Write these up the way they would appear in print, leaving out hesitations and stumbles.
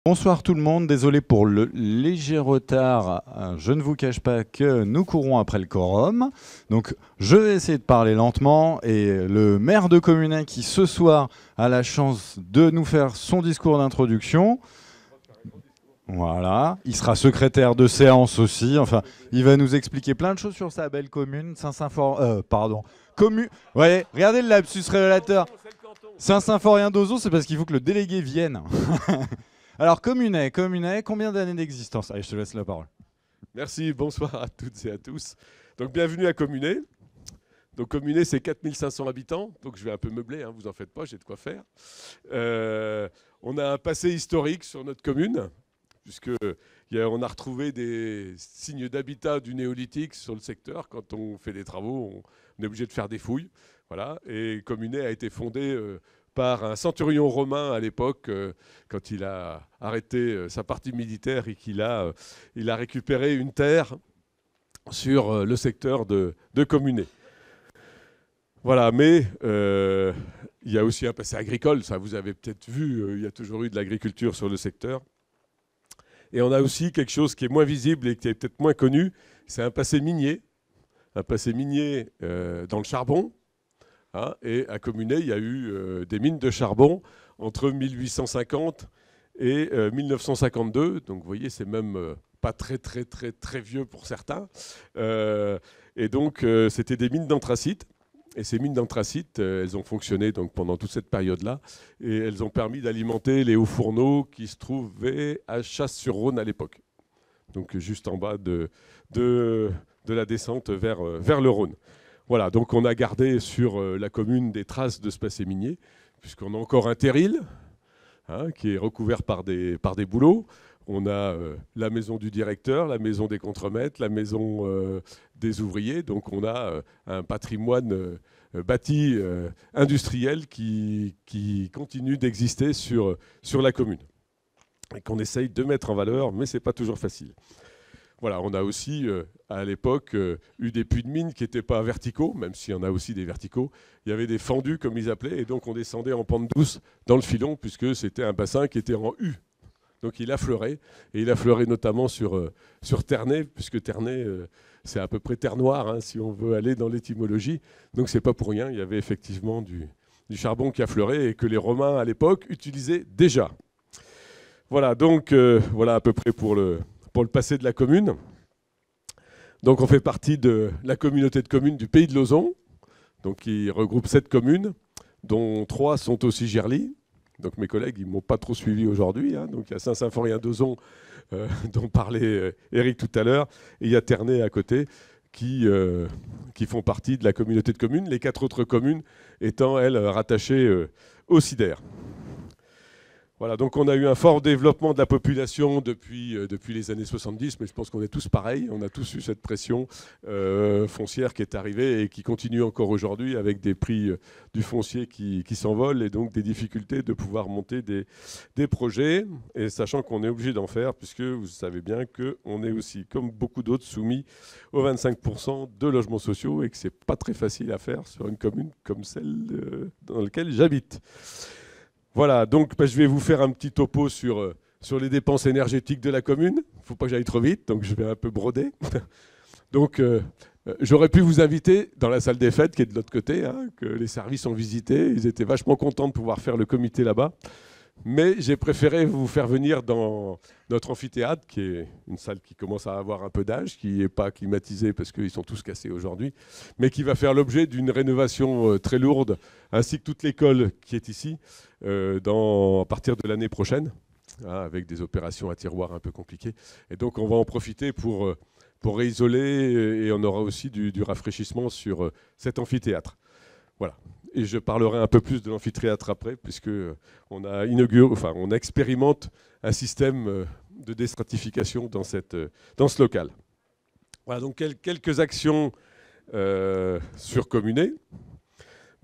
Bonsoir tout le monde, désolé pour le léger retard. Je ne vous cache pas que nous courons après le quorum. Donc je vais essayer de parler lentement et le maire de Communet qui ce soir a la chance de nous faire son discours d'introduction. Voilà, il sera secrétaire de séance aussi. Enfin, il va nous expliquer plein de choses sur sa belle commune, Ouais, regardez le lapsus révélateur. Saint-Symphorien-d'Ozon, c'est parce qu'il faut que le délégué vienne. Alors, Communet, combien d'années d'existence? Allez, je te laisse la parole. Merci, bonsoir à toutes et à tous. Donc, bienvenue à Communet. Donc, Communet, c'est 4500 habitants. Donc, je vais un peu meubler, hein, vous en faites pas, j'ai de quoi faire. On a un passé historique sur notre commune, puisqu'on a retrouvé des signes d'habitat du néolithique sur le secteur. Quand on fait des travaux, on est obligé de faire des fouilles. Voilà. Et Communet a été fondé par un centurion romain à l'époque, quand il a arrêté sa partie militaire et qu'il a récupéré une terre sur le secteur de Communet. Voilà, mais il y a aussi un passé agricole, ça vous avez peut-être vu, il y a toujours eu de l'agriculture sur le secteur. Et on a aussi quelque chose qui est moins visible et qui est peut-être moins connu, c'est un passé minier dans le charbon. Et à Communet, il y a eu des mines de charbon entre 1850 et 1952. Donc vous voyez, c'est même pas très vieux pour certains. Et donc c'était des mines d'anthracite. Et ces mines d'anthracite, elles ont fonctionné donc, pendant toute cette période-là. Et elles ont permis d'alimenter les hauts fourneaux qui se trouvaient à Chasse-sur-Rhône à l'époque. Donc juste en bas de la descente vers le Rhône. Voilà, donc on a gardé sur la commune des traces de ce passé minier, puisqu'on a encore un terril qui est recouvert par des bouleaux. On a la maison du directeur, la maison des contremaîtres, la maison des ouvriers. Donc on a un patrimoine bâti industriel qui continue d'exister sur la commune et qu'on essaye de mettre en valeur, mais ce n'est pas toujours facile. Voilà, on a aussi, à l'époque, eu des puits de mine qui n'étaient pas verticaux, même s'il y en a aussi des verticaux. Il y avait des fendus, comme ils appelaient, et donc on descendait en pente douce dans le filon, puisque c'était un bassin qui était en U. Donc il affleurait, et il affleurait notamment sur Ternay, puisque Ternay, c'est à peu près terre noire, hein, si on veut aller dans l'étymologie. Donc c'est pas pour rien, il y avait effectivement du charbon qui affleurait, et que les Romains, à l'époque, utilisaient déjà. Voilà, donc voilà à peu près pour le passé de la commune. Donc on fait partie de la communauté de communes du Pays de Lauzon, donc qui regroupe 7 communes, dont 3 sont aussi Gerly. Donc mes collègues, ils ne m'ont pas trop suivi aujourd'hui. Hein. Donc il y a Saint-Symphorien-d'Ozon, dont parlait Eric tout à l'heure, et il y a Ternay à côté, qui font partie de la communauté de communes, les 4 autres communes étant, elles, rattachées au CIDER. Voilà, donc on a eu un fort développement de la population depuis les années 70, mais je pense qu'on est tous pareils. On a tous eu cette pression foncière qui est arrivée et qui continue encore aujourd'hui avec des prix du foncier qui s'envolent et donc des difficultés de pouvoir monter des projets. Et sachant qu'on est obligé d'en faire, puisque vous savez bien qu'on est aussi, comme beaucoup d'autres, soumis aux 25% de logements sociaux et que ce n'est pas très facile à faire sur une commune comme celle dans laquelle j'habite. Voilà, donc je vais vous faire un petit topo sur les dépenses énergétiques de la commune. Il ne faut pas que j'aille trop vite, donc je vais un peu broder. Donc j'aurais pu vous inviter dans la salle des fêtes qui est de l'autre côté, hein, que les services ont visité. Ils étaient vachement contents de pouvoir faire le comité là-bas. Mais j'ai préféré vous faire venir dans notre amphithéâtre, qui est une salle qui commence à avoir un peu d'âge, qui n'est pas climatisée parce qu'ils sont tous cassés aujourd'hui, mais qui va faire l'objet d'une rénovation très lourde, ainsi que toute l'école qui est ici, à partir de l'année prochaine, hein, avec des opérations à tiroirs un peu compliquées. Et donc on va en profiter pour réisoler, et on aura aussi du rafraîchissement sur cet amphithéâtre. Voilà. Et je parlerai un peu plus de l'amphithéâtre après, puisqu'on expérimente un système de déstratification dans ce local. Voilà, donc quelques actions sur Communet.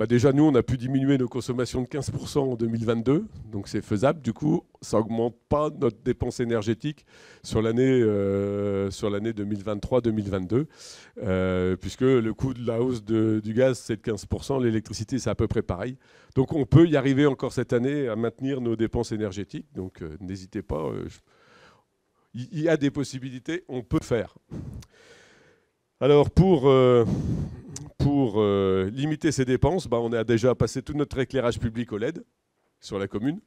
Déjà, nous, on a pu diminuer nos consommations de 15% en 2022, donc c'est faisable. Du coup, ça n'augmente pas notre dépense énergétique sur l'année 2023-2022, puisque le coût de la hausse du gaz, c'est de 15%, l'électricité, c'est à peu près pareil. Donc on peut y arriver encore cette année à maintenir nos dépenses énergétiques, donc n'hésitez pas. Il y a des possibilités, on peut faire. Alors pour limiter ces dépenses, on a déjà passé tout notre éclairage public au LED sur la commune.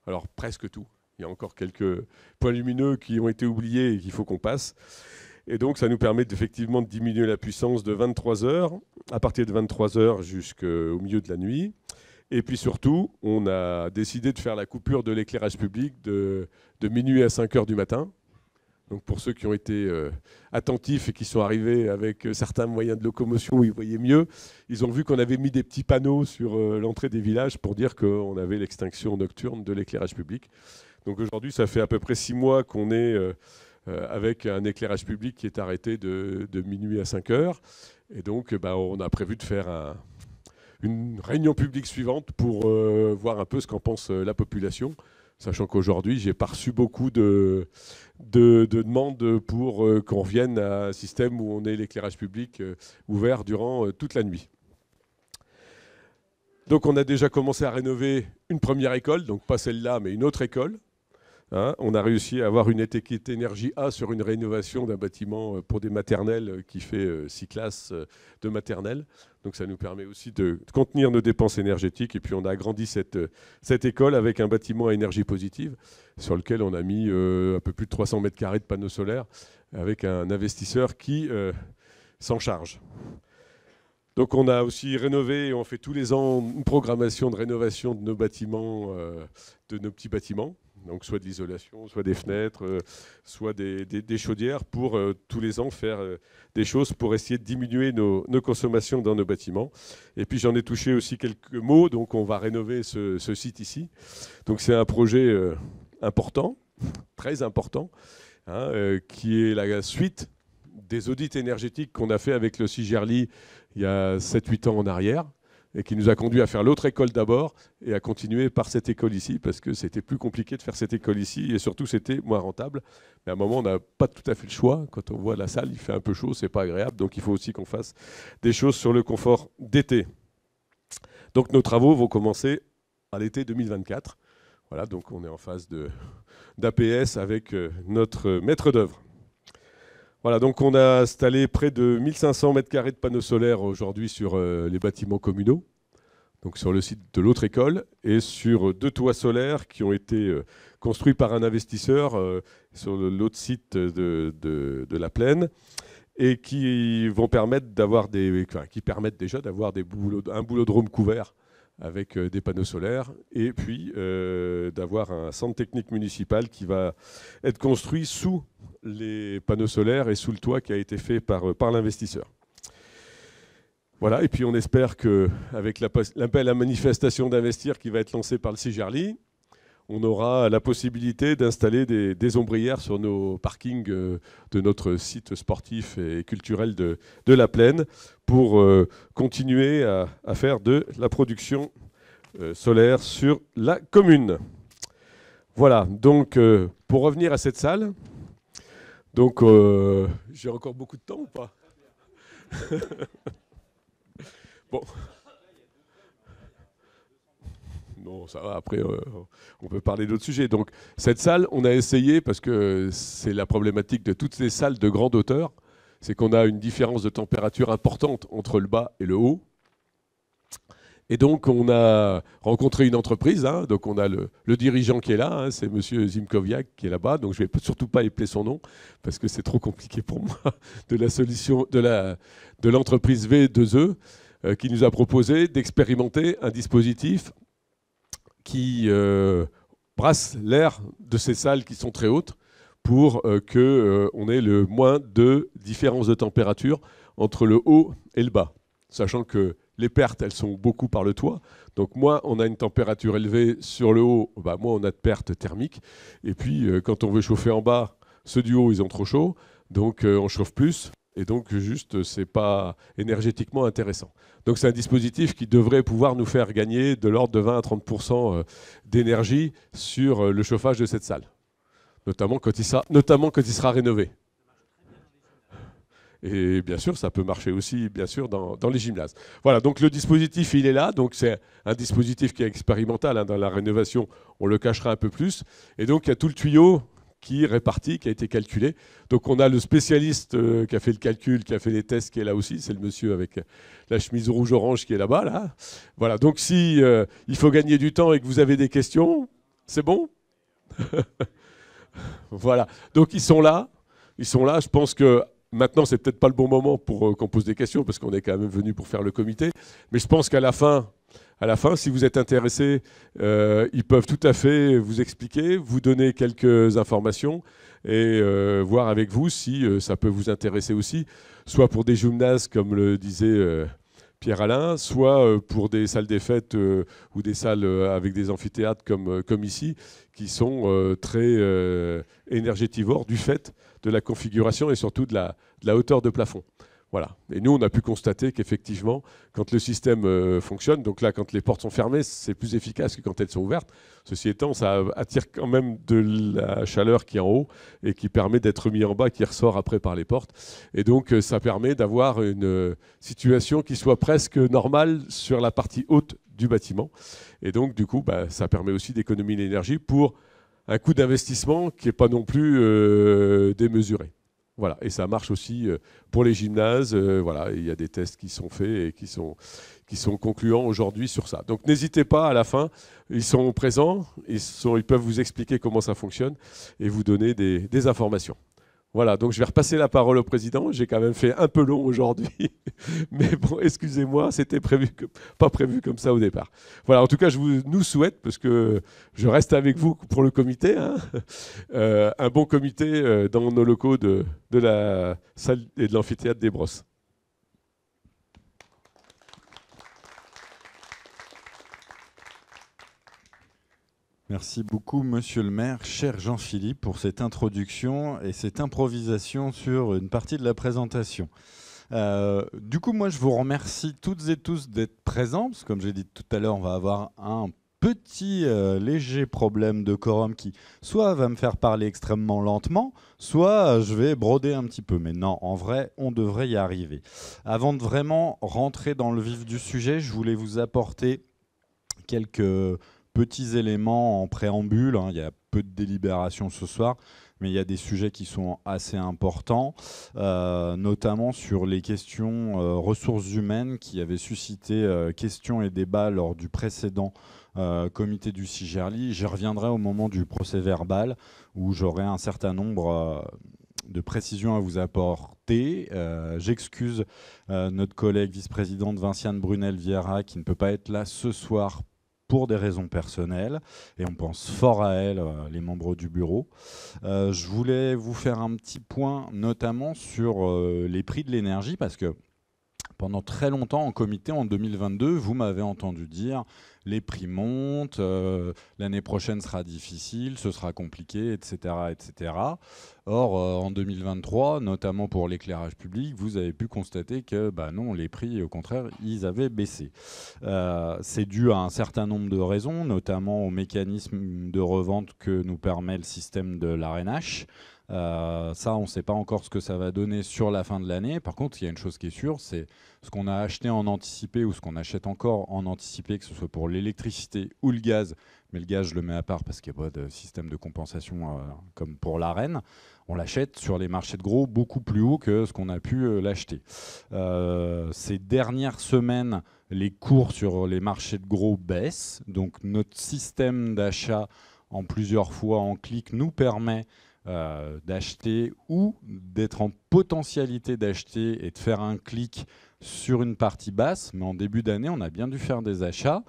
Alors presque tout. Il y a encore quelques points lumineux qui ont été oubliés et qu'il faut qu'on passe. Et donc ça nous permet effectivement de diminuer la puissance de 23 heures, à partir de 23 heures jusqu'au milieu de la nuit. Et puis surtout, on a décidé de faire la coupure de l'éclairage public de minuit à 5 heures du matin. Donc pour ceux qui ont été attentifs et qui sont arrivés avec certains moyens de locomotion où ils voyaient mieux, ils ont vu qu'on avait mis des petits panneaux sur l'entrée des villages pour dire qu'on avait l'extinction nocturne de l'éclairage public. Donc aujourd'hui, ça fait à peu près 6 mois qu'on est avec un éclairage public qui est arrêté de minuit à 5 heures. Et donc on a prévu de faire une réunion publique suivante pour voir un peu ce qu'en pense la population, sachant qu'aujourd'hui, j'ai pas reçu beaucoup de demandes pour qu'on revienne à un système où on ait l'éclairage public ouvert durant toute la nuit. Donc on a déjà commencé à rénover une première école, donc pas celle-là, mais une autre école. On a réussi à avoir une étiquette énergie A sur une rénovation d'un bâtiment pour des maternelles qui fait 6 classes de maternelle. Donc ça nous permet aussi de contenir nos dépenses énergétiques. Et puis on a agrandi cette école avec un bâtiment à énergie positive sur lequel on a mis un peu plus de 300 mètres carrés de panneaux solaires avec un investisseur qui s'en charge. Donc on a aussi rénové, on fait tous les ans une programmation de rénovation de nos bâtiments, de nos petits bâtiments. Donc soit de l'isolation, soit des fenêtres, soit des chaudières pour tous les ans faire des choses pour essayer de diminuer nos consommations dans nos bâtiments. Et puis j'en ai touché aussi quelques mots, donc on va rénover ce site ici. Donc c'est un projet important, très important, qui est la suite des audits énergétiques qu'on a fait avec le CIGERLI il y a 7-8 ans en arrière, et qui nous a conduit à faire l'autre école d'abord et à continuer par cette école ici, parce que c'était plus compliqué de faire cette école ici, et surtout c'était moins rentable. Mais à un moment, on n'a pas tout à fait le choix. Quand on voit la salle, il fait un peu chaud, c'est pas agréable, donc il faut aussi qu'on fasse des choses sur le confort d'été. Donc nos travaux vont commencer à l'été 2024. Voilà, donc on est en phase d'APS avec notre maître d'œuvre. Voilà, donc on a installé près de 1500 mètres carrés de panneaux solaires aujourd'hui sur les bâtiments communaux, donc sur le site de l'autre école, et sur 2 toits solaires qui ont été construits par un investisseur sur l'autre site de la Plaine, et qui vont permettre qui permettent déjà d'avoir un boulodrome couvert avec des panneaux solaires, et puis d'avoir un centre technique municipal qui va être construit sous les panneaux solaires et sous le toit qui a été fait par l'investisseur. Voilà, et puis on espère qu'avec l'appel à manifestation d'investir qui va être lancé par le CIGERLI, on aura la possibilité d'installer des ombrières sur nos parkings de notre site sportif et culturel de la Plaine pour continuer à faire de la production solaire sur la commune. Voilà, donc pour revenir à cette salle, donc j'ai encore beaucoup de temps ou pas? Bon. Non, ça va, après, on peut parler d'autres sujets. Donc, cette salle, on a essayé, parce que c'est la problématique de toutes les salles de grande hauteur, c'est qu'on a une différence de température importante entre le bas et le haut. Et donc, on a rencontré une entreprise. Donc, on a le dirigeant qui est là, c'est M. Zimkowiak qui est là-bas. Donc, je ne vais surtout pas épeler son nom, parce que c'est trop compliqué pour moi, de l'entreprise V2E, qui nous a proposé d'expérimenter un dispositif qui brasse l'air de ces salles qui sont très hautes pour qu'on ait le moins de différence de température entre le haut et le bas. Sachant que les pertes, elles sont beaucoup par le toit. Donc moins on a une température élevée sur le haut, moins on a de pertes thermiques. Et puis quand on veut chauffer en bas, ceux du haut, ils ont trop chaud. Donc on chauffe plus. et donc juste c'est pas énergétiquement intéressant. Donc c'est un dispositif qui devrait pouvoir nous faire gagner de l'ordre de 20 à 30% d'énergie sur le chauffage de cette salle, notamment quand il sera rénové. Et bien sûr, ça peut marcher aussi, bien sûr, dans les gymnases. Voilà, donc le dispositif, il est là. Donc c'est un dispositif qui est expérimental. Hein. Dans la rénovation, on le cachera un peu plus. Et donc, il y a tout le tuyau qui est réparti, qui a été calculé. Donc on a le spécialiste qui a fait le calcul, qui a fait les tests, qui est là aussi. C'est le monsieur avec la chemise rouge-orange qui est là-bas. Là. Voilà, donc si il faut gagner du temps et que vous avez des questions, c'est bon. Voilà, donc ils sont là. Ils sont là, je pense que maintenant, c'est peut-être pas le bon moment pour qu'on pose des questions, parce qu'on est quand même venu pour faire le comité. Mais je pense qu'à la fin, si vous êtes intéressé, ils peuvent tout à fait vous expliquer, vous donner quelques informations et voir avec vous si ça peut vous intéresser aussi, soit pour des gymnases, comme le disait Pierre-Alain, soit pour des salles des fêtes ou des salles avec des amphithéâtres comme ici, qui sont très énergétivores du fait de la configuration et surtout de la hauteur de plafond. Voilà. Et nous, on a pu constater qu'effectivement, quand le système fonctionne, donc là, quand les portes sont fermées, c'est plus efficace que quand elles sont ouvertes. Ceci étant, ça attire quand même de la chaleur qui est en haut et qui permet d'être mis en bas, qui ressort après par les portes. Et donc, ça permet d'avoir une situation qui soit presque normale sur la partie haute du bâtiment. Et donc, du coup, ça permet aussi d'économiser l'énergie pour un coût d'investissement qui n'est pas non plus démesuré. Voilà, et ça marche aussi pour les gymnases. Voilà, il y a des tests qui sont faits et qui sont concluants aujourd'hui sur ça. Donc n'hésitez pas, à la fin, ils sont présents, ils peuvent vous expliquer comment ça fonctionne et vous donner des informations. Voilà, donc je vais repasser la parole au président. J'ai quand même fait un peu long aujourd'hui, mais bon, excusez-moi, c'était pas prévu comme ça au départ. Voilà, en tout cas, nous souhaite, parce que je reste avec vous pour le comité, hein, un bon comité dans nos locaux de la salle et de l'amphithéâtre des Brosses. Merci beaucoup, monsieur le maire, cher Jean-Philippe, pour cette introduction et cette improvisation sur une partie de la présentation. Du coup, moi, je vous remercie toutes et tous d'être présents, parce que comme j'ai dit tout à l'heure, on va avoir un petit léger problème de quorum qui soit va me faire parler extrêmement lentement, soit je vais broder un petit peu. Mais non, en vrai, on devrait y arriver. Avant de vraiment rentrer dans le vif du sujet, je voulais vous apporter quelques petits éléments en préambule. Hein. Il y a peu de délibérations ce soir, mais il y a des sujets qui sont assez importants, notamment sur les questions ressources humaines qui avaient suscité questions et débats lors du précédent comité du CIGERLI. J'y reviendrai au moment du procès verbal où j'aurai un certain nombre de précisions à vous apporter. J'excuse notre collègue vice-présidente Vinciane Brunel-Vieira qui ne peut pas être là ce soir pour des raisons personnelles, et on pense fort à elle, les membres du bureau. Je voulais vous faire un petit point, notamment sur les prix de l'énergie, parce que pendant très longtemps, en comité, en 2022, vous m'avez entendu dire les prix montent, l'année prochaine sera difficile, ce sera compliqué, etc. etc. Or, en 2023, notamment pour l'éclairage public, vous avez pu constater que non, les prix, au contraire, ils avaient baissé. C'est dû à un certain nombre de raisons, notamment au mécanisme de revente que nous permet le système de l'Arenh. Ça, on ne sait pas encore ce que ça va donner sur la fin de l'année. Par contre, il y a une chose qui est sûre, c'est ce qu'on a acheté en anticipé ou ce qu'on achète encore en anticipé, que ce soit pour l'électricité ou le gaz. Mais le gaz, je le mets à part parce qu'il n'y a pas de système de compensation comme pour l'Arenh. On l'achète sur les marchés de gros beaucoup plus haut que ce qu'on a pu l'acheter. Ces dernières semaines, les cours sur les marchés de gros baissent. Donc notre système d'achat en plusieurs fois en clic nous permet d'acheter ou d'être en potentialité d'acheter et de faire un clic sur une partie basse. Mais en début d'année, on a bien dû faire des achats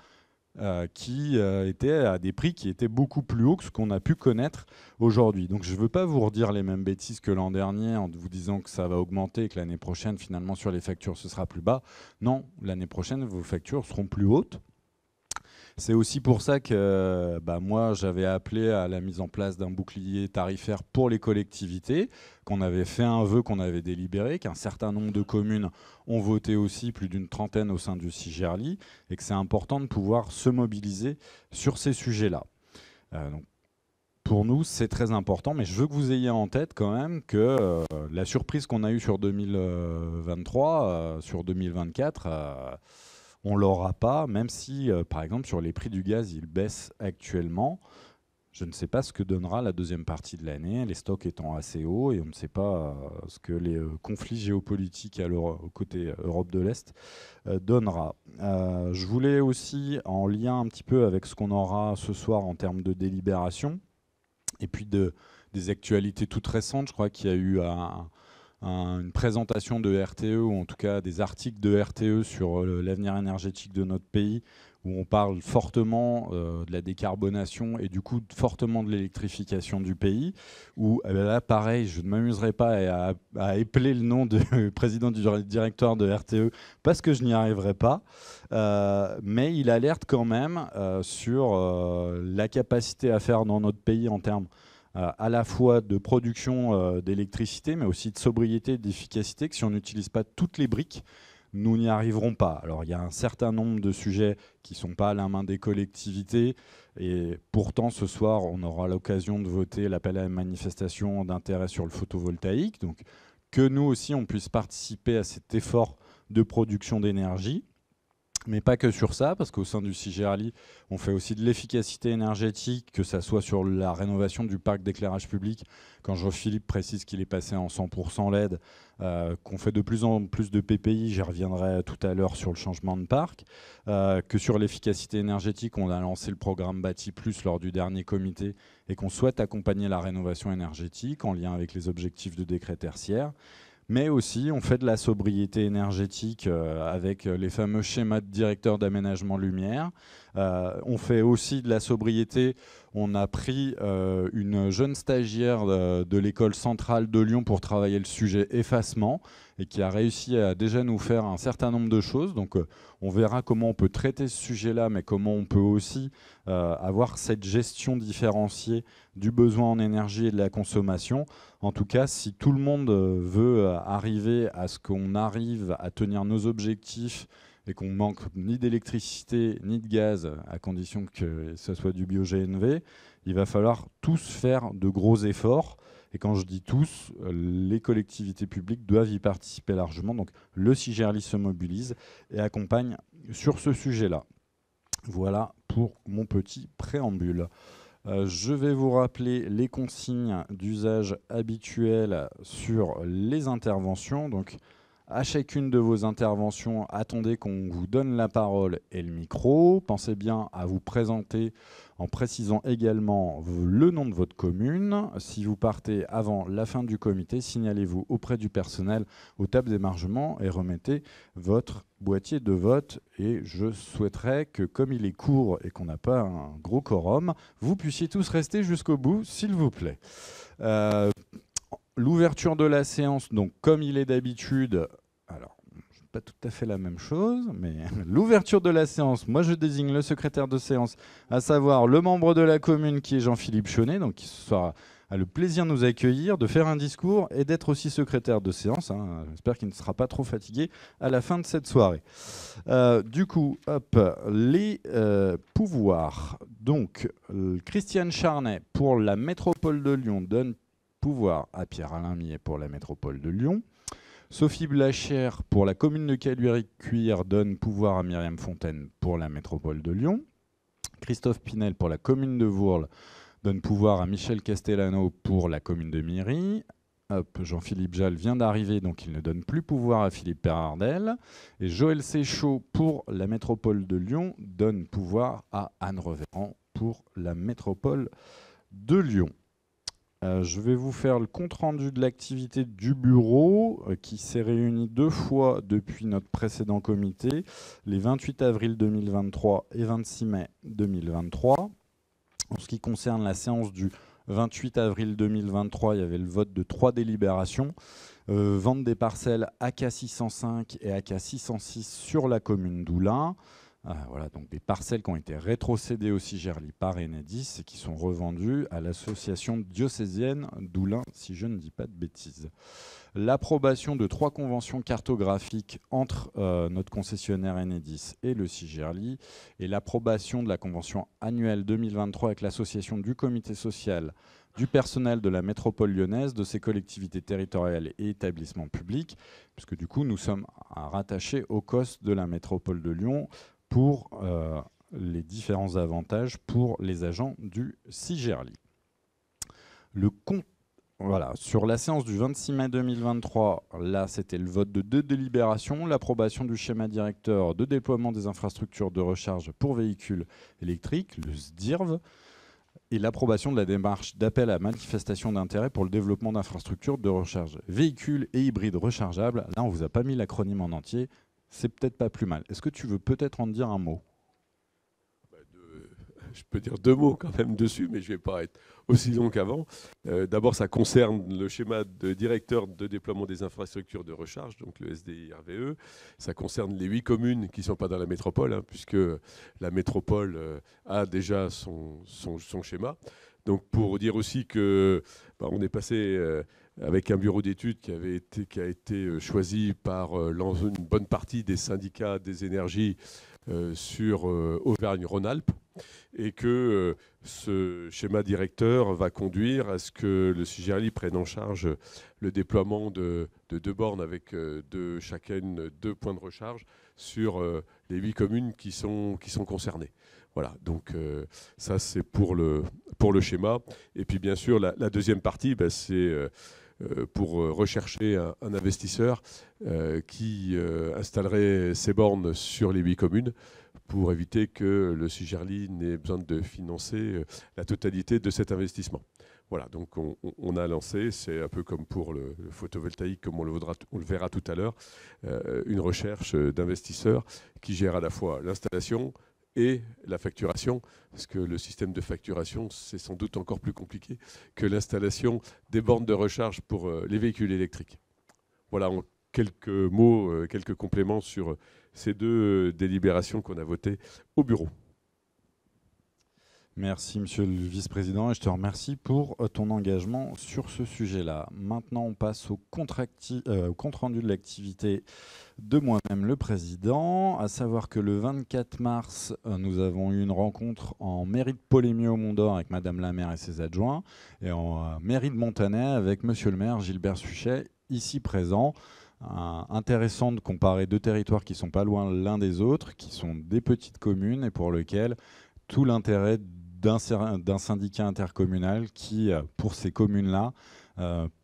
qui étaient à des prix qui étaient beaucoup plus hauts que ce qu'on a pu connaître aujourd'hui. Donc je ne veux pas vous redire les mêmes bêtises que l'an dernier en vous disant que ça va augmenter et que l'année prochaine, finalement, sur les factures, ce sera plus bas. Non, l'année prochaine, vos factures seront plus hautes. C'est aussi pour ça que moi, j'avais appelé à la mise en place d'un bouclier tarifaire pour les collectivités, qu'on avait fait un vœu, qu'on avait délibéré, qu'un certain nombre de communes ont voté aussi, plus d'une trentaine au sein du CIGERLI, et que c'est important de pouvoir se mobiliser sur ces sujets-là. Donc, pour nous, c'est très important, mais je veux que vous ayez en tête quand même que la surprise qu'on a eue sur 2023, sur 2024, on ne l'aura pas, même si, par exemple, sur les prix du gaz, ils baissent actuellement. Je ne sais pas ce que donnera la deuxième partie de l'année, les stocks étant assez hauts, et on ne sait pas ce que les conflits géopolitiques au côté Europe de l'Est donnera. Je voulais aussi, en lien un petit peu avec ce qu'on aura ce soir en termes de délibération, et puis des actualités toutes récentes, je crois qu'il y a eu une présentation de RTE, ou en tout cas des articles de RTE sur l'avenir énergétique de notre pays, où on parle fortement de la décarbonation et du coup fortement de l'électrification du pays, où là pareil, je ne m'amuserai pas à épeler le nom du président du directoire de RTE parce que je n'y arriverai pas, mais il alerte quand même sur la capacité à faire dans notre pays en termes à la fois de production d'électricité, mais aussi de sobriété et d'efficacité, que si on n'utilise pas toutes les briques, nous n'y arriverons pas. Alors il y a un certain nombre de sujets qui ne sont pas à la main des collectivités, et pourtant ce soir on aura l'occasion de voter l'appel à une manifestation d'intérêt sur le photovoltaïque, donc que nous aussi on puisse participer à cet effort de production d'énergie. Mais pas que sur ça, parce qu'au sein du CIGERLI, on fait aussi de l'efficacité énergétique, que ça soit sur la rénovation du parc d'éclairage public, quand Jean-Philippe précise qu'il est passé en 100% LED, qu'on fait de plus en plus de PPI, j'y reviendrai tout à l'heure sur le changement de parc, que sur l'efficacité énergétique, on a lancé le programme Bâti Plus lors du dernier comité, et qu'on souhaite accompagner la rénovation énergétique en lien avec les objectifs de décret tertiaire. Mais aussi, on fait de la sobriété énergétique avec les fameux schémas de directeur d'aménagement lumière. On fait aussi de la sobriété. On a pris une jeune stagiaire de l'école centrale de Lyon pour travailler le sujet effacement et qui a réussi à déjà nous faire un certain nombre de choses. Donc on verra comment on peut traiter ce sujet-là, mais comment on peut aussi avoir cette gestion différenciée du besoin en énergie et de la consommation. En tout cas, si tout le monde veut arriver à ce qu'on arrive à tenir nos objectifs et qu'on manque ni d'électricité ni de gaz, à condition que ce soit du bio-GNV, il va falloir tous faire de gros efforts. Et quand je dis tous, les collectivités publiques doivent y participer largement. Donc le CIGERLI se mobilise et accompagne sur ce sujet-là. Voilà pour mon petit préambule. Je vais vous rappeler les consignes d'usage habituelles sur les interventions. Donc, à chacune de vos interventions, attendez qu'on vous donne la parole et le micro. Pensez bien à vous présenter en précisant également le nom de votre commune. Si vous partez avant la fin du comité, signalez-vous auprès du personnel aux tables d'émargement et remettez votre boîtier de vote. Et je souhaiterais que, comme il est court et qu'on n'a pas un gros quorum, vous puissiez tous rester jusqu'au bout, s'il vous plaît. L'ouverture de la séance, donc comme il est d'habitude, alors pas tout à fait la même chose, mais l'ouverture de la séance, moi je désigne le secrétaire de séance, à savoir le membre de la commune qui est Jean-Philippe Chaunet, donc qui a le plaisir de nous accueillir, de faire un discours et d'être aussi secrétaire de séance. J'espère qu'il ne sera pas trop fatigué à la fin de cette soirée. Du coup, hop, les pouvoirs. Donc, Christiane Charnet pour la métropole de Lyon donne pouvoir à Pierre-Alain Millet pour la métropole de Lyon. Sophie Blachère pour la commune de Caluire-Cuire donne pouvoir à Myriam Fontaine pour la métropole de Lyon. Christophe Pinel pour la commune de Vourles donne pouvoir à Michel Castellano pour la commune de Miry. Jean-Philippe Jal vient d'arriver, donc il ne donne plus pouvoir à Philippe Perardel. Et Joël Séchaud pour la métropole de Lyon donne pouvoir à Anne Reverand pour la métropole de Lyon. Je vais vous faire le compte-rendu de l'activité du bureau qui s'est réuni 2 fois depuis notre précédent comité, les 28 avril 2023 et 26 mai 2023. En ce qui concerne la séance du 28 avril 2023, il y avait le vote de 3 délibérations. Vente des parcelles AK 605 et AK 606 sur la commune d'Oulin. Voilà, donc des parcelles qui ont été rétrocédées au Cigerli par Enedis et qui sont revendues à l'association diocésaine d'Oulin, si je ne dis pas de bêtises. L'approbation de 3 conventions cartographiques entre notre concessionnaire Enedis et le Cigerli, et l'approbation de la convention annuelle 2023 avec l'association du comité social, du personnel de la métropole lyonnaise, de ses collectivités territoriales et établissements publics, puisque du coup nous sommes rattachés au COS de la métropole de Lyon pour les différents avantages pour les agents du Cigerli. Voilà. Sur la séance du 26 mai 2023, là, c'était le vote de 2 délibérations, l'approbation du schéma directeur de déploiement des infrastructures de recharge pour véhicules électriques, le SDIRV, et l'approbation de la démarche d'appel à manifestation d'intérêt pour le développement d'infrastructures de recharge véhicules et hybrides rechargeables. Là, on ne vous a pas mis l'acronyme en entier, c'est peut-être pas plus mal. Est-ce que tu veux peut-être en dire un mot ? Je peux dire 2 mots quand même dessus, mais je ne vais pas être aussi long qu'avant. D'abord, ça concerne le schéma de directeur de déploiement des infrastructures de recharge, donc le SDIRVE. Ça concerne les 8 communes qui ne sont pas dans la métropole, hein, puisque la métropole a déjà son schéma. Donc pour dire aussi que on est passé avec un bureau d'études qui a été choisi par une bonne partie des syndicats des énergies sur Auvergne-Rhône-Alpes, et que ce schéma directeur va conduire à ce que le Cigerli prenne en charge le déploiement de 2 bornes avec chacune 2 points de recharge sur les 8 communes qui sont concernées. Voilà, donc ça c'est pour le schéma. Et puis bien sûr, la deuxième partie, c'est pour rechercher un investisseur qui installerait ces bornes sur les 8 communes pour éviter que le Cigerli n'ait besoin de financer la totalité de cet investissement. Voilà, donc on a lancé, c'est un peu comme pour le photovoltaïque, comme on le verra tout à l'heure, une recherche d'investisseurs qui gère à la fois l'installation et la facturation, parce que le système de facturation, c'est sans doute encore plus compliqué que l'installation des bornes de recharge pour les véhicules électriques. Voilà, en quelques mots, quelques compléments sur ces 2 délibérations qu'on a votées au bureau. Merci, monsieur le vice-président, et je te remercie pour ton engagement sur ce sujet-là. Maintenant, on passe au compte-rendu de l'activité de moi-même, le président, à savoir que le 24 mars, nous avons eu une rencontre en mairie de Polémieux au Mont-d'Or avec madame la maire et ses adjoints, et en mairie de Montanet avec monsieur le maire Gilbert Suchet, ici présent. Intéressant de comparer 2 territoires qui ne sont pas loin l'un des autres, qui sont des petites communes et pour lesquelles tout l'intérêt d'un syndicat intercommunal qui, pour ces communes-là,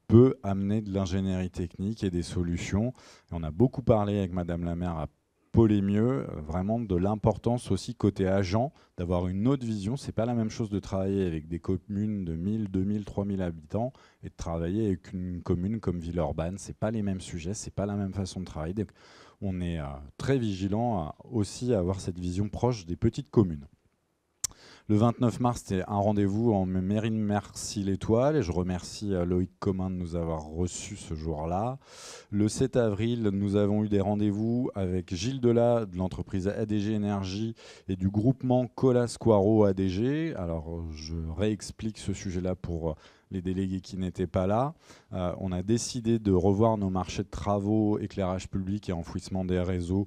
peut amener de l'ingénierie technique et des solutions. Et on a beaucoup parlé avec madame la maire à Polémieux, vraiment de l'importance aussi côté agent d'avoir une autre vision. C'est pas la même chose de travailler avec des communes de 1000, 2000, 3000 habitants et de travailler avec une commune comme Villeurbanne. C'est pas les mêmes sujets, c'est pas la même façon de travailler. Donc, on est très vigilant aussi à avoir cette vision proche des petites communes. Le 29 mars, c'était un rendez-vous en mairie de Mercy-l'Étoile et je remercie Loïc Commun de nous avoir reçus ce jour-là. Le 7 avril, nous avons eu des rendez-vous avec Gilles Delat de l'entreprise ADG Énergie et du groupement Colas Quaro ADG. Alors, je réexplique ce sujet-là pour les délégués qui n'étaient pas là. On a décidé de revoir nos marchés de travaux, éclairage public et enfouissement des réseaux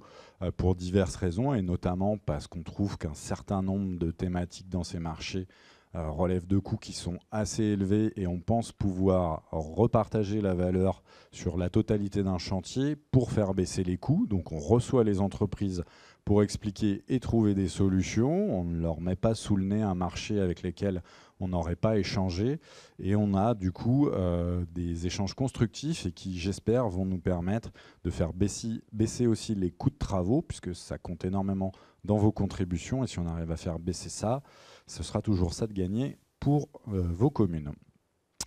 pour diverses raisons, et notamment parce qu'on trouve qu'un certain nombre de thématiques dans ces marchés relèvent de coûts qui sont assez élevés, et on pense pouvoir repartager la valeur sur la totalité d'un chantier pour faire baisser les coûts. Donc on reçoit les entreprises pour expliquer et trouver des solutions. On ne leur met pas sous le nez un marché avec lequel on n'aurait pas échangé, et on a du coup des échanges constructifs et qui, j'espère, vont nous permettre de faire baisser aussi les coûts de travaux, puisque ça compte énormément dans vos contributions, et si on arrive à faire baisser ça, ce sera toujours ça de gagner pour vos communes.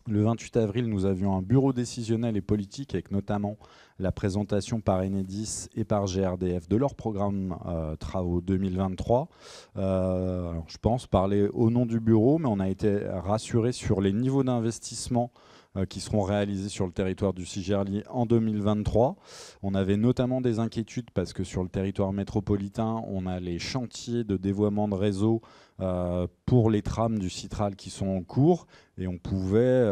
Le 28 avril, nous avions un bureau décisionnel et politique avec notamment la présentation par Enedis et par GRDF de leur programme travaux 2023. Alors, je pense parler au nom du bureau, mais on a été rassuré sur les niveaux d'investissement qui seront réalisés sur le territoire du Sigerli en 2023. On avait notamment des inquiétudes parce que sur le territoire métropolitain, on a les chantiers de dévoiement de réseau pour les trams du Citral qui sont en cours, et on pouvait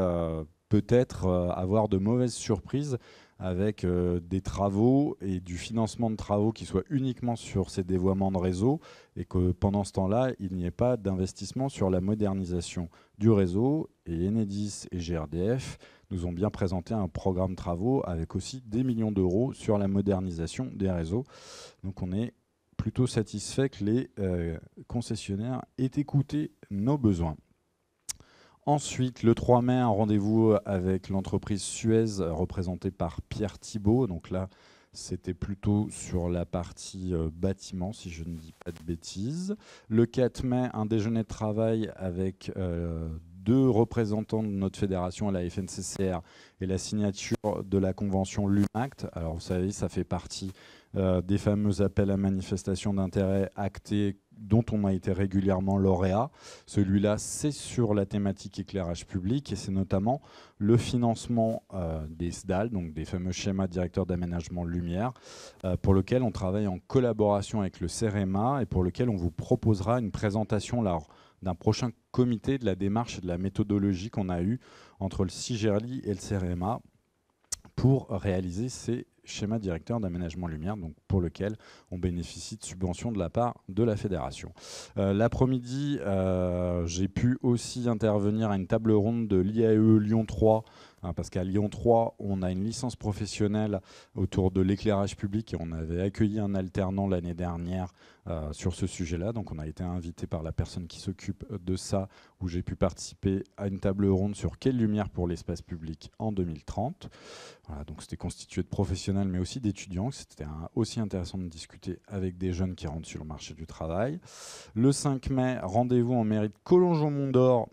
peut-être avoir de mauvaises surprises avec des travaux et du financement de travaux qui soient uniquement sur ces dévoiements de réseau, et que pendant ce temps-là, il n'y ait pas d'investissement sur la modernisation du réseau. Et Enedis et GRDF nous ont bien présenté un programme de travaux avec aussi des millions d'euros sur la modernisation des réseaux. Donc on est plutôt satisfait que les concessionnaires aient écouté nos besoins. Ensuite, le 3 mai, un rendez-vous avec l'entreprise Suez, représentée par Pierre Thibault. Donc là, c'était plutôt sur la partie bâtiment, si je ne dis pas de bêtises. Le 4 mai, un déjeuner de travail avec 2 représentants de notre fédération à la FNCCR et la signature de la convention LUMACT. Alors vous savez, ça fait partie des fameux appels à manifestation d'intérêt actés dont on a été régulièrement lauréat. Celui-là, c'est sur la thématique éclairage public, et c'est notamment le financement des SDAL, donc des fameux schémas directeurs d'aménagement lumière, pour lequel on travaille en collaboration avec le CEREMA et pour lequel on vous proposera une présentation lors d'un prochain comité de la démarche et de la méthodologie qu'on a eu entre le Sigerli et le CEREMA pour réaliser ces schéma directeur d'aménagement lumière, donc pour lequel on bénéficie de subventions de la part de la fédération. L'après-midi, j'ai pu aussi intervenir à une table ronde de l'IAE Lyon 3, parce qu'à Lyon 3, on a une licence professionnelle autour de l'éclairage public, et on avait accueilli un alternant l'année dernière sur ce sujet-là. Donc on a été invité par la personne qui s'occupe de ça, où j'ai pu participer à une table ronde sur quelle lumière pour l'espace public en 2030. Voilà, donc c'était constitué de professionnels mais aussi d'étudiants. C'était aussi intéressant de discuter avec des jeunes qui rentrent sur le marché du travail. Le 5 mai, rendez-vous en mairie de Collonges-au-Mont-d'Or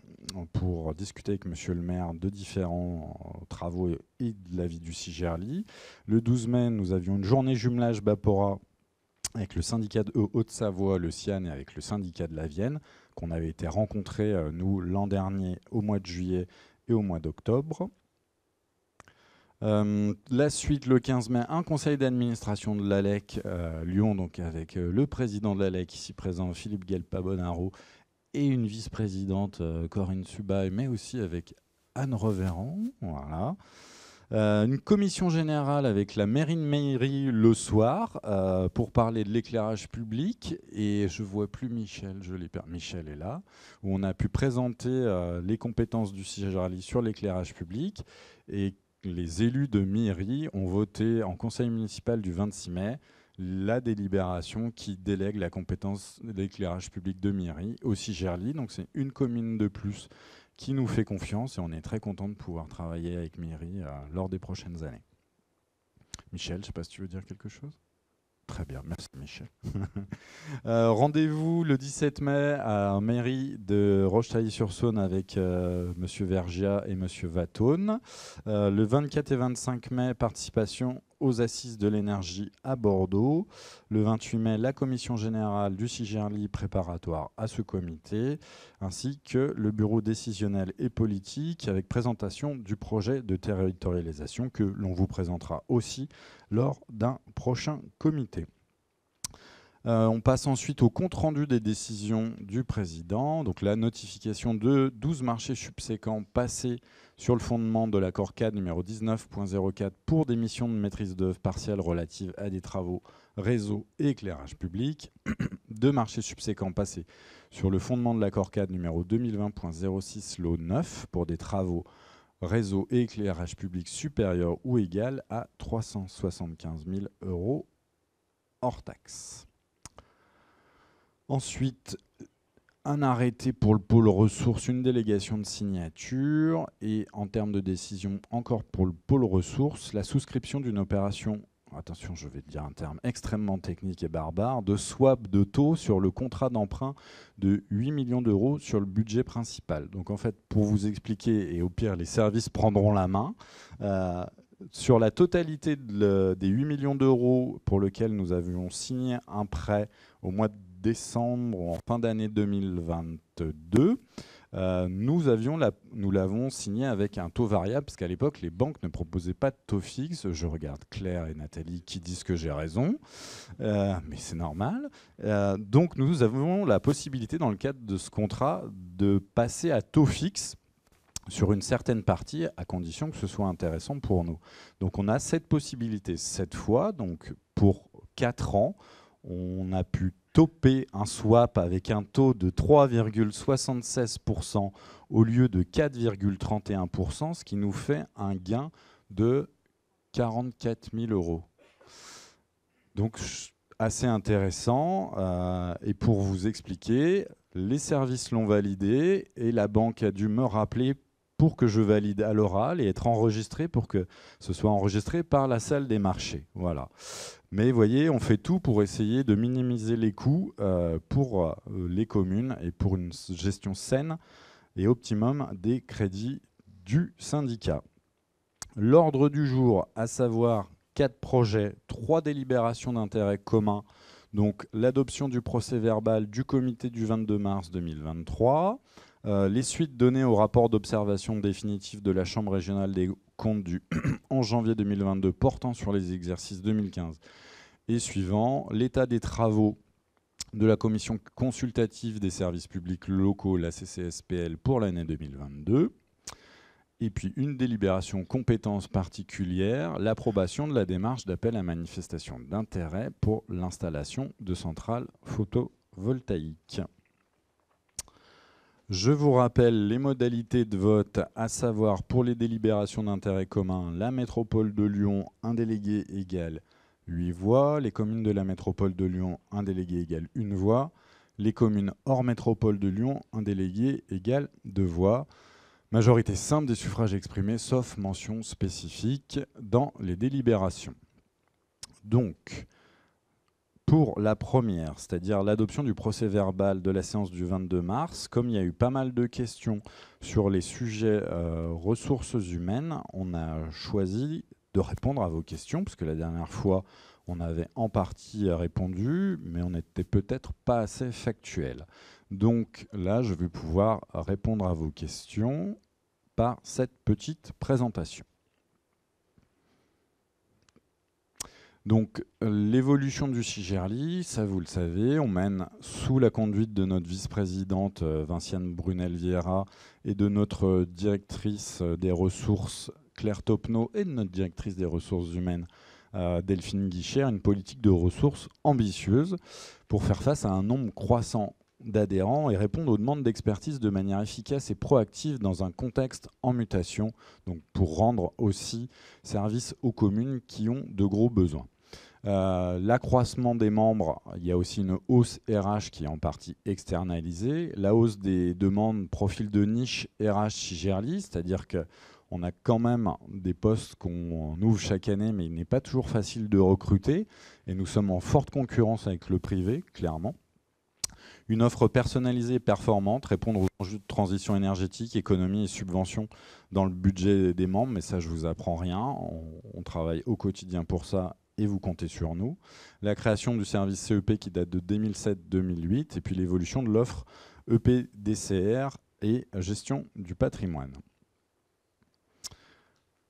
pour discuter avec monsieur le maire de différents travaux et de la vie du Sigerli. Le 12 mai, nous avions une journée jumelage Bapora avec le syndicat de Haute-Savoie, le CIAN, et avec le syndicat de la Vienne, qu'on avait été rencontrés, nous, l'an dernier, au mois de juillet et au mois d'octobre. La suite, le 15 mai, un conseil d'administration de l'ALEC Lyon, donc avec le président de l'ALEC ici présent, Philippe Guelpa-Bonaro, et une vice-présidente, Corinne Subaille, mais aussi avec Anne Reverand. Voilà. Une commission générale avec la mairie de Mairie le soir pour parler de l'éclairage public. Et je ne vois plus Michel, Michel est là, où on a pu présenter les compétences du Sigerli sur l'éclairage public. Et les élus de Mairie ont voté en conseil municipal du 26 mai la délibération qui délègue la compétence d'éclairage public de Mairie au Sigerli. Donc c'est une commune de plus qui nous fait confiance, et on est très content de pouvoir travailler avec Mairie lors des prochaines années. Michel, je ne sais pas si tu veux dire quelque chose ? Très bien, merci Michel. Rendez-vous le 17 mai à la mairie de Rochetailly-sur-Saône avec monsieur Vergia et monsieur Vatone. Le 24 et 25 mai, participation aux Assises de l'énergie à Bordeaux. Le 28 mai, la commission générale du Sigerli préparatoire à ce comité, ainsi que le bureau décisionnel et politique avec présentation du projet de territorialisation que l'on vous présentera aussi lors d'un prochain comité. On passe ensuite au compte-rendu des décisions du président. Donc la notification de 12 marchés subséquents passés sur le fondement de l'accord cadre numéro 19.04 pour des missions de maîtrise d'œuvre partielle relatives à des travaux réseau et éclairage public. 2 marchés subséquents passés sur le fondement de l'accord cadre numéro 2020.06 lot 9 pour des travaux réseau et éclairage public supérieur ou égal à 375 000 € hors taxe. Ensuite, un arrêté pour le pôle ressources, une délégation de signature, et en termes de décision, encore pour le pôle ressources, la souscription d'une opération, attention, je vais dire un terme extrêmement technique et barbare, de swap de taux sur le contrat d'emprunt de 8 millions d'euros sur le budget principal. Donc en fait, pour vous expliquer, et au pire les services prendront la main, sur la totalité des 8 millions d'euros pour lesquels nous avions signé un prêt au mois de décembre, en fin d'année 2022, Nous l'avons signé avec un taux variable, parce qu'à l'époque, les banques ne proposaient pas de taux fixe. Je regarde Claire et Nathalie qui disent que j'ai raison, mais c'est normal. Donc nous avons la possibilité, dans le cadre de ce contrat, de passer à taux fixe sur une certaine partie, à condition que ce soit intéressant pour nous. Donc on a cette possibilité cette fois, donc pour 4 ans, on a pu toper un swap avec un taux de 3,76% au lieu de 4,31%, ce qui nous fait un gain de 44 000 €. Donc assez intéressant. Et pour vous expliquer, les services l'ont validé et la banque a dû me rappeler pour que je valide à l'oral et être enregistré pour que ce soit enregistré par la salle des marchés. Voilà. Mais vous voyez, on fait tout pour essayer de minimiser les coûts pour les communes et pour une gestion saine et optimum des crédits du syndicat. L'ordre du jour, à savoir 4 projets, 3 délibérations d'intérêt commun. Donc l'adoption du procès-verbal du comité du 22 mars 2023, les suites données au rapport d'observation définitif de la Chambre régionale des comptes du 11 janvier 2022 portant sur les exercices 2015 et suivants, l'état des travaux de la commission consultative des services publics locaux, la CCSPL, pour l'année 2022. Et puis une délibération compétence particulière, l'approbation de la démarche d'appel à manifestation d'intérêt pour l'installation de centrales photovoltaïques. Je vous rappelle les modalités de vote, à savoir pour les délibérations d'intérêt commun, la métropole de Lyon, un délégué égale 8 voix, les communes de la métropole de Lyon, un délégué égale 1 voix, les communes hors métropole de Lyon, un délégué égale 2 voix. Majorité simple des suffrages exprimés, sauf mention spécifique dans les délibérations. Donc, pour la première, c'est-à-dire l'adoption du procès-verbal de la séance du 22 mars, comme il y a eu pas mal de questions sur les sujets ressources humaines, on a choisi de répondre à vos questions, parce que la dernière fois, on avait en partie répondu, mais on n'était peut-être pas assez factuel. Donc là, je vais pouvoir répondre à vos questions par cette petite présentation. Donc l'évolution du CIGERLI, ça vous le savez, on mène sous la conduite de notre vice-présidente Vinciane Brunel-Vieira et de notre directrice des ressources Claire Topneau et de notre directrice des ressources humaines Delphine Guicher, une politique de ressources ambitieuse pour faire face à un nombre croissant d'adhérents et répondre aux demandes d'expertise de manière efficace et proactive dans un contexte en mutation, donc pour rendre aussi service aux communes qui ont de gros besoins. L'accroissement des membres, il y a aussi une hausse RH qui est en partie externalisée. La hausse des demandes profil de niche RH CIGERLI, c'est-à-dire qu'on a quand même des postes qu'on ouvre chaque année, mais il n'est pas toujours facile de recruter. Et nous sommes en forte concurrence avec le privé, clairement. Une offre personnalisée et performante, répondre aux enjeux de transition énergétique, économie et subventions dans le budget des membres, mais ça je vous apprends rien, on travaille au quotidien pour ça et vous comptez sur nous. La création du service CEP qui date de 2007-2008 et puis l'évolution de l'offre EP-DCR et gestion du patrimoine.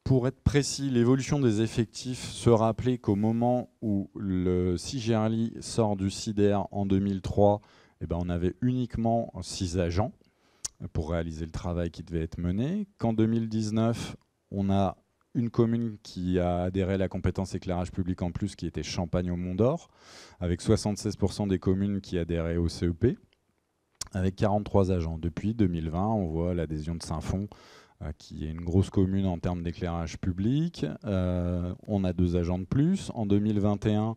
Pour être précis, l'évolution des effectifs, se rappeler qu'au moment où le CIGERLI sort du CIDER en 2003, eh ben on avait uniquement 6 agents pour réaliser le travail qui devait être mené. Qu'en 2019, on a une commune qui a adhéré à la compétence éclairage public en plus, qui était Champagne au Mont-d'Or, avec 76% des communes qui adhéraient au CEP, avec 43 agents. Depuis 2020, on voit l'adhésion de Saint-Fond, qui est une grosse commune en termes d'éclairage public. On a 2 agents de plus. En 2021,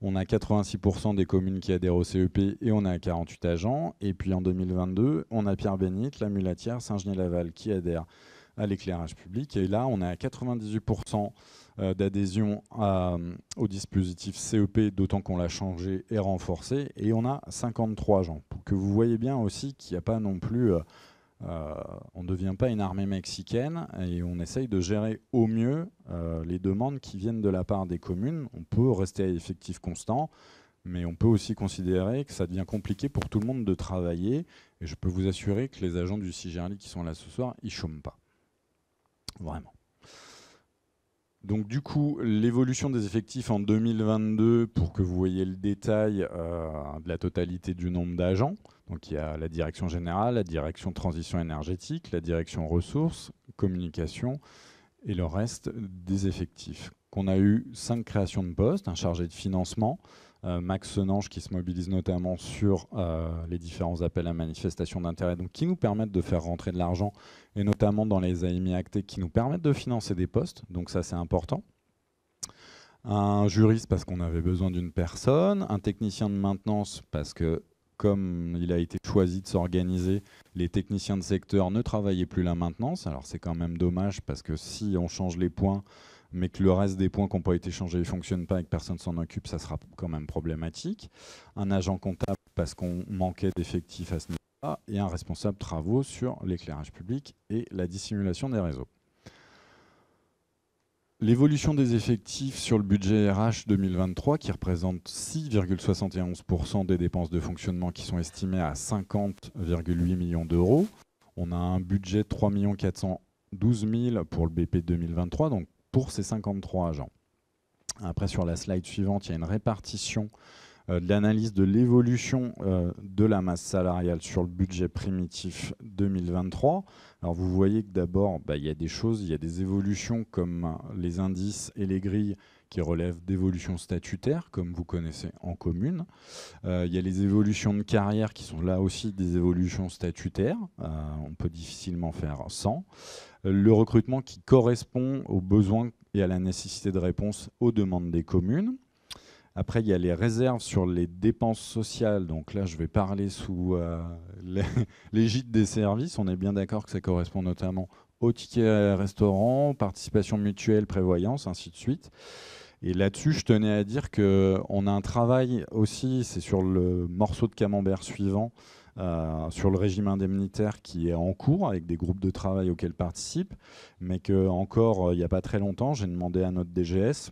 on a 86% des communes qui adhèrent au CEP et on a 48 agents. Et puis en 2022, on a Pierre-Bénite, La Mulatière, Saint-Genis-Laval qui adhèrent à l'éclairage public. Et là, on est à 98% d'adhésion au dispositif CEP, d'autant qu'on l'a changé et renforcé. Et on a 53 agents. Pour que vous voyez bien aussi qu'il n'y a pas non plus... on ne devient pas une armée mexicaine et on essaye de gérer au mieux les demandes qui viennent de la part des communes. On peut rester à effectif constant, Mais on peut aussi considérer que ça devient compliqué pour tout le monde de travailler. Et je peux vous assurer que les agents du CIGERLI qui sont là ce soir, ils ne chôment pas. Vraiment. Donc du coup, l'évolution des effectifs en 2022, pour que vous voyez le détail de la totalité du nombre d'agents. Donc il y a la direction générale, la direction transition énergétique, la direction ressources, communication et le reste des effectifs. Qu'on a eu 5 créations de postes, un chargé de financement, Max Senange qui se mobilise notamment sur les différents appels à manifestation d'intérêt, donc qui nous permettent de faire rentrer de l'argent, et notamment dans les AMI actés qui nous permettent de financer des postes, donc ça c'est important. Un juriste parce qu'on avait besoin d'une personne, un technicien de maintenance parce que comme il a été choisi de s'organiser, les techniciens de secteur ne travaillaient plus la maintenance. Alors c'est quand même dommage parce que si on change les points, mais que le reste des points qui n'ont pas été changés ne fonctionnent pas et que personne s'en occupe, ça sera quand même problématique. Un agent comptable parce qu'on manquait d'effectifs à ce niveau-là, et un responsable travaux sur l'éclairage public et la dissimulation des réseaux. L'évolution des effectifs sur le budget RH 2023, qui représente 6,71% des dépenses de fonctionnement qui sont estimées à 50,8 millions d'euros. On a un budget de 3 412 000 pour le BP 2023, donc pour ces 53 agents. Après, sur la slide suivante, il y a une répartition de l'analyse de l'évolution de la masse salariale sur le budget primitif 2023. Alors vous voyez que d'abord, il y a des choses, il y a des évolutions comme les indices et les grilles qui relèvent d'évolutions statutaires, comme vous connaissez en commune. Il y a les évolutions de carrière qui sont là aussi des évolutions statutaires. On peut difficilement faire sans. Le recrutement qui correspond aux besoins et à la nécessité de réponse aux demandes des communes. Après, il y a les réserves sur les dépenses sociales. Donc là, je vais parler sous l'égide des services. On est bien d'accord que ça correspond notamment aux tickets restaurants, participation mutuelle, prévoyance, ainsi de suite. Et là-dessus, je tenais à dire qu'on a un travail aussi, c'est sur le morceau de camembert suivant, sur le régime indemnitaire qui est en cours avec des groupes de travail auxquels participe, mais qu'encore, il n'y a pas très longtemps, j'ai demandé à notre DGS,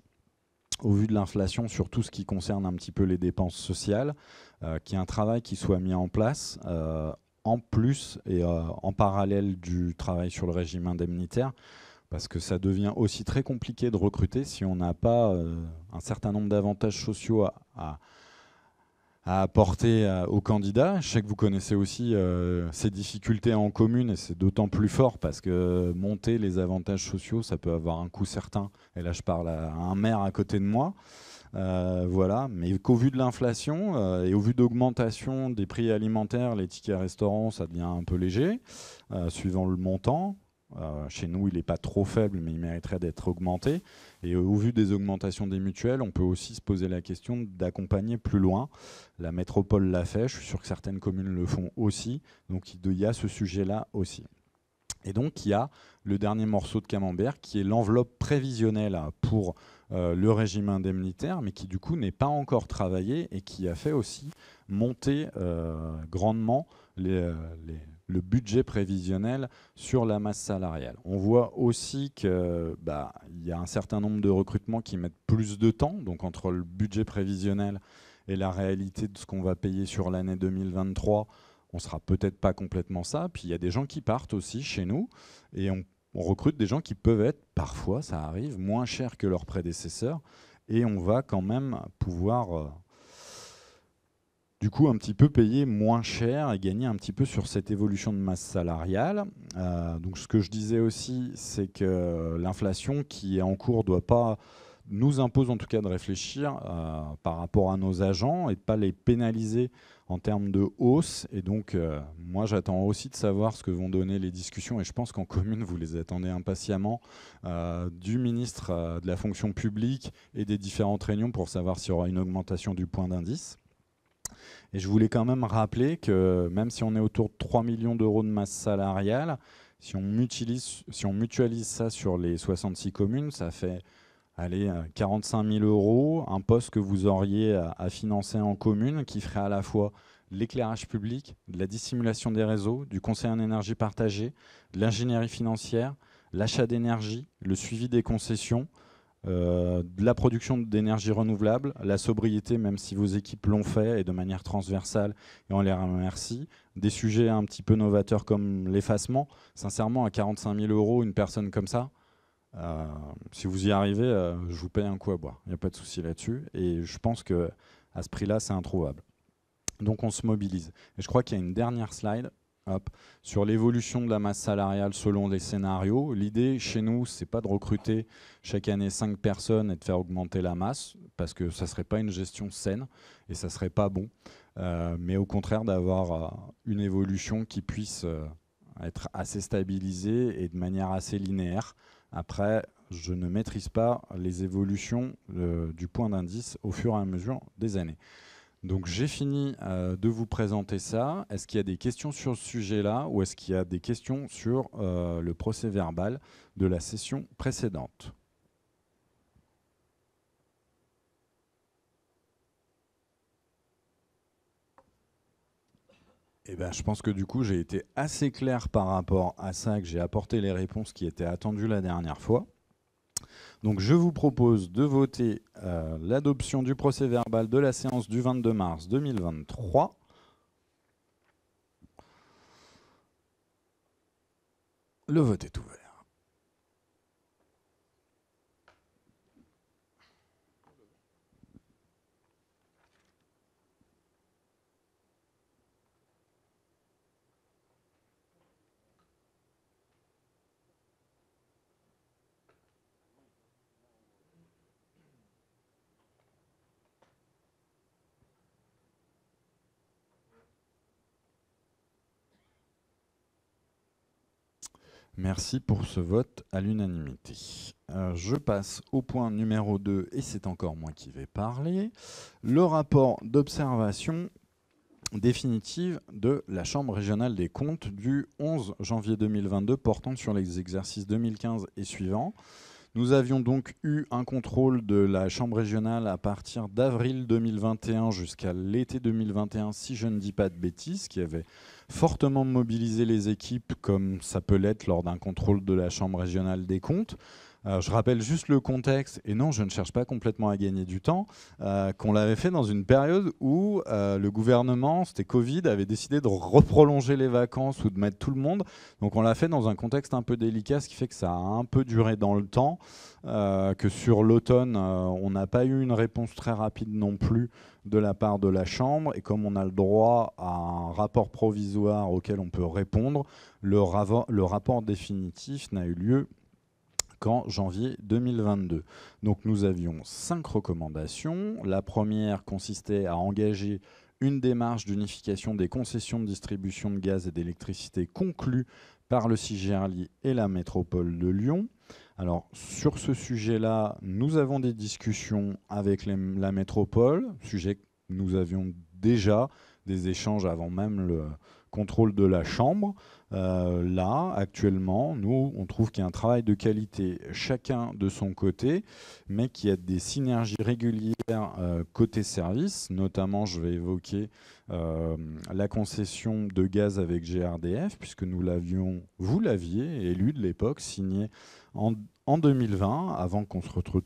au vu de l'inflation sur tout ce qui concerne un petit peu les dépenses sociales, qu'il y ait un travail qui soit mis en place en plus et en parallèle du travail sur le régime indemnitaire, parce que ça devient aussi très compliqué de recruter si on n'a pas un certain nombre d'avantages sociaux à apporter aux candidats. Je sais que vous connaissez aussi ces difficultés en commune, et c'est d'autant plus fort parce que monter les avantages sociaux, ça peut avoir un coût certain. Et là, je parle à un maire à côté de moi. Voilà, mais qu'au vu de l'inflation et au vu d'augmentation des prix alimentaires, les tickets restaurants, ça devient un peu léger, suivant le montant. Chez nous, il n'est pas trop faible, mais il mériterait d'être augmenté. Et au vu des augmentations des mutuelles, on peut aussi se poser la question d'accompagner plus loin. La métropole l'a fait, je suis sûr que certaines communes le font aussi. Donc il y a ce sujet-là aussi. Et donc il y a le dernier morceau de camembert qui est l'enveloppe prévisionnelle pour le régime indemnitaire, mais qui du coup n'est pas encore travaillé et qui a fait aussi monter grandement le budget prévisionnel sur la masse salariale. On voit aussi qu'il y a un certain nombre de recrutements qui mettent plus de temps, donc entre le budget prévisionnel et la réalité de ce qu'on va payer sur l'année 2023, on ne sera peut-être pas complètement ça. Puis il y a des gens qui partent aussi chez nous, et on recrute des gens qui peuvent être, parfois ça arrive, moins chers que leurs prédécesseurs, et on va quand même pouvoir du coup un petit peu payer moins cher et gagner un petit peu sur cette évolution de masse salariale. Donc ce que je disais aussi, c'est que l'inflation qui est en cours nous impose en tout cas de réfléchir par rapport à nos agents et de ne pas les pénaliser en termes de hausse. Et donc moi j'attends aussi de savoir ce que vont donner les discussions, et je pense qu'en commune vous les attendez impatiemment, du ministre de la fonction publique et des différentes réunions pour savoir s'il y aura une augmentation du point d'indice. Et je voulais quand même rappeler que même si on est autour de 3 millions d'euros de masse salariale, si on mutualise ça sur les 66 communes, ça fait 45 000 euros, un poste que vous auriez à financer en commune, qui ferait à la fois l'éclairage public, de la dissimulation des réseaux, du conseil en énergie partagée, de l'ingénierie financière, l'achat d'énergie, le suivi des concessions, de la production d'énergie renouvelable, la sobriété, même si vos équipes l'ont fait et de manière transversale, et on les remercie. Des sujets un petit peu novateurs comme l'effacement. Sincèrement, à 45 000 €, une personne comme ça, si vous y arrivez, je vous paye un coup à boire. Il n'y a pas de souci là-dessus. Et je pense qu'à ce prix-là, c'est introuvable. Donc on se mobilise. Et je crois qu'il y a une dernière slide. Hop, sur l'évolution de la masse salariale selon les scénarios. L'idée chez nous, c'est pas de recruter chaque année 5 personnes et de faire augmenter la masse, parce que ça serait pas une gestion saine et ça serait pas bon. Mais au contraire d'avoir une évolution qui puisse être assez stabilisée et de manière assez linéaire. Après, je ne maîtrise pas les évolutions du point d'indice au fur et à mesure des années. Donc j'ai fini de vous présenter ça. Est-ce qu'il y a des questions sur ce sujet-là ou est-ce qu'il y a des questions sur le procès-verbal de la session précédente ? Eh ben, je pense que du coup j'ai été assez clair par rapport à ça, que j'ai apporté les réponses qui étaient attendues la dernière fois. Donc je vous propose de voter l'adoption du procès-verbal de la séance du 22 mars 2023. Le vote est ouvert. Merci pour ce vote à l'unanimité. Je passe au point numéro 2, et c'est encore moi qui vais parler. Le rapport d'observation définitive de la Chambre régionale des comptes du 11 janvier 2022 portant sur les exercices 2015 et suivants. Nous avions donc eu un contrôle de la Chambre régionale à partir d'avril 2021 jusqu'à l'été 2021, si je ne dis pas de bêtises, qui avait fortement mobilisé les équipes, comme ça peut l'être lors d'un contrôle de la Chambre régionale des comptes. Je rappelle juste le contexte, et non, je ne cherche pas complètement à gagner du temps, qu'on l'avait fait dans une période où le gouvernement, c'était Covid, avait décidé de reprolonger les vacances ou de mettre tout le monde. Donc on l'a fait dans un contexte un peu délicat, ce qui fait que ça a un peu duré dans le temps, que sur l'automne, on n'a pas eu une réponse très rapide non plus de la part de la Chambre. Et comme on a le droit à un rapport provisoire auquel on peut répondre, le rapport définitif n'a eu lieu qu'en janvier 2022. Donc nous avions 5 recommandations. La première consistait à engager une démarche d'unification des concessions de distribution de gaz et d'électricité conclues par le CIGERLI et la métropole de Lyon. Alors sur ce sujet-là, nous avons des discussions avec la métropole, sujet que nous avions déjà des échanges avant même le contrôle de la Chambre. Là, actuellement, nous, on trouve qu'il y a un travail de qualité chacun de son côté, mais qu'il y a des synergies régulières côté service. Notamment, je vais évoquer la concession de gaz avec GRDF, puisque vous l'aviez, élu de l'époque, signé en 2020, avant qu'on se retrouve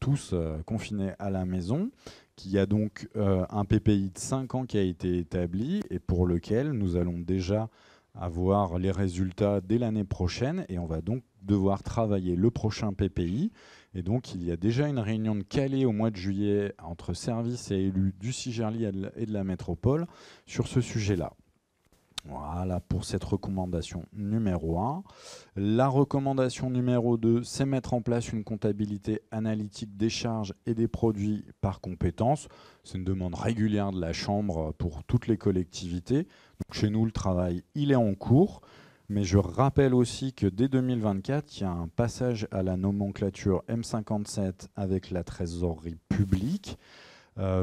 tous confinés à la maison, qu'il y a donc un PPI de 5 ans qui a été établi et pour lequel nous allons déjà avoir les résultats dès l'année prochaine et on va donc devoir travailler le prochain PPI. Et donc il y a déjà une réunion de Calais au mois de juillet entre services et élus du CIGERLI et de la métropole sur ce sujet-là. Voilà pour cette recommandation numéro 1. La recommandation numéro 2, c'est mettre en place une comptabilité analytique des charges et des produits par compétence. C'est une demande régulière de la Chambre pour toutes les collectivités. Donc chez nous, le travail, il est en cours. Mais je rappelle aussi que dès 2024, il y a un passage à la nomenclature M57 avec la trésorerie publique.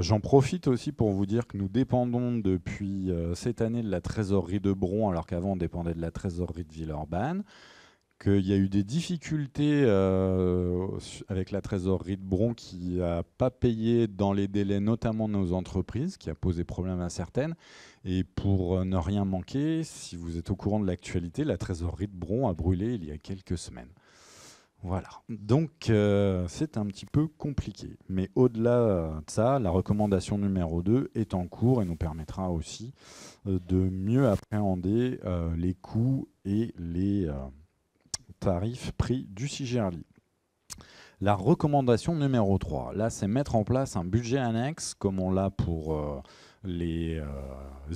J'en profite aussi pour vous dire que nous dépendons depuis cette année de la trésorerie de Bron, alors qu'avant on dépendait de la trésorerie de Villeurbanne, qu'il y a eu des difficultés avec la trésorerie de Bron qui n'a pas payé dans les délais, notamment nos entreprises, qui a posé problème à certaines. Et pour ne rien manquer, si vous êtes au courant de l'actualité, la trésorerie de Bron a brûlé il y a quelques semaines. Voilà, donc c'est un petit peu compliqué. Mais au-delà de ça, la recommandation numéro 2 est en cours et nous permettra aussi de mieux appréhender les coûts et les tarifs prix du CIGERLI. La recommandation numéro 3, là, c'est mettre en place un budget annexe, comme on l'a pour les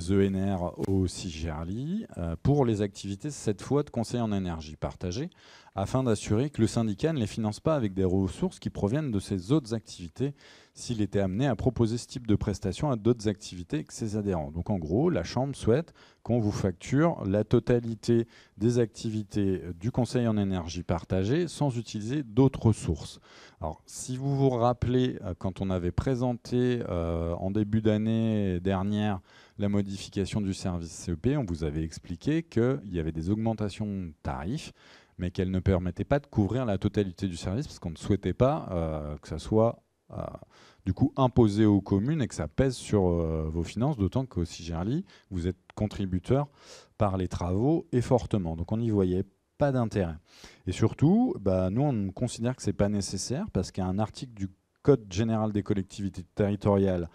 ENR au CIGERLI, pour les activités, cette fois, de conseil en énergie partagée, afin d'assurer que le syndicat ne les finance pas avec des ressources qui proviennent de ses autres activités, s'il était amené à proposer ce type de prestations à d'autres activités que ses adhérents. Donc en gros, la Chambre souhaite qu'on vous facture la totalité des activités du conseil en énergie partagée sans utiliser d'autres ressources. Alors, si vous vous rappelez, quand on avait présenté en début d'année dernière la modification du service CEP, on vous avait expliqué qu'il y avait des augmentations de tarifs, mais qu'elles ne permettaient pas de couvrir la totalité du service, parce qu'on ne souhaitait pas que ça soit du coup imposé aux communes et que ça pèse sur vos finances, d'autant qu'au CIGERLI, vous êtes contributeur par les travaux et fortement. Donc on n'y voyait pas d'intérêt. Et surtout, nous, on considère que ce n'est pas nécessaire parce qu'il y a un article du Code général des collectivités territoriales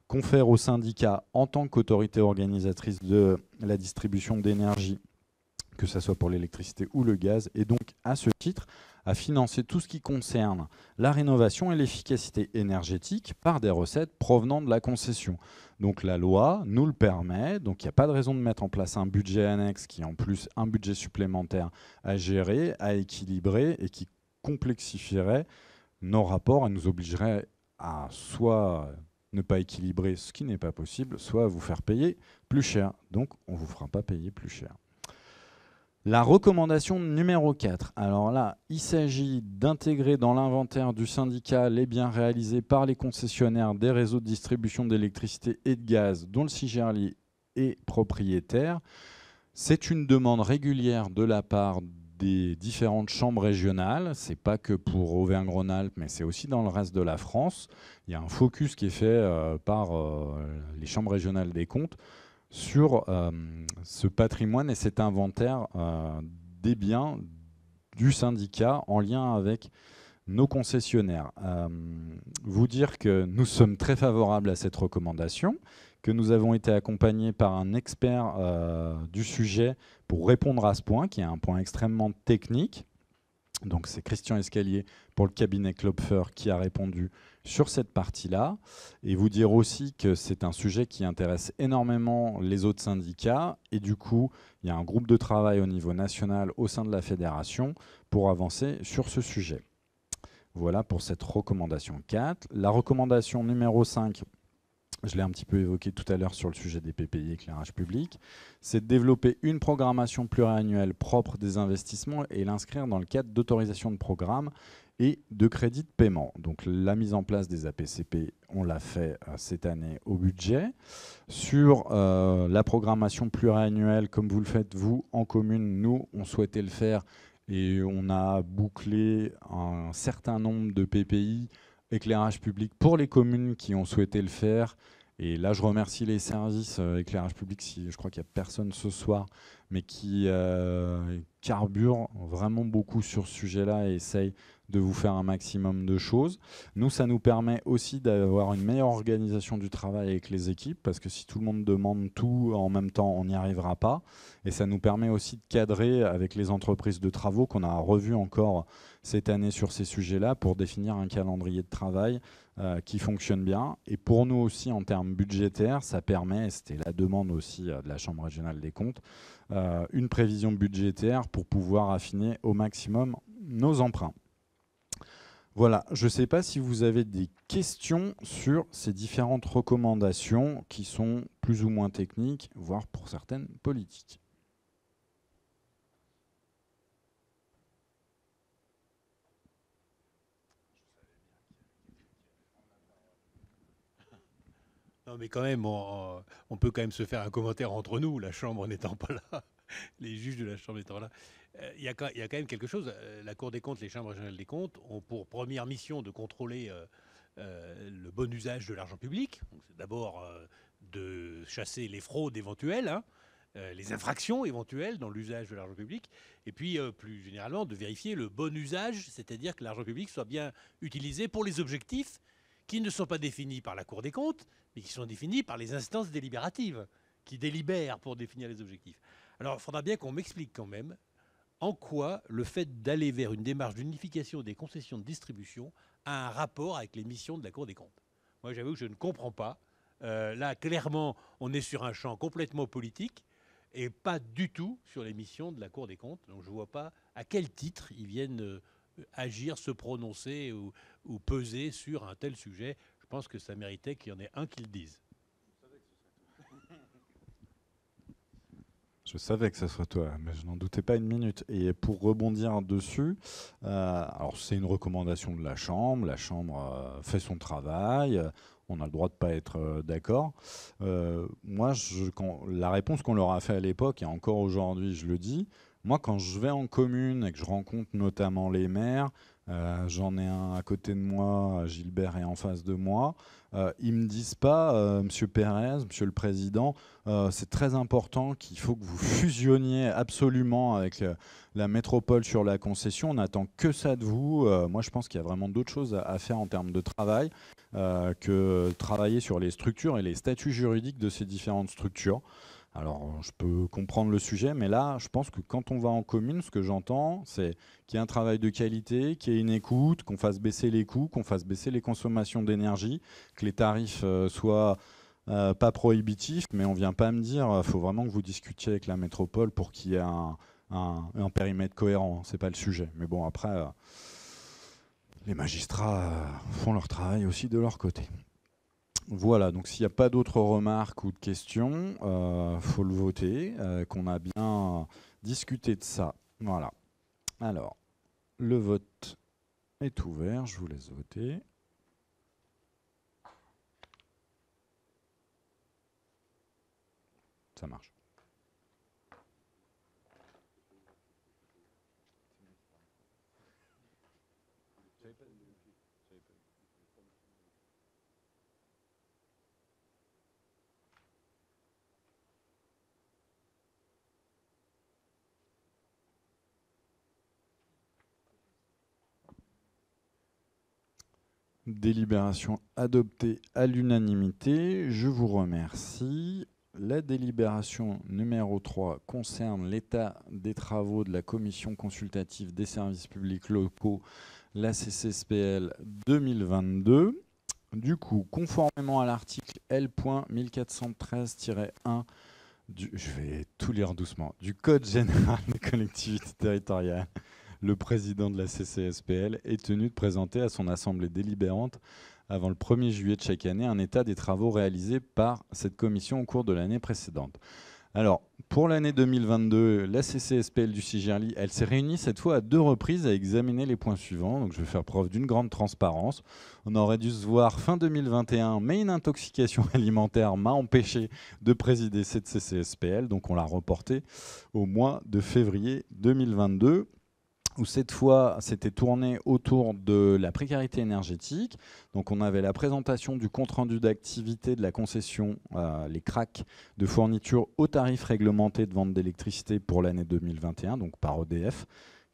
confère aux syndicats, en tant qu'autorité organisatrice de la distribution d'énergie, que ce soit pour l'électricité ou le gaz, et donc à ce titre, à financer tout ce qui concerne la rénovation et l'efficacité énergétique par des recettes provenant de la concession. Donc la loi nous le permet, donc il n'y a pas de raison de mettre en place un budget annexe qui est en plus un budget supplémentaire à gérer, à équilibrer et qui complexifierait nos rapports et nous obligerait à soit ne pas équilibrer, ce qui n'est pas possible, soit à vous faire payer plus cher. Donc on ne vous fera pas payer plus cher. La recommandation numéro 4. Alors là, il s'agit d'intégrer dans l'inventaire du syndicat les biens réalisés par les concessionnaires des réseaux de distribution d'électricité et de gaz dont le CIGERLI est propriétaire. C'est une demande régulière de la part des différentes chambres régionales. Ce n'est pas que pour Auvergne-Rhône-Alpes, mais c'est aussi dans le reste de la France. Il y a un focus qui est fait par les chambres régionales des comptes sur ce patrimoine et cet inventaire des biens du syndicat en lien avec nos concessionnaires. Vous dire que nous sommes très favorables à cette recommandation, que nous avons été accompagnés par un expert du sujet pour répondre à ce point, qui est un point extrêmement technique. Donc c'est Christian Escalier pour le cabinet Klopfer qui a répondu sur cette partie-là. Et vous dire aussi que c'est un sujet qui intéresse énormément les autres syndicats. Et du coup, il y a un groupe de travail au niveau national au sein de la fédération pour avancer sur ce sujet. Voilà pour cette recommandation 4. La recommandation numéro 5, je l'ai un petit peu évoqué tout à l'heure sur le sujet des PPI éclairage public, c'est de développer une programmation pluriannuelle propre des investissements et l'inscrire dans le cadre d'autorisation de programme et de crédit de paiement. Donc la mise en place des APCP, on l'a fait cette année au budget. Sur la programmation pluriannuelle, comme vous le faites vous en commune, nous on souhaitait le faire et on a bouclé un certain nombre de PPI éclairage public pour les communes qui ont souhaité le faire. Et là, je remercie les services éclairage public, si je crois qu'il n'y a personne ce soir, mais qui carburent vraiment beaucoup sur ce sujet-là et essayent de vous faire un maximum de choses. Nous, ça nous permet aussi d'avoir une meilleure organisation du travail avec les équipes, parce que si tout le monde demande tout en même temps, on n'y arrivera pas. Et ça nous permet aussi de cadrer avec les entreprises de travaux qu'on a revues encore cette année sur ces sujets-là pour définir un calendrier de travail qui fonctionne bien. Et pour nous aussi, en termes budgétaires, ça permet, c'était la demande aussi de la Chambre régionale des comptes, une prévision budgétaire pour pouvoir affiner au maximum nos emprunts. Voilà, je ne sais pas si vous avez des questions sur ces différentes recommandations qui sont plus ou moins techniques, voire pour certaines politiques. Non, mais quand même, on peut quand même se faire un commentaire entre nous, la Chambre n'étant pas là, les juges de la Chambre étant là. Il y a quand même quelque chose. La Cour des comptes, les chambres régionales des comptes ont pour première mission de contrôler le bon usage de l'argent public. C'est d'abord de chasser les fraudes éventuelles, hein, les infractions éventuelles dans l'usage de l'argent public, et puis plus généralement de vérifier le bon usage, c'est-à-dire que l'argent public soit bien utilisé pour les objectifs qui ne sont pas définis par la Cour des comptes, mais qui sont définis par les instances délibératives, qui délibèrent pour définir les objectifs. Alors il faudra bien qu'on m'explique quand même en quoi le fait d'aller vers une démarche d'unification des concessions de distribution a un rapport avec les missions de la Cour des comptes. Moi, j'avoue que je ne comprends pas. Là, clairement, on est sur un champ complètement politique et pas du tout sur les missions de la Cour des comptes. Donc, je ne vois pas à quel titre ils viennent agir, se prononcer ou peser sur un tel sujet. Je pense que ça méritait qu'il y en ait un qui le dise. Je savais que ce serait toi, mais je n'en doutais pas une minute. Et pour rebondir dessus, alors c'est une recommandation de la Chambre. La Chambre fait son travail. On a le droit de ne pas être d'accord. Moi, la réponse qu'on leur a fait à l'époque, et encore aujourd'hui, je le dis, moi, quand je vais en commune et que je rencontre notamment les maires, j'en ai un à côté de moi, Gilbert est en face de moi, ils ne me disent pas, Monsieur Pérez, Monsieur le Président, c'est très important qu'il faut que vous fusionniez absolument avec la métropole sur la concession. On n'attend que ça de vous. Moi, je pense qu'il y a vraiment d'autres choses à faire en termes de travail que travailler sur les structures et les statuts juridiques de ces différentes structures. Alors, je peux comprendre le sujet, mais là, je pense que quand on va en commune, ce que j'entends, c'est qu'il y ait un travail de qualité, qu'il y ait une écoute, qu'on fasse baisser les coûts, qu'on fasse baisser les consommations d'énergie, que les tarifs soient pas prohibitifs, mais on ne vient pas me dire il faut vraiment que vous discutiez avec la métropole pour qu'il y ait un périmètre cohérent. Ce n'est pas le sujet. Mais bon, après, les magistrats font leur travail aussi de leur côté. Voilà, donc s'il n'y a pas d'autres remarques ou de questions, faut le voter, qu'on a bien discuté de ça. Voilà. Alors, le vote est ouvert, je vous laisse voter. Ça marche. Délibération adoptée à l'unanimité. Je vous remercie. La délibération numéro 3 concerne l'état des travaux de la Commission consultative des services publics locaux, la CCSPL 2022. Du coup, conformément à l'article L.1413-1 je vais tout lire doucement, du Code général des collectivités territoriales, le président de la CCSPL est tenu de présenter à son assemblée délibérante avant le 1er juillet de chaque année un état des travaux réalisés par cette commission au cours de l'année précédente. Alors, pour l'année 2022, la CCSPL du Sigerli, elle s'est réunie cette fois à 2 reprises à examiner les points suivants. Donc, je vais faire preuve d'une grande transparence. On aurait dû se voir fin 2021, mais une intoxication alimentaire m'a empêché de présider cette CCSPL. Donc, on l'a reportée au mois de février 2022. Où cette fois, c'était tourné autour de la précarité énergétique. Donc, on avait la présentation du compte-rendu d'activité de la concession, les CRAC, de fourniture au tarif réglementé de vente d'électricité pour l'année 2021, donc par EDF,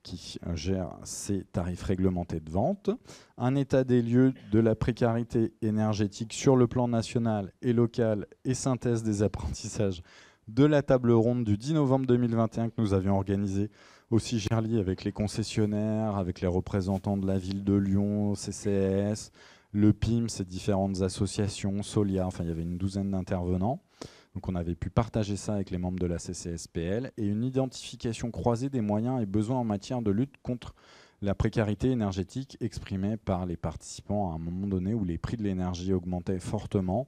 qui gère ces tarifs réglementés de vente. Un état des lieux de la précarité énergétique sur le plan national et local et synthèse des apprentissages de la table ronde du 10 novembre 2021 que nous avions organisée au Sigerli avec les concessionnaires, avec les représentants de la ville de Lyon, CCS, le PIM, ces différentes associations, Solia, enfin il y avait une douzaine d'intervenants. Donc on avait pu partager ça avec les membres de la CCSPL et une identification croisée des moyens et besoins en matière de lutte contre la précarité énergétique exprimée par les participants à un moment donné où les prix de l'énergie augmentaient fortement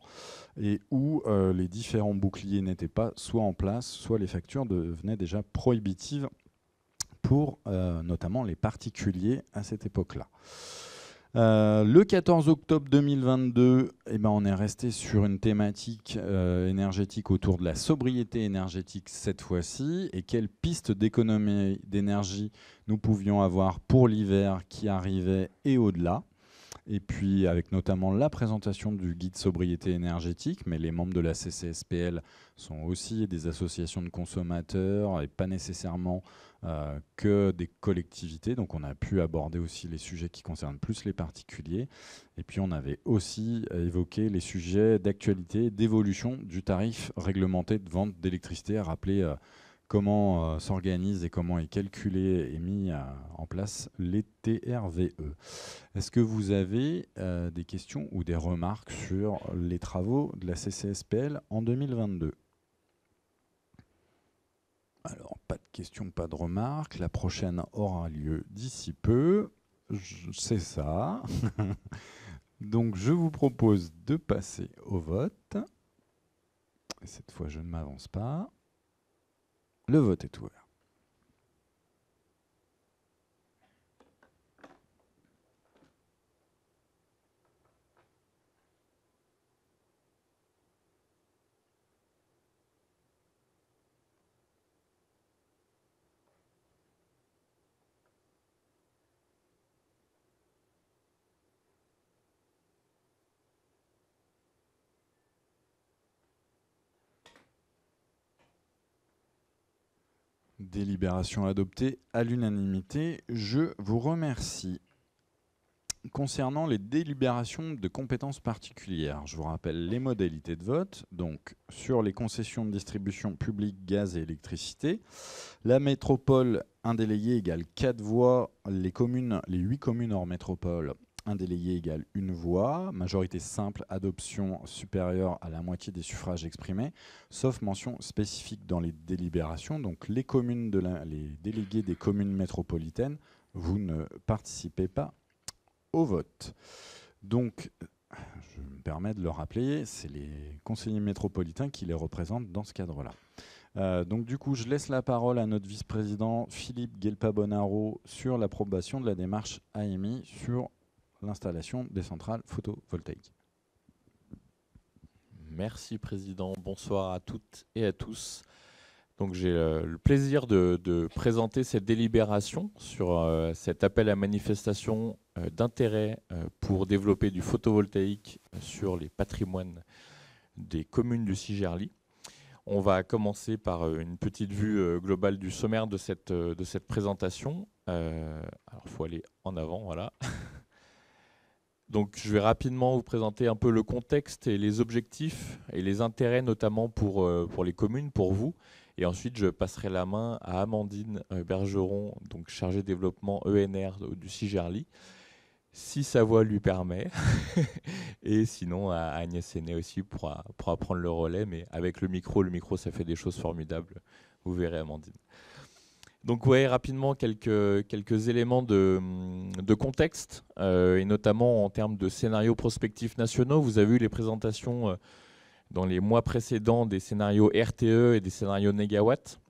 et où les différents boucliers n'étaient pas soit en place, soit les factures devenaient déjà prohibitives pour notamment les particuliers à cette époque-là. Le 14 octobre 2022, on est resté sur une thématique énergétique autour de la sobriété énergétique cette fois-ci et quelles pistes d'économie d'énergie nous pouvions avoir pour l'hiver qui arrivait et au-delà. et puis avec notamment la présentation du guide sobriété énergétique, mais les membres de la CCSPL sont aussi des associations de consommateurs et pas nécessairement que des collectivités, donc on a pu aborder aussi les sujets qui concernent plus les particuliers, et puis on avait aussi évoqué les sujets d'actualité, d'évolution du tarif réglementé de vente d'électricité, à rappeler comment s'organise et comment est calculé et mis en place les TRVE. Est-ce que vous avez des questions ou des remarques sur les travaux de la CCSPL en 2022 ? Alors, pas de questions, pas de remarques. La prochaine aura lieu d'ici peu. C'est ça. Donc, je vous propose de passer au vote. Et cette fois, je ne m'avance pas. Le vote est ouvert. Délibération adoptée à l'unanimité. Je vous remercie. Concernant les délibérations de compétences particulières, je vous rappelle les modalités de vote. Donc, sur les concessions de distribution publique gaz et électricité, la métropole, un délégué égale 4 voix. Les 8 communes hors métropole, un délégué égale 1 voix. Majorité simple, adoption supérieure à la moitié des suffrages exprimés, sauf mention spécifique dans les délibérations. Donc, les délégués des communes métropolitaines, vous ne participez pas au vote. Donc, je me permets de le rappeler, c'est les conseillers métropolitains qui les représentent dans ce cadre-là. Donc du coup, je laisse la parole à notre vice-président Philippe Guelpa-Bonaro sur l'approbation de la démarche AMI sur l'installation des centrales photovoltaïques. Merci Président, bonsoir à toutes et à tous. Donc j'ai le plaisir de présenter cette délibération sur cet appel à manifestation d'intérêt pour développer du photovoltaïque sur les patrimoines des communes du Sigerli. On va commencer par une petite vue globale du sommaire de cette présentation. Alors il faut aller en avant, voilà. Donc je vais rapidement vous présenter un peu le contexte et les objectifs et les intérêts notamment pour les communes, pour vous. Et ensuite, je passerai la main à Amandine Bergeron, donc chargée de développement ENR du Sigerli, si sa voix lui permet. Et sinon, à Agnès Séné aussi pour prendre le relais. Mais avec le micro, ça fait des choses formidables. Vous verrez, Amandine. Donc, ouais, rapidement, quelques éléments de contexte, et notamment en termes de scénarios prospectifs nationaux. Vous avez eu les présentations dans les mois précédents des scénarios RTE et des scénarios Négawatt,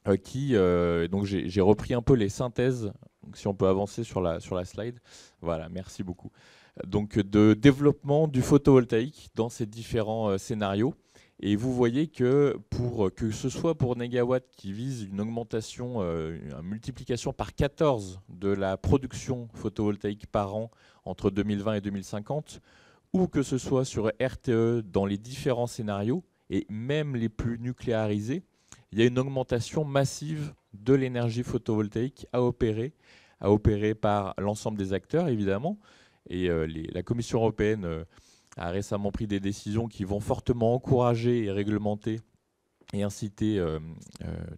donc j'ai repris un peu les synthèses, donc si on peut avancer sur la slide. Voilà, merci beaucoup. Donc de développement du photovoltaïque dans ces différents scénarios. Et vous voyez que que ce soit pour Négawatt qui vise une augmentation, une multiplication par 14 de la production photovoltaïque par an entre 2020 et 2050, ou que ce soit sur RTE dans les différents scénarios, et même les plus nucléarisés, il y a une augmentation massive de l'énergie photovoltaïque à opérer par l'ensemble des acteurs, évidemment. Et la Commission européenne a récemment pris des décisions qui vont fortement encourager et réglementer et inciter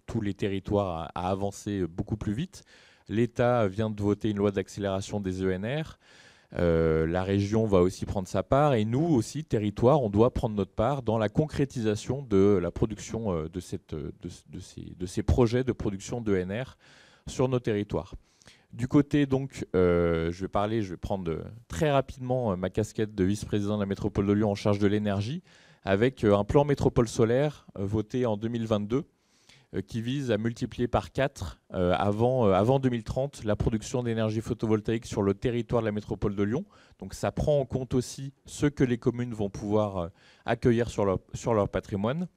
tous les territoires à avancer beaucoup plus vite. L'État vient de voter une loi d'accélération des ENR. La région va aussi prendre sa part et nous aussi, territoire, on doit prendre notre part dans la concrétisation de la production de ces projets de production d'ENR sur nos territoires. Du côté, donc, je vais prendre très rapidement ma casquette de vice-président de la métropole de Lyon en charge de l'énergie, avec un plan métropole solaire voté en 2022 qui vise à multiplier par 4 avant 2030 la production d'énergie photovoltaïque sur le territoire de la métropole de Lyon. Donc ça prend en compte aussi ce que les communes vont pouvoir accueillir sur leur patrimoine.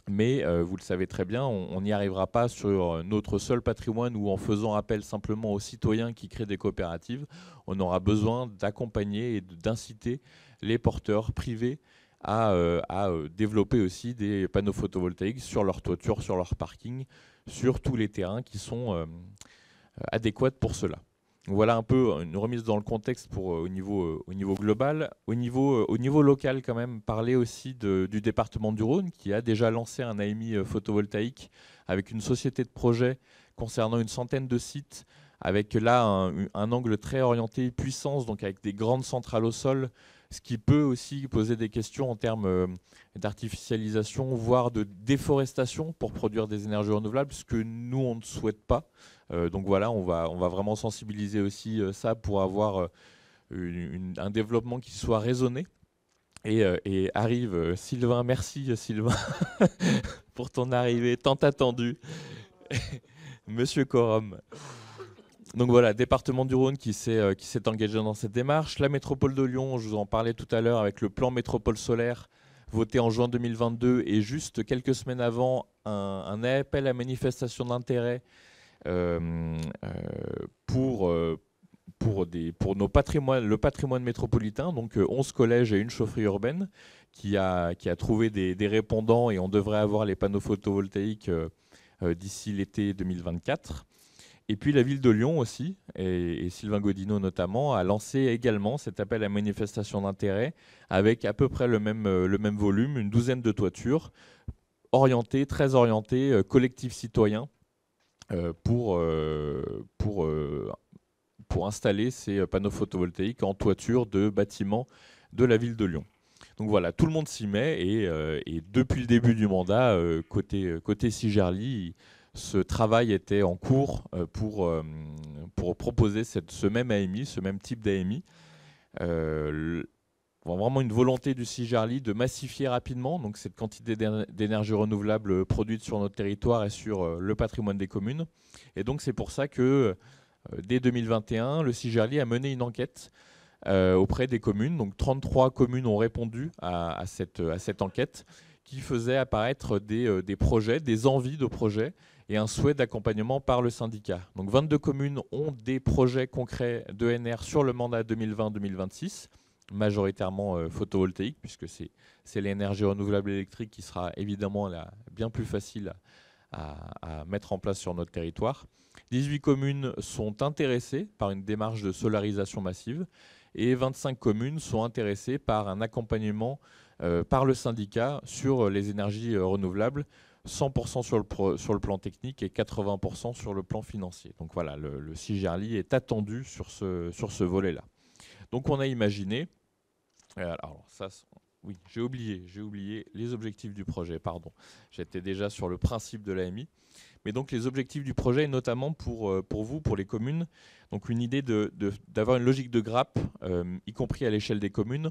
Mais vous le savez très bien, on n'y arrivera pas sur notre seul patrimoine ou en faisant appel simplement aux citoyens qui créent des coopératives. On aura besoin d'accompagner et d'inciter les porteurs privés à développer aussi des panneaux photovoltaïques sur leur toiture, sur leur parking, sur tous les terrains qui sont adéquats pour cela. Voilà un peu une remise dans le contexte au niveau global. Au niveau local, quand même, parler aussi du département du Rhône, qui a déjà lancé un AMI photovoltaïque avec une société de projet concernant une centaine de sites, avec là un angle très orienté puissance, donc avec des grandes centrales au sol, ce qui peut aussi poser des questions en termes d'artificialisation, voire de déforestation pour produire des énergies renouvelables, ce que nous, on ne souhaite pas. Donc voilà, on va vraiment sensibiliser aussi ça pour avoir un développement qui soit raisonné. Et arrive Sylvain, merci Sylvain pour ton arrivée tant attendue. Monsieur Corom. Donc voilà, département du Rhône qui s'est engagé dans cette démarche. La métropole de Lyon, je vous en parlais tout à l'heure avec le plan métropole solaire voté en juin 2022 et juste quelques semaines avant un appel à manifestation d'intérêt pour le patrimoine métropolitain, donc 11 collèges et une chaufferie urbaine qui a trouvé des répondants, et on devrait avoir les panneaux photovoltaïques d'ici l'été 2024. Et puis la ville de Lyon aussi, et Sylvain Godineau notamment, a lancé également cet appel à manifestation d'intérêt avec à peu près le même volume, une douzaine de toitures, très orientées, collectifs citoyens, pour installer ces panneaux photovoltaïques en toiture de bâtiments de la ville de Lyon. Donc voilà, tout le monde s'y met, et depuis le début du mandat, côté Cigerly, ce travail était en cours pour proposer ce même AMI, ce même type d'AMI. Vraiment une volonté du Cigerly de massifier rapidement donc cette quantité d'énergie renouvelable produite sur notre territoire et sur le patrimoine des communes. Et donc c'est pour ça que dès 2021, le Cigerly a mené une enquête auprès des communes. Donc 33 communes ont répondu à cette enquête qui faisait apparaître des projets, des envies de projets et un souhait d'accompagnement par le syndicat. Donc 22 communes ont des projets concrets d'ENR sur le mandat 2020-2026, majoritairement photovoltaïque, puisque c'est l'énergie renouvelable électrique qui sera évidemment bien plus facile à mettre en place sur notre territoire. 18 communes sont intéressées par une démarche de solarisation massive et 25 communes sont intéressées par un accompagnement par le syndicat sur les énergies renouvelables, 100% sur le plan technique et 80% sur le plan financier. Donc voilà, le Cigerly est attendu sur ce volet-là. Donc on a imaginé, alors ça, oui, j'ai oublié les objectifs du projet, pardon. J'étais déjà sur le principe de l'AMI. Mais donc les objectifs du projet, et notamment pour vous, pour les communes, donc une idée d'avoir une logique de grappe, y compris à l'échelle des communes,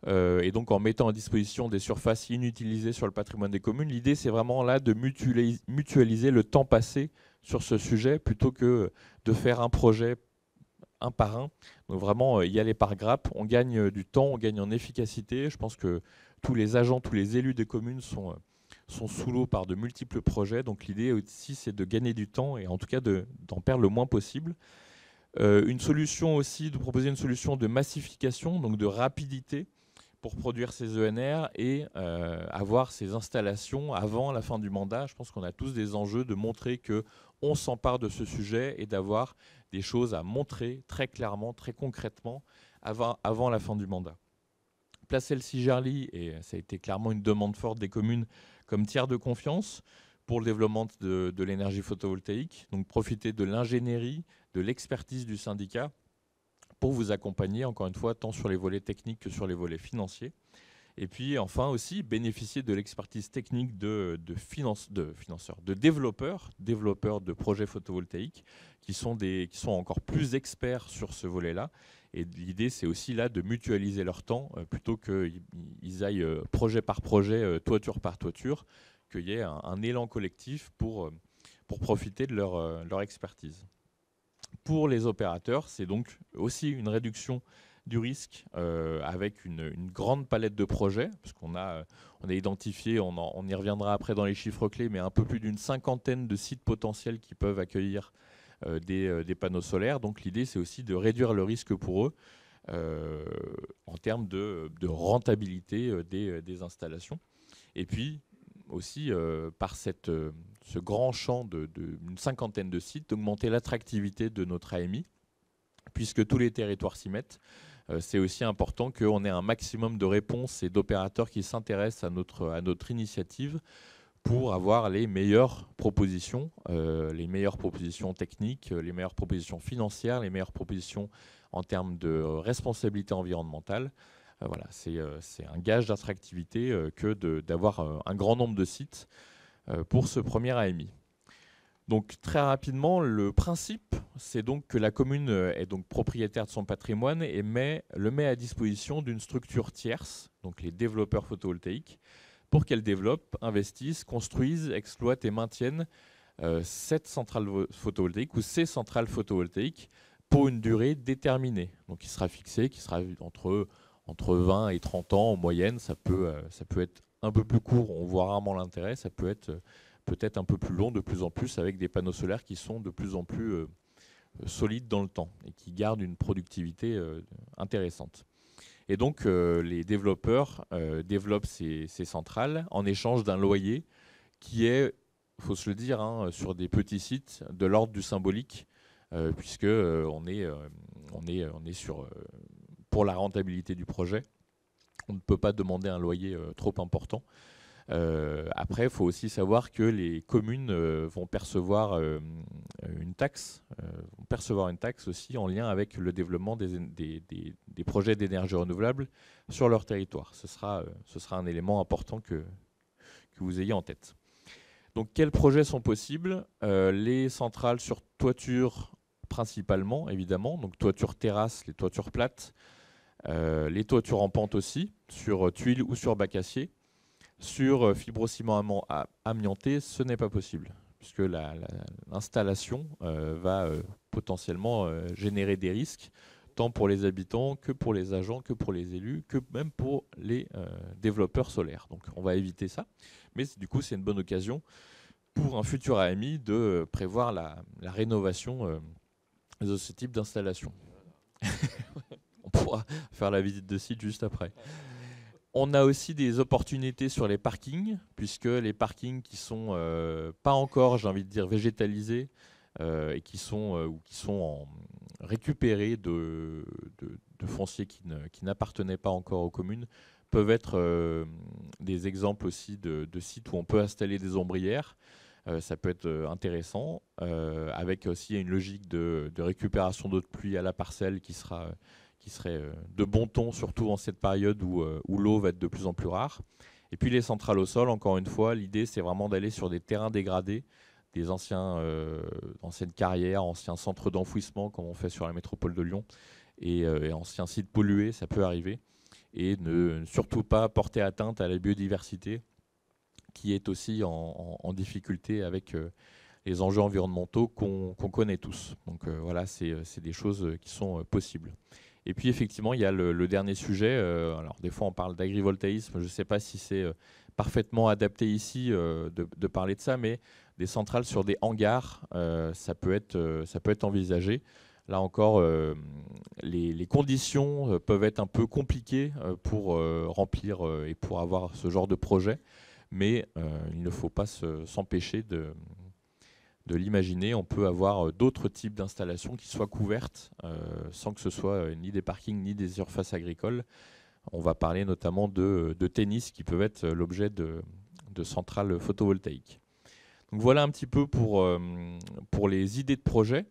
et donc en mettant à disposition des surfaces inutilisées sur le patrimoine des communes. L'idée, c'est vraiment là de mutualiser le temps passé sur ce sujet plutôt que de faire un projet un par un. Donc vraiment y aller par grappe. On gagne du temps, on gagne en efficacité. Je pense que tous les agents, tous les élus des communes sont sous l'eau par de multiples projets. Donc l'idée aussi, c'est de gagner du temps et en tout cas d'en perdre le moins possible. Une solution aussi, de proposer une solution de massification, donc de rapidité pour produire ces ENR et avoir ces installations avant la fin du mandat. Je pense qu'on a tous des enjeux de montrer qu'on s'empare de ce sujet et d'avoir des choses à montrer très clairement, très concrètement avant la fin du mandat. Placer le Cigerly, et ça a été clairement une demande forte des communes, comme tiers de confiance pour le développement de l'énergie photovoltaïque. Donc profiter de l'ingénierie, de l'expertise du syndicat pour vous accompagner, encore une fois, tant sur les volets techniques que sur les volets financiers. Et puis enfin aussi bénéficier de l'expertise technique de développeurs de projets photovoltaïques qui sont encore plus experts sur ce volet-là. Et l'idée, c'est aussi là de mutualiser leur temps plutôt qu'ils aillent projet par projet, toiture par toiture, qu'il y ait un élan collectif pour profiter de leur expertise. Pour les opérateurs, c'est donc aussi une réduction du risque avec une grande palette de projets, parce qu'on a identifié, on y reviendra après dans les chiffres clés, mais un peu plus d'une 50aine de sites potentiels qui peuvent accueillir des panneaux solaires. Donc l'idée, c'est aussi de réduire le risque pour eux en termes de rentabilité des installations. Et puis aussi, par ce grand champ d'une 50aine de sites, d'augmenter l'attractivité de notre AMI, puisque tous les territoires s'y mettent. C'est aussi important qu'on ait un maximum de réponses et d'opérateurs qui s'intéressent à notre initiative pour avoir les meilleures propositions techniques, les meilleures propositions financières, les meilleures propositions en termes de responsabilité environnementale. Voilà, c'est un gage d'attractivité que d'avoir un grand nombre de sites pour ce premier AMI. Donc très rapidement, le principe, c'est donc que la commune est donc propriétaire de son patrimoine et le met à disposition d'une structure tierce, donc les développeurs photovoltaïques, pour qu'elle développe, investisse, construise, exploite et maintienne cette centrale photovoltaïque ou ces centrales photovoltaïques pour une durée déterminée. Donc qui sera fixée, qui sera entre 20 et 30 ans en moyenne. Ça peut être un peu plus court, on voit rarement l'intérêt, ça peut être peut-être un peu plus long de plus en plus avec des panneaux solaires qui sont de plus en plus solides dans le temps et qui gardent une productivité intéressante. Et donc les développeurs développent ces centrales en échange d'un loyer qui est, il faut se le dire, sur des petits sites de l'ordre du symbolique, puisque on est sur, pour la rentabilité du projet, on ne peut pas demander un loyer trop important. Après, il faut aussi savoir que les communes vont percevoir une taxe aussi en lien avec le développement des projets d'énergie renouvelable sur leur territoire. Ce sera un élément important que vous ayez en tête. Donc, quels projets sont possibles? Les centrales sur toiture principalement, évidemment, donc toiture terrasse, les toitures plates, les toitures en pente aussi, sur tuiles ou sur bac acier. Sur fibrociment amianté, ce n'est pas possible, puisque l'installation va potentiellement générer des risques, tant pour les habitants que pour les agents, que pour les élus, que même pour les développeurs solaires. Donc on va éviter ça, mais du coup c'est une bonne occasion pour un futur AMI de prévoir la rénovation de ce type d'installation. On pourra faire la visite de site juste après. On a aussi des opportunités sur les parkings, puisque les parkings qui sont pas encore, j'ai envie de dire, végétalisés et qui sont récupérés de fonciers qui n'appartenaient pas encore aux communes, peuvent être des exemples aussi de sites où on peut installer des ombrières. Ça peut être intéressant, avec aussi une logique de récupération d'eau de pluie à la parcelle qui serait de bon ton, surtout en cette période où l'eau va être de plus en plus rare. Et puis les centrales au sol, encore une fois, l'idée c'est vraiment d'aller sur des terrains dégradés, des anciennes carrières, anciens centres d'enfouissement comme on fait sur la métropole de Lyon, et anciens sites pollués, ça peut arriver, et ne surtout pas porter atteinte à la biodiversité qui est aussi en difficulté avec les enjeux environnementaux qu'on connaît tous. Donc voilà, c'est des choses qui sont possibles. Et puis effectivement, il y a le dernier sujet. Alors des fois, on parle d'agrivoltaïsme. Je ne sais pas si c'est parfaitement adapté ici de parler de ça, mais des centrales sur des hangars, ça peut être envisagé. Là encore, les conditions peuvent être un peu compliquées pour remplir et pour avoir ce genre de projet, mais il ne faut pas s'empêcher de l'imaginer. On peut avoir d'autres types d'installations qui soient couvertes sans que ce soit ni des parkings ni des surfaces agricoles. On va parler notamment de tennis qui peuvent être l'objet de centrales photovoltaïques. Donc voilà un petit peu pour les idées de projet.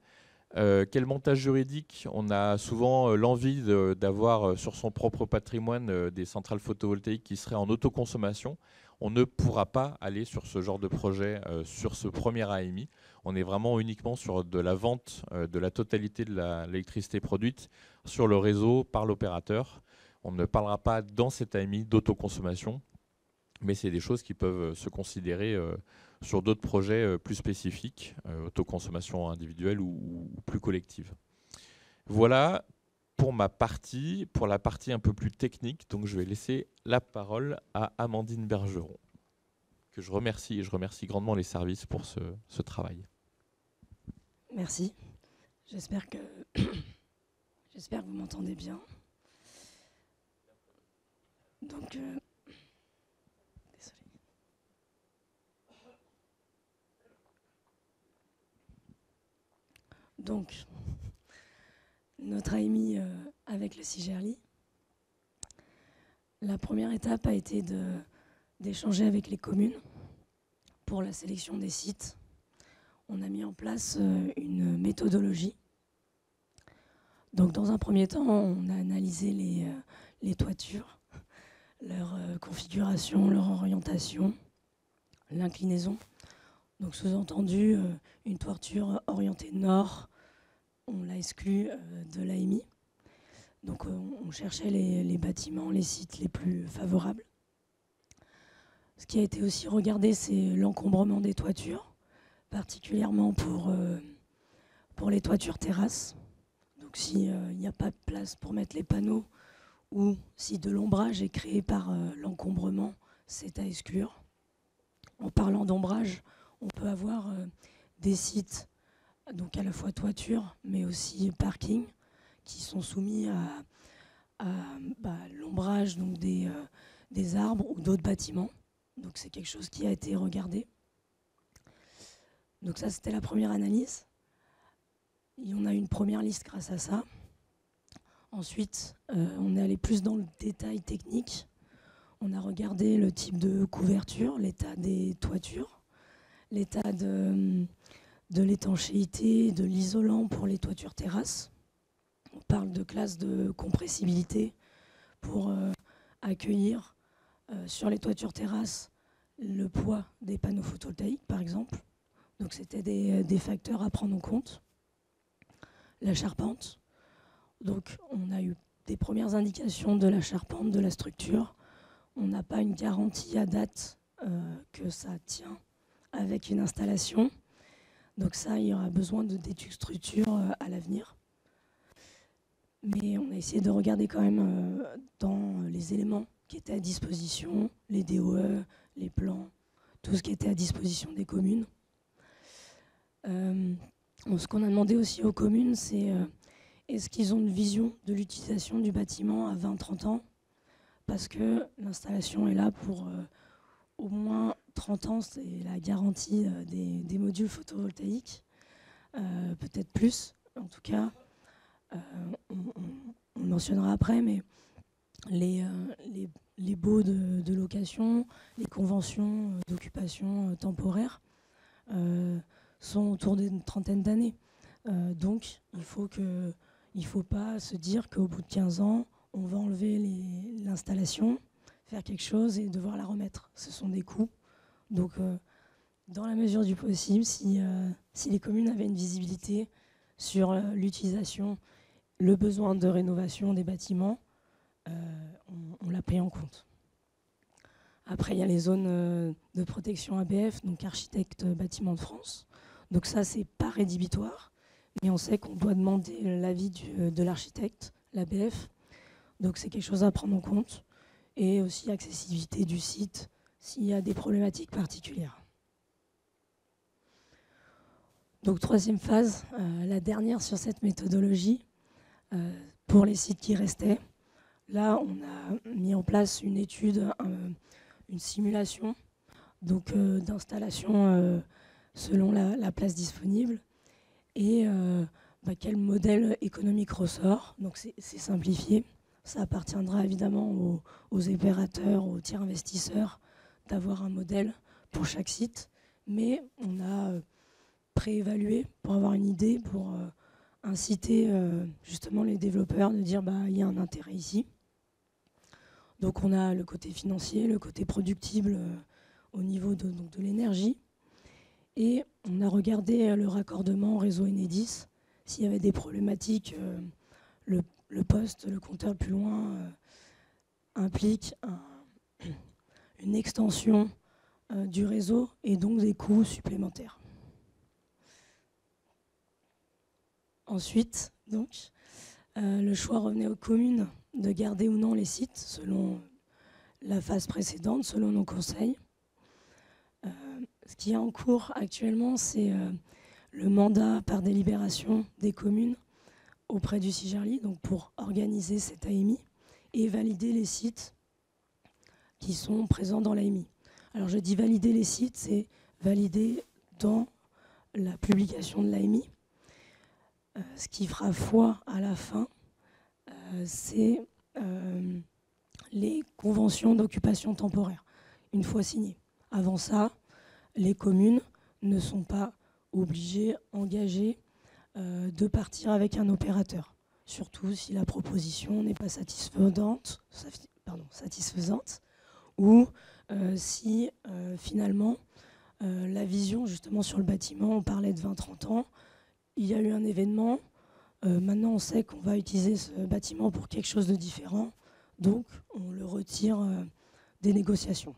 Quel montage juridique? On a souvent l'envie d'avoir sur son propre patrimoine des centrales photovoltaïques qui seraient en autoconsommation. On ne pourra pas aller sur ce genre de projet sur ce premier AMI. On est vraiment uniquement sur de la vente de la totalité de l'électricité produite sur le réseau par l'opérateur. On ne parlera pas dans cet AMI d'autoconsommation, mais c'est des choses qui peuvent se considérer sur d'autres projets plus spécifiques, autoconsommation individuelle ou plus collective. Voilà. pour la partie un peu plus technique, donc je vais laisser la parole à Amandine Bergeron, que je remercie, et je remercie grandement les services pour ce travail. Merci. J'espère que vous m'entendez bien. Donc, désolée. Donc, notre AMI avec le CIGERLI, la première étape a été d'échanger avec les communes pour la sélection des sites. On a mis en place une méthodologie. Donc, dans un premier temps, on a analysé les toitures, leur configuration, leur orientation, l'inclinaison. Donc, sous-entendu, une toiture orientée nord, on l'a exclu de l'AMI. Donc, on cherchait les bâtiments, les sites les plus favorables. Ce qui a été aussi regardé, c'est l'encombrement des toitures, particulièrement pour les toitures terrasses. Donc, s'il n'y a pas de place pour mettre les panneaux ou si de l'ombrage est créé par l'encombrement, c'est à exclure. En parlant d'ombrage, on peut avoir des sites, donc à la fois toiture, mais aussi parking, qui sont soumis à l'ombrage donc des arbres ou d'autres bâtiments. Donc c'est quelque chose qui a été regardé. Donc ça, c'était la première analyse. Et on a une première liste grâce à ça. Ensuite, on est allé plus dans le détail technique. On a regardé le type de couverture, l'état des toitures, l'état de l'étanchéité, de l'isolant pour les toitures terrasses. On parle de classe de compressibilité pour accueillir sur les toitures terrasses le poids des panneaux photovoltaïques, par exemple. Donc c'était des facteurs à prendre en compte. La charpente. Donc on a eu des premières indications de la charpente, de la structure. On n'a pas une garantie à date que ça tient avec une installation. Donc ça, il y aura besoin d'études structure à l'avenir. Mais on a essayé de regarder quand même dans les éléments qui étaient à disposition, les DOE, les plans, tout ce qui était à disposition des communes. Ce qu'on a demandé aussi aux communes, c'est est-ce qu'ils ont une vision de l'utilisation du bâtiment à 20-30 ans? Parce que l'installation est là pour au moins 30 ans, c'est la garantie des modules photovoltaïques, peut-être plus, en tout cas. On le mentionnera après, mais les baux de location, les conventions d'occupation temporaire sont autour d'une trentaine d'années. Donc, il ne faut pas se dire qu'au bout de 15 ans, on va enlever l'installation, faire quelque chose et devoir la remettre. Ce sont des coûts. Donc, dans la mesure du possible, si les communes avaient une visibilité sur l'utilisation, le besoin de rénovation des bâtiments, on l'a pris en compte. Après, il y a les zones de protection ABF, donc Architectes Bâtiments de France. Donc ça, c'est pas rédhibitoire, mais on sait qu'on doit demander l'avis de l'architecte, l'ABF. Donc c'est quelque chose à prendre en compte. Et aussi accessibilité du site s'il y a des problématiques particulières. Donc troisième phase, la dernière sur cette méthodologie, pour les sites qui restaient. Là, on a mis en place une étude, une simulation donc d'installation selon la place disponible et quel modèle économique ressort. Donc c'est simplifié. Ça appartiendra évidemment aux opérateurs, aux tiers investisseurs d'avoir un modèle pour chaque site, mais on a préévalué pour avoir une idée, pour inciter justement les développeurs de dire il y a un intérêt ici. Donc on a le côté financier, le côté productible au niveau de l'énergie. Et on a regardé le raccordement réseau Enedis, s'il y avait des problématiques. Le poste, le compteur plus loin implique une extension du réseau et donc des coûts supplémentaires. Ensuite, donc, Le choix revenait aux communes de garder ou non les sites selon la phase précédente, selon nos conseils. Ce qui est en cours actuellement, c'est le mandat par délibération des communes auprès du CIGERLI, donc pour organiser cette AMI et valider les sites qui sont présents dans l'AMI. Alors je dis valider les sites, c'est valider dans la publication de l'AMI. Ce qui fera foi à la fin, c'est les conventions d'occupation temporaire, une fois signées. Avant ça, les communes ne sont pas obligées, engagées de partir avec un opérateur, surtout si la proposition n'est pas satisfaisante ou si finalement la vision justement sur le bâtiment, on parlait de 20-30 ans, il y a eu un événement, maintenant on sait qu'on va utiliser ce bâtiment pour quelque chose de différent, donc on le retire des négociations.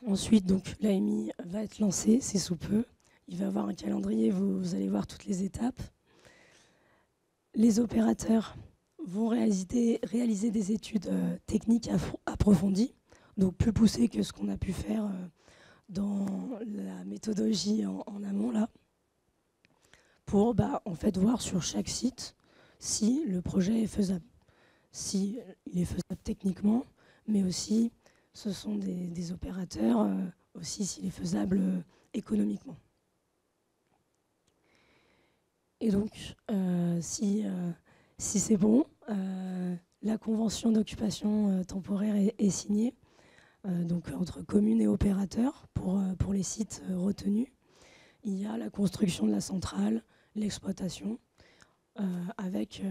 Ensuite, donc l'AMI va être lancée, c'est sous peu. Il va y avoir un calendrier, vous allez voir toutes les étapes. Les opérateurs vont réaliser des études techniques approfondies, donc plus poussées que ce qu'on a pu faire dans la méthodologie en amont, là, pour en fait, voir sur chaque site si le projet est faisable. Si il est faisable techniquement, mais aussi ce sont des opérateurs, aussi s'il est faisable économiquement. Et donc, si c'est bon, la convention d'occupation temporaire est signée donc entre communes et opérateurs pour les sites retenus. Il y a la construction de la centrale, l'exploitation, avec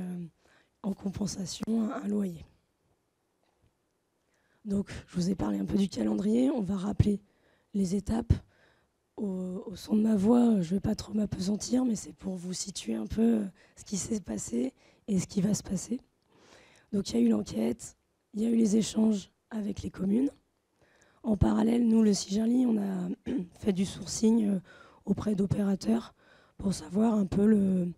en compensation un loyer. Donc, je vous ai parlé un peu du calendrier. On va rappeler les étapes. Au son de ma voix, je ne vais pas trop m'appesantir, mais c'est pour vous situer un peu ce qui s'est passé et ce qui va se passer. Donc, il y a eu l'enquête, il y a eu les échanges avec les communes. En parallèle, nous, le CIGERLI, on a fait du sourcing auprès d'opérateurs pour savoir un peu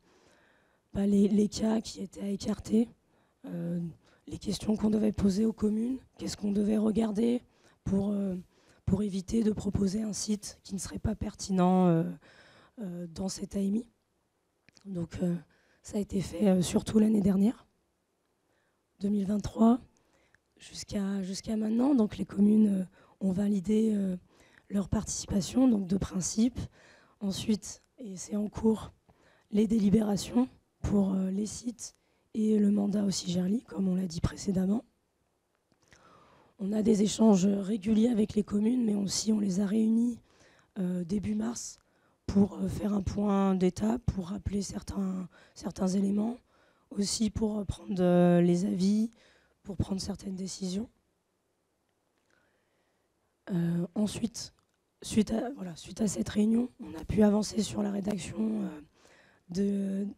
les cas qui étaient à écarter, les questions qu'on devait poser aux communes, qu'est-ce qu'on devait regarder pour éviter de proposer un site qui ne serait pas pertinent dans cette AMI. Donc ça a été fait surtout l'année dernière, 2023, jusqu'à maintenant. Donc les communes ont validé leur participation, donc de principe. Ensuite, et c'est en cours, les délibérations pour les sites et le mandat au CIGERLI, comme on l'a dit précédemment. On a des échanges réguliers avec les communes, mais aussi on les a réunis début mars pour faire un point d'étape, pour rappeler certains éléments, aussi pour prendre les avis, pour prendre certaines décisions. Ensuite, suite à cette réunion, on a pu avancer sur la rédaction du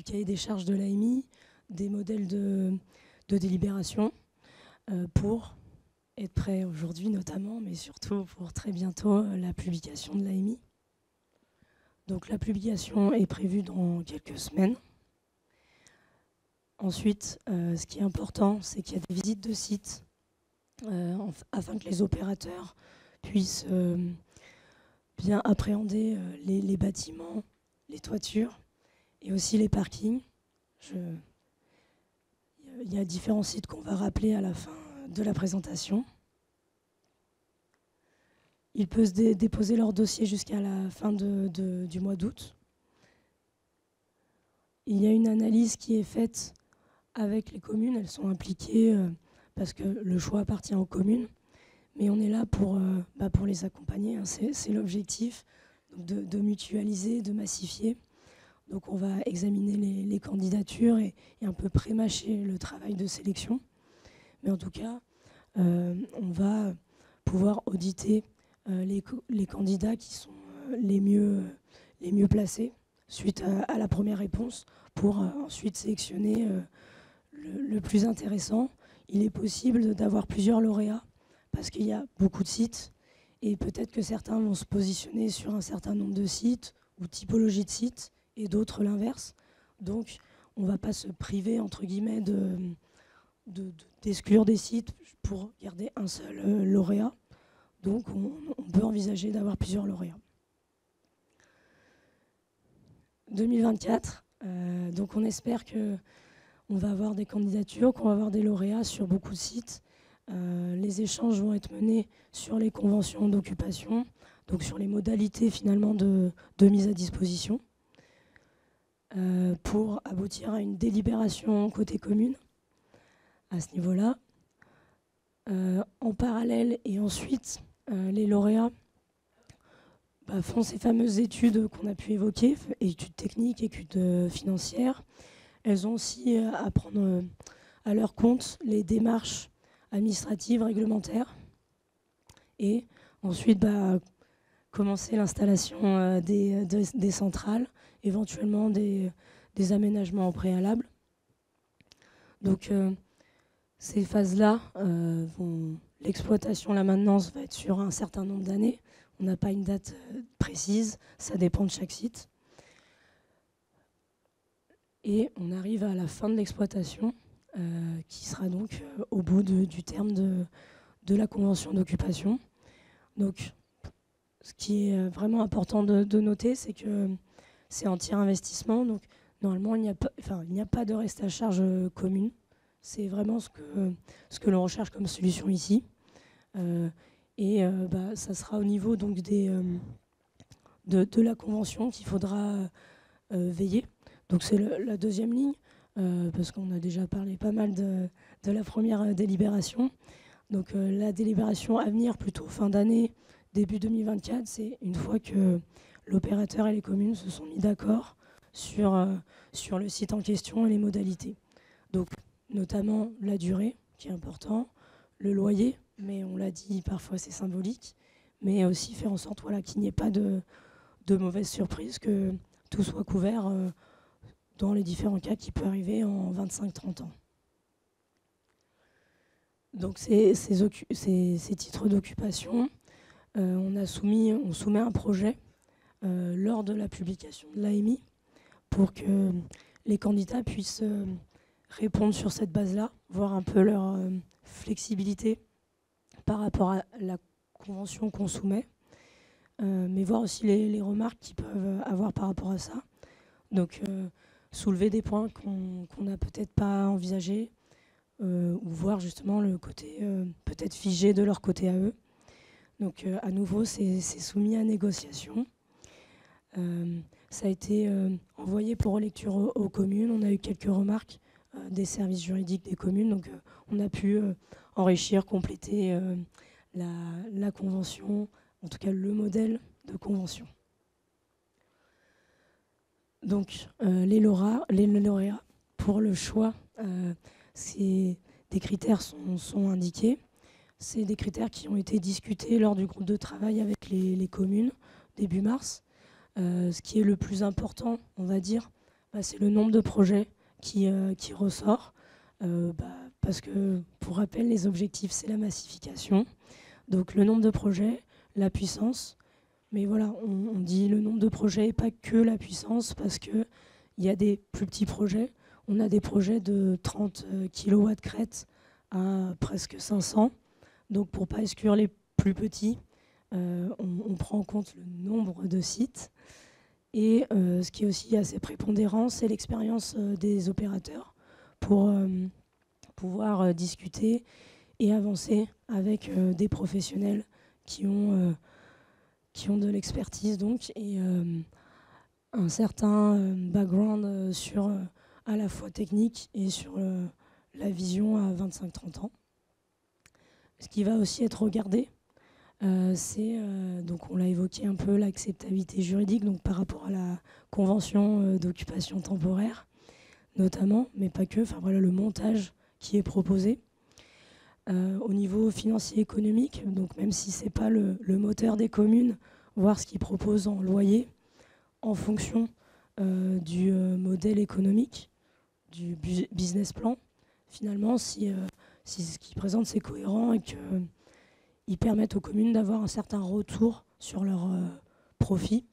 cahier des charges de l'AMI, des modèles de délibération, pour être prêt aujourd'hui notamment, mais surtout pour très bientôt la publication de l'AMI. Donc la publication est prévue dans quelques semaines. Ensuite, ce qui est important, c'est qu'il y a des visites de sites afin que les opérateurs puissent bien appréhender les bâtiments, les toitures et aussi les parkings. Il y a différents sites qu'on va rappeler à la fin de la présentation. Ils peuvent déposer leur dossier jusqu'à la fin du mois d'août. Il y a une analyse qui est faite avec les communes. Elles sont impliquées parce que le choix appartient aux communes. Mais on est là pour les accompagner. Hein. C'est l'objectif, de mutualiser, de massifier. Donc on va examiner les candidatures et un peu pré-mâcher le travail de sélection. Mais en tout cas, on va pouvoir auditer les candidats qui sont les mieux placés suite à la première réponse pour ensuite sélectionner le plus intéressant. Il est possible d'avoir plusieurs lauréats parce qu'il y a beaucoup de sites et peut-être que certains vont se positionner sur un certain nombre de sites ou typologies de sites et d'autres l'inverse. Donc on ne va pas se priver, entre guillemets, d'exclure des sites pour garder un seul lauréat. Donc on peut envisager d'avoir plusieurs lauréats. 2024, donc on espère qu'on va avoir des candidatures, qu'on va avoir des lauréats sur beaucoup de sites. Les échanges vont être menés sur les conventions d'occupation, donc sur les modalités finalement de mise à disposition, pour aboutir à une délibération côté commune à ce niveau-là. En parallèle et ensuite, les lauréats font ces fameuses études qu'on a pu évoquer, études techniques, études financières. Elles ont aussi à prendre à leur compte les démarches administratives, réglementaires. Et ensuite, commencer l'installation des centrales, éventuellement des aménagements au préalable. Donc, ces phases-là, l'exploitation, la maintenance va être sur un certain nombre d'années. On n'a pas une date précise, ça dépend de chaque site. Et on arrive à la fin de l'exploitation, qui sera donc au bout du terme de la convention d'occupation. Donc, ce qui est vraiment important de noter, c'est que c'est en tiers investissement. Donc, normalement, il n'y a pas de reste à charge commune. C'est vraiment ce que l'on recherche comme solution ici. Ça sera au niveau donc de la convention qu'il faudra veiller. Donc c'est la deuxième ligne, parce qu'on a déjà parlé pas mal de la première délibération. Donc la délibération à venir, plutôt fin d'année, début 2024, c'est une fois que l'opérateur et les communes se sont mis d'accord sur le site en question et les modalités. Donc notamment la durée, qui est important, le loyer, mais on l'a dit, parfois c'est symbolique, mais aussi faire en sorte qu'il n'y ait pas de mauvaises surprises, que tout soit couvert dans les différents cas qui peuvent arriver en 25-30 ans. Donc ces titres d'occupation, on soumet un projet lors de la publication de l'AMI pour que les candidats puissent répondre sur cette base-là, voir un peu leur flexibilité par rapport à la convention qu'on soumet, mais voir aussi les remarques qu'ils peuvent avoir par rapport à ça. Donc, soulever des points qu'on n'a peut-être pas envisagés, ou voir justement le côté peut-être figé de leur côté à eux. Donc, à nouveau, c'est soumis à négociation. Ça a été envoyé pour relecture aux communes. On a eu quelques remarques des services juridiques des communes. Donc, on a pu enrichir, compléter la convention, en tout cas le modèle de convention. Donc les lauréats, pour le choix, des critères sont indiqués. C'est des critères qui ont été discutés lors du groupe de travail avec les communes début mars. Ce qui est le plus important, on va dire, c'est le nombre de projets qui ressort. Parce que, pour rappel, les objectifs, c'est la massification. Donc le nombre de projets, la puissance. Mais voilà, on dit le nombre de projets et pas que la puissance, parce qu'il y a des plus petits projets. On a des projets de 30 kW crête à presque 500. Donc pour ne pas exclure les plus petits, on prend en compte le nombre de sites. Et ce qui est aussi assez prépondérant, c'est l'expérience des opérateurs pour pouvoir discuter et avancer avec des professionnels qui ont de l'expertise donc, et un certain background sur à la fois technique et sur la vision à 25-30 ans. Ce qui va aussi être regardé, c'est, donc on l'a évoqué un peu, l'acceptabilité juridique, donc par rapport à la convention d'occupation temporaire, notamment, mais pas que, le montage qui est proposé. Au niveau financier économique, donc même si ce n'est pas le moteur des communes, voir ce qu'ils proposent en loyer en fonction du modèle économique, du business plan, finalement, si ce qu'ils présentent c'est cohérent et qu'ils permettent aux communes d'avoir un certain retour sur leur profit,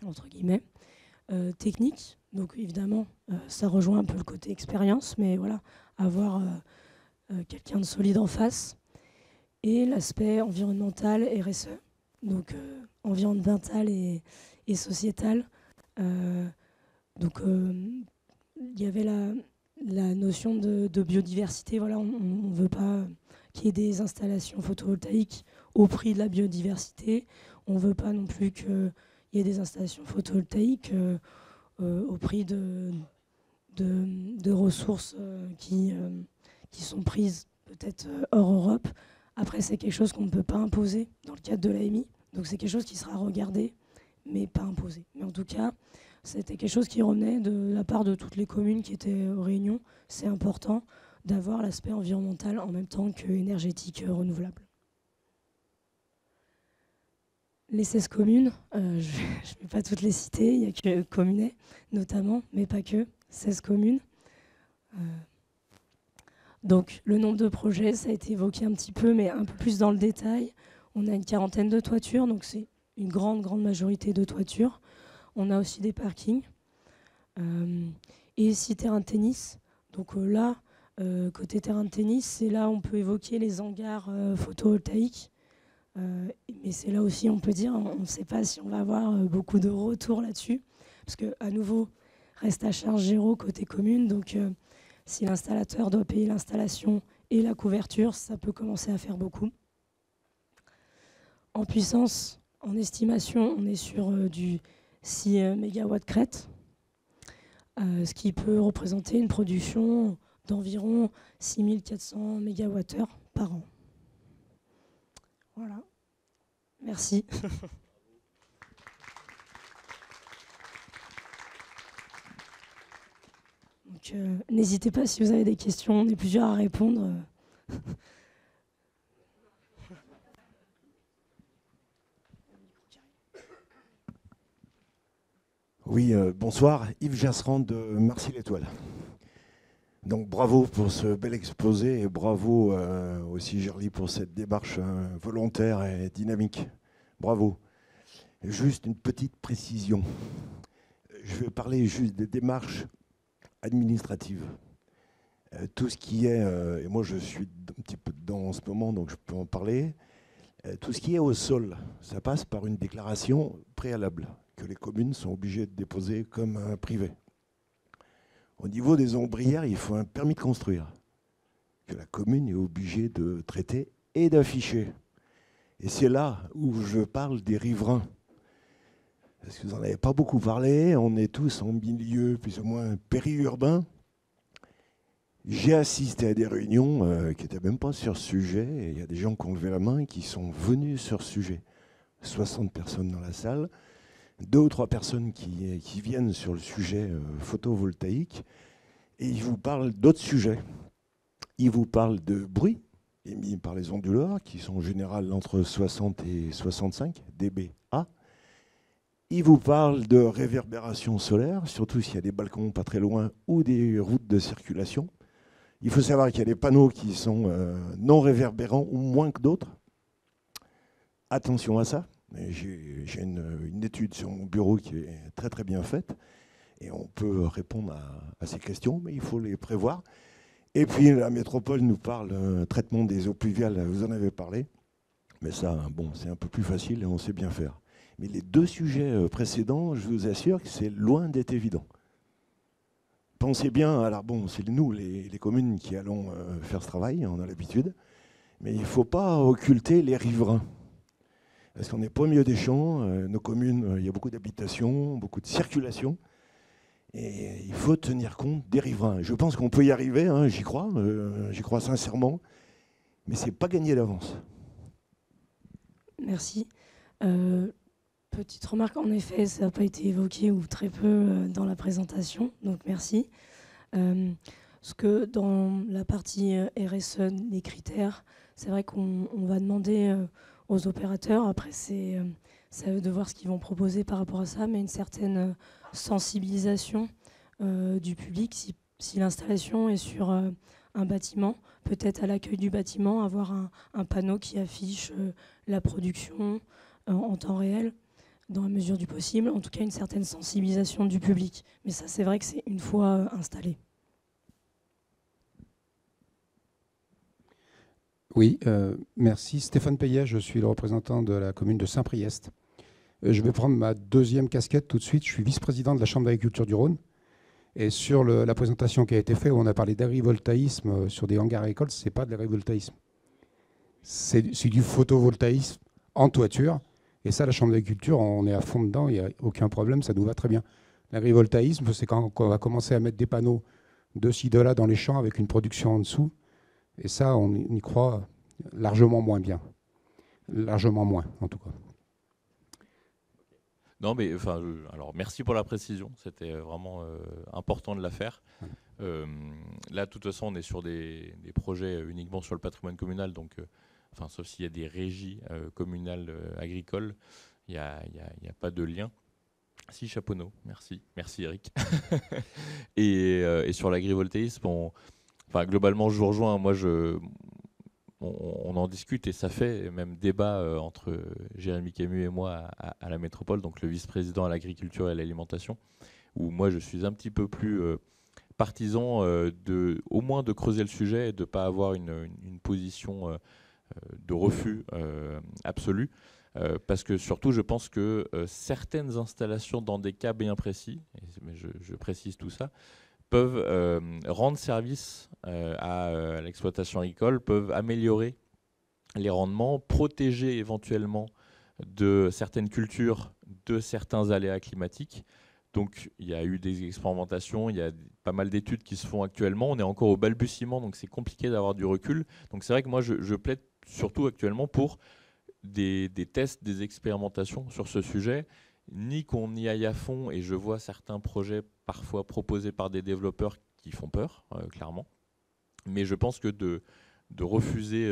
entre guillemets, technique. Donc évidemment, ça rejoint un peu le côté expérience, mais voilà, avoir quelqu'un de solide en face. Et l'aspect environnemental, RSE, donc environnemental et sociétal. Donc il y avait la notion de biodiversité. Voilà, on ne veut pas qu'il y ait des installations photovoltaïques au prix de la biodiversité. On ne veut pas non plus qu'il y ait des installations photovoltaïques au prix de ressources qui sont prises peut-être hors Europe. Après, c'est quelque chose qu'on ne peut pas imposer dans le cadre de l'AMI. Donc c'est quelque chose qui sera regardé, mais pas imposé. Mais en tout cas, c'était quelque chose qui revenait de la part de toutes les communes qui étaient aux réunions. C'est important d'avoir l'aspect environnemental en même temps qu'énergétique renouvelable. Les 16 communes, je ne vais pas toutes les citer, il n'y a que Communet notamment, mais pas que, 16 communes. Donc le nombre de projets, ça a été évoqué un petit peu, mais un peu plus dans le détail. On a une quarantaine de toitures, donc c'est une grande majorité de toitures. On a aussi des parkings et 6 terrains de tennis. Donc là, côté terrain de tennis, c'est là où on peut évoquer les hangars photovoltaïques. Mais c'est là aussi, on peut dire, on ne sait pas si on va avoir beaucoup de retours là-dessus. Parce qu'à nouveau, reste à charge zéro côté commune. Donc si l'installateur doit payer l'installation et la couverture, ça peut commencer à faire beaucoup. En puissance, en estimation, on est sur du 6 MW crête, ce qui peut représenter une production d'environ 6400 MWh par an. Voilà. Merci. Donc, n'hésitez pas si vous avez des questions, on est plusieurs à répondre. Oui, bonsoir, Yves Jasserand de Marcy-l'Étoile. Donc bravo pour ce bel exposé et bravo aussi Gerly pour cette démarche volontaire et dynamique. Bravo. Juste une petite précision. Je vais parler juste des démarches administratives. Tout ce qui est, et moi je suis un petit peu dedans en ce moment, donc je peux en parler, tout ce qui est au sol, ça passe par une déclaration préalable que les communes sont obligées de déposer comme un privé. Au niveau des ombrières, il faut un permis de construire, que la commune est obligée de traiter et d'afficher. Et c'est là où je parle des riverains. Parce que vous n'en avez pas beaucoup parlé, on est tous en milieu plus ou moins périurbain. J'ai assisté à des réunions qui n'étaient même pas sur ce sujet, et il y a des gens qui ont levé la main et qui sont venus sur ce sujet. 60 personnes dans la salle, 2 ou 3 personnes qui viennent sur le sujet photovoltaïque, et ils vous parlent d'autres sujets. Ils vous parlent de bruit émis par les onduleurs, qui sont en général entre 60 et 65 dBA. Ils vous parlent de réverbération solaire, surtout s'il y a des balcons pas très loin ou des routes de circulation. Il faut savoir qu'il y a des panneaux qui sont non réverbérants ou moins que d'autres. Attention à ça. J'ai une étude sur mon bureau qui est très très bien faite et on peut répondre à ces questions, mais il faut les prévoir. Et puis la métropole nous parle traitement des eaux pluviales, vous en avez parlé, mais ça, bon, c'est un peu plus facile et on sait bien faire. Mais les 2 sujets précédents, je vous assure que c'est loin d'être évident. Pensez bien, alors bon, c'est nous, les communes, qui allons faire ce travail, on a l'habitude, mais il ne faut pas occulter les riverains. Parce qu'on n'est pas au milieu des champs, nos communes, il y a beaucoup d'habitations, beaucoup de circulation, et il faut tenir compte des riverains. Je pense qu'on peut y arriver, hein, j'y crois sincèrement, mais ce n'est pas gagné d'avance. Merci. Petite remarque, en effet, ça n'a pas été évoqué ou très peu dans la présentation, donc merci. Parce que dans la partie RSE, les critères, c'est vrai qu'on va demander aux opérateurs, après c'est à eux de voir ce qu'ils vont proposer par rapport à ça, mais une certaine sensibilisation du public, si l'installation est sur un bâtiment, peut-être à l'accueil du bâtiment, avoir un panneau qui affiche la production en temps réel. dans la mesure du possible, en tout cas une certaine sensibilisation du public. Mais ça, c'est vrai que c'est une fois installé. Oui, merci. Stéphane Payet, je suis le représentant de la commune de Saint-Priest. Je vais prendre ma deuxième casquette tout de suite. Je suis vice-président de la Chambre d'agriculture du Rhône. Et sur la présentation qui a été faite, où on a parlé d'agrivoltaïsme sur des hangars agricoles, ce n'est pas de l'agrivoltaïsme. C'est du photovoltaïsme en toiture. Et ça, la Chambre d'agriculture, on est à fond dedans, il n'y a aucun problème, ça nous va très bien. L'agrivoltaïsme, c'est quand on va commencer à mettre des panneaux de ci, de là dans les champs avec une production en dessous. Et ça, on y croit largement moins bien. Largement moins, en tout cas. Non, mais enfin, alors merci pour la précision. C'était vraiment important de la faire. Là, de toute façon, on est sur des projets uniquement sur le patrimoine communal, donc, enfin, sauf s'il y a des régies communales agricoles, il n'y a pas de lien. Si, Chaponneau, merci Eric. et sur l'agrivoltaïsme, enfin, globalement, je vous rejoins. Moi, on en discute et ça fait même débat entre Jérémy Camus et moi à la métropole, donc le vice-président à l'agriculture et à l'alimentation, où moi je suis un petit peu plus partisan au moins de creuser le sujet et de ne pas avoir une position de refus absolu. Parce que surtout, je pense que certaines installations dans des cas bien précis, mais je précise tout ça, peuvent rendre service à l'exploitation agricole, peuvent améliorer les rendements, protéger éventuellement de certaines cultures, de certains aléas climatiques. Donc il y a eu des expérimentations, il y a pas mal d'études qui se font actuellement. On est encore au balbutiement, donc c'est compliqué d'avoir du recul. Donc c'est vrai que moi je plaide surtout actuellement pour des tests, des expérimentations sur ce sujet, ni qu'on y aille à fond, et je vois certains projets parfois proposés par des développeurs qui font peur, clairement. Mais je pense que de refuser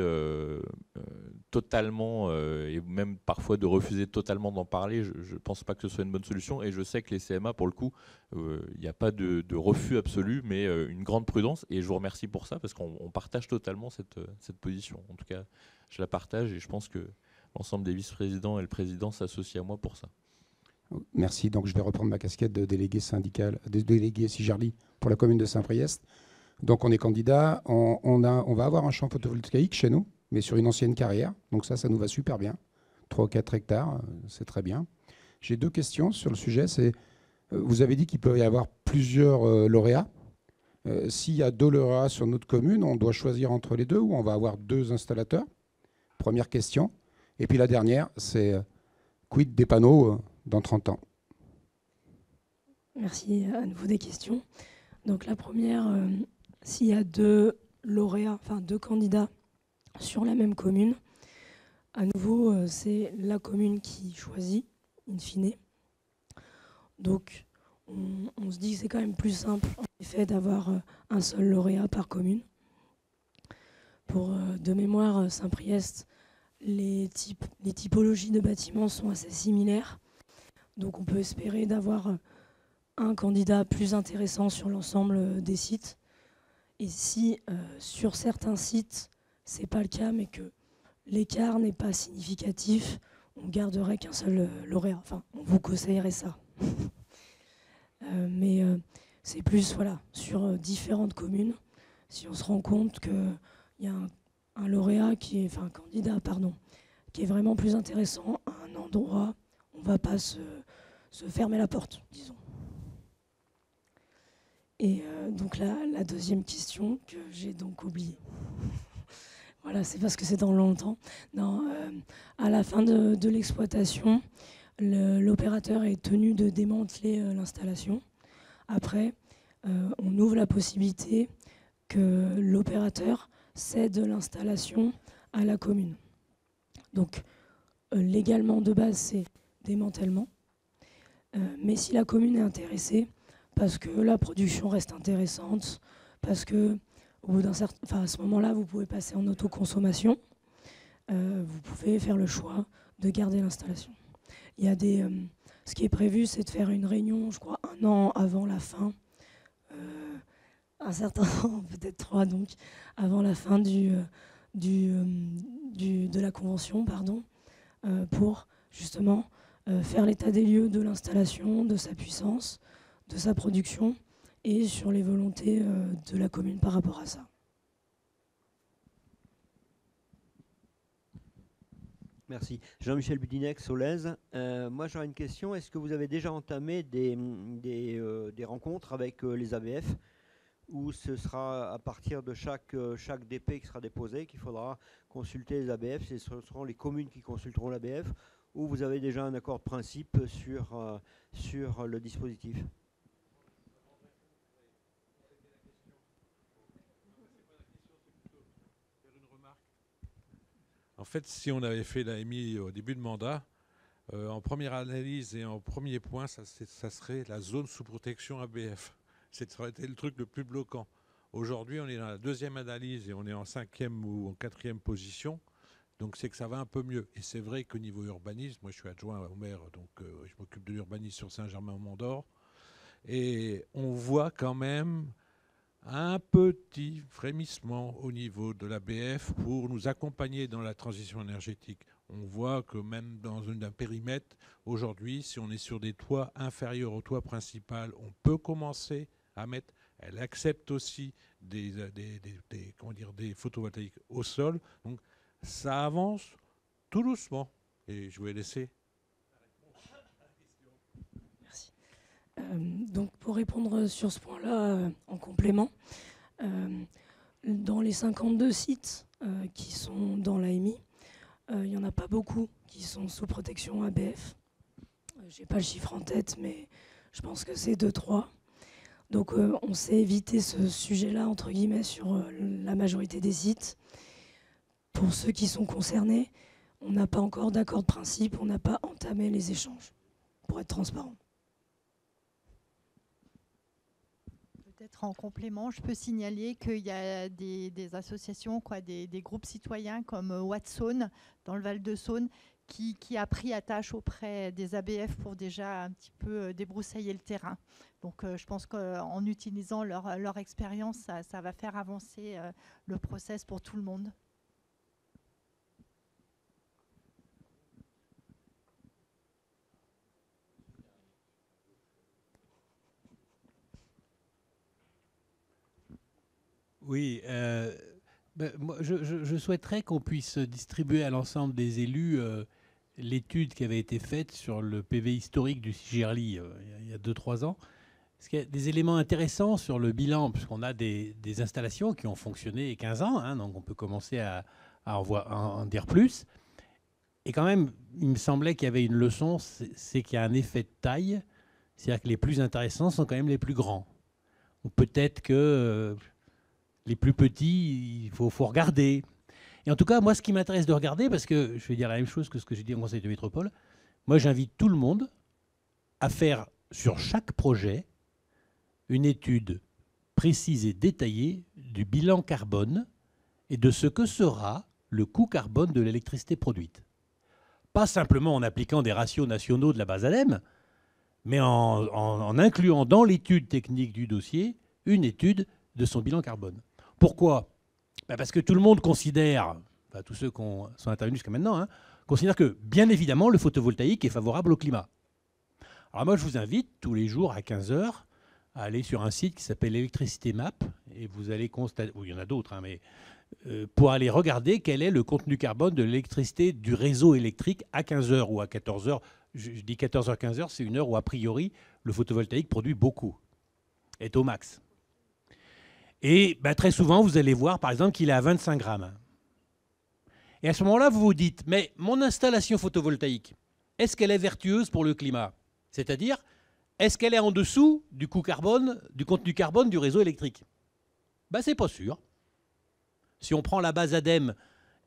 totalement, et même parfois de refuser totalement d'en parler, je ne pense pas que ce soit une bonne solution. Et je sais que les CMA, pour le coup, il n'y a pas de refus absolu, mais une grande prudence. Et je vous remercie pour ça, parce qu'on partage totalement cette position. En tout cas, je la partage et je pense que l'ensemble des vice-présidents et le président s'associent à moi pour ça. Merci. Donc, je vais reprendre ma casquette de délégué syndical, de délégué Sigerli pour la commune de Saint-Priest. Donc, on est candidat. On va avoir un champ photovoltaïque chez nous, mais sur une ancienne carrière. Donc, ça nous va super bien. 3 ou 4 hectares, c'est très bien. J'ai 2 questions sur le sujet. Vous avez dit qu'il peut y avoir plusieurs lauréats. S'il y a 2 lauréats sur notre commune, on doit choisir entre les 2 ou on va avoir 2 installateurs? Première question. Et puis la dernière, c'est quid des panneaux dans 30 ans? Merci à nouveau des questions. Donc la première, s'il y a 2 lauréats, enfin 2 candidats sur la même commune, à nouveau, c'est la commune qui choisit, in fine. Donc on se dit que c'est quand même plus simple, en effet, d'avoir un seul lauréat par commune. Pour de mémoire, Saint-Priest, les typologies de bâtiments sont assez similaires. Donc on peut espérer d'avoir un candidat plus intéressant sur l'ensemble des sites. Et si sur certains sites, ce n'est pas le cas, mais que l'écart n'est pas significatif, on garderait qu'un seul lauréat. Enfin, on vous conseillerait ça. Mais c'est plus voilà, sur différentes communes. Si on se rend compte qu'il y a un lauréat un candidat, qui est vraiment plus intéressant à un endroit, on ne va pas se fermer la porte, disons. Et donc la deuxième question que j'ai donc oubliée. Voilà, c'est parce que c'est dans longtemps. Non, à la fin de l'exploitation, l'opérateur est tenu de démanteler l'installation. Après, on ouvre la possibilité que l'opérateur cède l'installation à la commune. Donc, légalement, de base, c'est démantèlement. Mais si la commune est intéressée, parce que la production reste intéressante, parce que au bout à ce moment-là, vous pouvez passer en autoconsommation, vous pouvez faire le choix de garder l'installation. Il y a ce qui est prévu, c'est de faire une réunion, je crois, 1 an avant la fin, un certain temps, peut-être 3, donc, avant la fin de la convention, pour justement faire l'état des lieux de l'installation, de sa puissance, de sa production et sur les volontés de la commune par rapport à ça. Merci. Jean-Michel Budinec, Solèze. Moi, j'aurais une question. Est-ce que vous avez déjà entamé des rencontres avec les ABF, où ce sera à partir de chaque DP qui sera déposé qu'il faudra consulter les ABF? Ce seront les communes qui consulteront l'ABF, ou vous avez déjà un accord de principe sur le dispositif? En fait, si on avait fait l'AMI au début de mandat, en première analyse et en premier point, ça serait la zone sous protection ABF. Ça aurait été le truc le plus bloquant. Aujourd'hui, on est dans la deuxième analyse et on est en 5e ou en 4e position. Donc c'est que ça va un peu mieux. Et c'est vrai qu'au niveau urbanisme, moi je suis adjoint au maire, donc je m'occupe de l'urbanisme sur Saint-Germain-au-Mont-d'Or. Et on voit quand même un petit frémissement au niveau de l'ABF pour nous accompagner dans la transition énergétique. On voit que même dans un périmètre, aujourd'hui, si on est sur des toits inférieurs au toit principal, on peut commencer à mettre. Elle accepte aussi des photovoltaïques au sol. Donc ça avance tout doucement. Et je vais laisser. Merci. Donc pour répondre sur ce point-là, en complément, dans les 52 sites qui sont dans l'AMI, il n'y en a pas beaucoup qui sont sous protection ABF. Je n'ai pas le chiffre en tête, mais je pense que c'est 2-3. Donc on s'est évité ce sujet-là, entre guillemets, sur la majorité des sites. Pour ceux qui sont concernés, on n'a pas encore d'accord de principe, on n'a pas entamé les échanges, pour être transparent. Peut-être en complément, je peux signaler qu'il y a des associations, des groupes citoyens comme Watson, dans le Val-de-Saône, qui a pris attache auprès des ABF pour déjà un petit peu débroussailler le terrain. Donc je pense qu'en utilisant leur expérience, ça va faire avancer le process pour tout le monde. Oui, moi, je souhaiterais qu'on puisse distribuer à l'ensemble des élus l'étude qui avait été faite sur le PV historique du Cigerli il y a 2-3 ans. Parce qu'il y a des éléments intéressants sur le bilan, puisqu'on a des installations qui ont fonctionné 15 ans, hein, donc on peut commencer à en dire plus. Et quand même, il me semblait qu'il y avait une leçon, c'est qu'il y a un effet de taille, c'est-à-dire que les plus intéressants sont quand même les plus grands. Ou peut-être que les plus petits, il faut regarder. Et en tout cas, moi, ce qui m'intéresse de regarder, parce que je vais dire la même chose que ce que j'ai dit au Conseil de métropole, moi, j'invite tout le monde à faire sur chaque projet une étude précise et détaillée du bilan carbone et de ce que sera le coût carbone de l'électricité produite. Pas simplement en appliquant des ratios nationaux de la base ADEME, mais en incluant dans l'étude technique du dossier une étude de son bilan carbone. Pourquoi ? Parce que tout le monde considère, enfin tous ceux qui sont intervenus jusqu'à maintenant, hein, considèrent que, bien évidemment, le photovoltaïque est favorable au climat. Alors moi, je vous invite tous les jours à 15h à aller sur un site qui s'appelle Electricité Map, et vous allez constater, il y en a d'autres, hein, mais pour aller regarder quel est le contenu carbone de l'électricité du réseau électrique à 15h ou à 14h. Je dis 14h, 15h, c'est une heure où, a priori, le photovoltaïque produit beaucoup, est au max. Et très souvent, vous allez voir, par exemple, qu'il est à 25 grammes. Et à ce moment-là, vous vous dites, mais mon installation photovoltaïque, est-ce qu'elle est vertueuse pour le climat ? C'est-à-dire, est-ce qu'elle est en dessous du coût carbone, du contenu carbone du réseau électrique ? C'est pas sûr. Si on prend la base ADEME,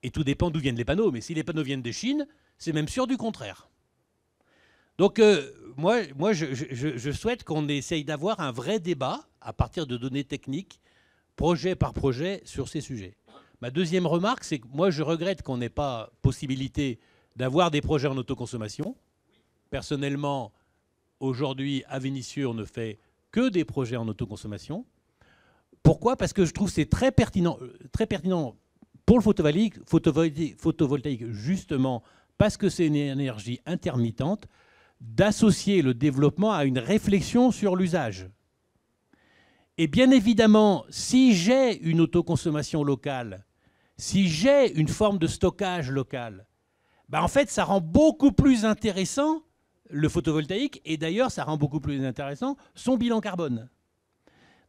et tout dépend d'où viennent les panneaux, mais si les panneaux viennent de Chine, c'est même sûr du contraire. Donc, moi je souhaite qu'on essaye d'avoir un vrai débat à partir de données techniques, projet par projet, sur ces sujets. Ma deuxième remarque, c'est que moi, je regrette qu'on n'ait pas possibilité d'avoir des projets en autoconsommation. Personnellement, aujourd'hui, à Vénissieux, on ne fait que des projets en autoconsommation. Pourquoi ? Parce que je trouve que c'est très pertinent pour le photovoltaïque, justement, parce que c'est une énergie intermittente, d'associer le développement à une réflexion sur l'usage. Et bien évidemment, si j'ai une autoconsommation locale, si j'ai une forme de stockage local, ben en fait, ça rend beaucoup plus intéressant le photovoltaïque, et d'ailleurs, ça rend beaucoup plus intéressant son bilan carbone.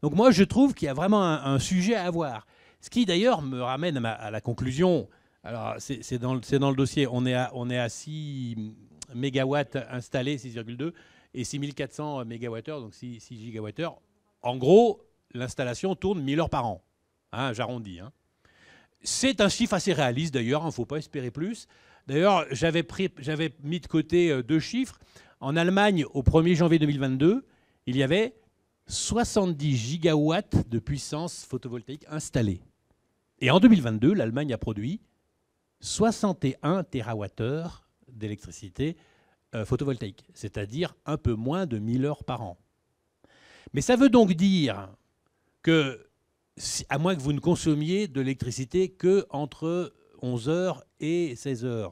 Donc moi, je trouve qu'il y a vraiment un sujet à avoir. Ce qui, d'ailleurs, me ramène à la conclusion. Alors, c'est dans le dossier. On est à 6 mégawatts installés, 6,2, et 6400 mégawattheures, donc 6 gigawattheures. En gros, l'installation tourne 1000 heures par an. Hein, j'arrondis. Hein. C'est un chiffre assez réaliste, d'ailleurs. Il ne faut pas espérer plus. D'ailleurs, j'avais mis de côté 2 chiffres. En Allemagne, au 1er janvier 2022, il y avait 70 gigawatts de puissance photovoltaïque installée. Et en 2022, l'Allemagne a produit 61 térawattheures d'électricité photovoltaïque, c'est-à-dire un peu moins de 1000 heures par an. Mais ça veut donc dire que, à moins que vous ne consommiez de l'électricité qu'entre 11h et 16h,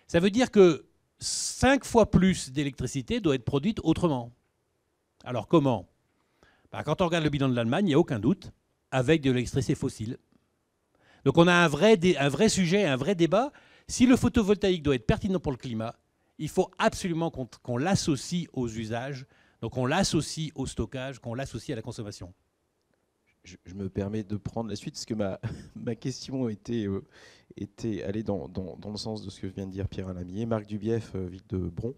ça veut dire que 5 fois plus d'électricité doit être produite autrement. Alors comment ? Quand on regarde le bilan de l'Allemagne, il n'y a aucun doute, avec de l'électricité fossile. Donc on a un vrai sujet, un vrai débat. Si le photovoltaïque doit être pertinent pour le climat, il faut absolument qu'on l'associe aux usages, donc on l'associe au stockage, qu'on l'associe à la consommation. Je me permets de prendre la suite, parce que ma question était allée dans le sens de ce que vient de dire Pierre-Alain Millet. Marc Dubief, ville de Bron.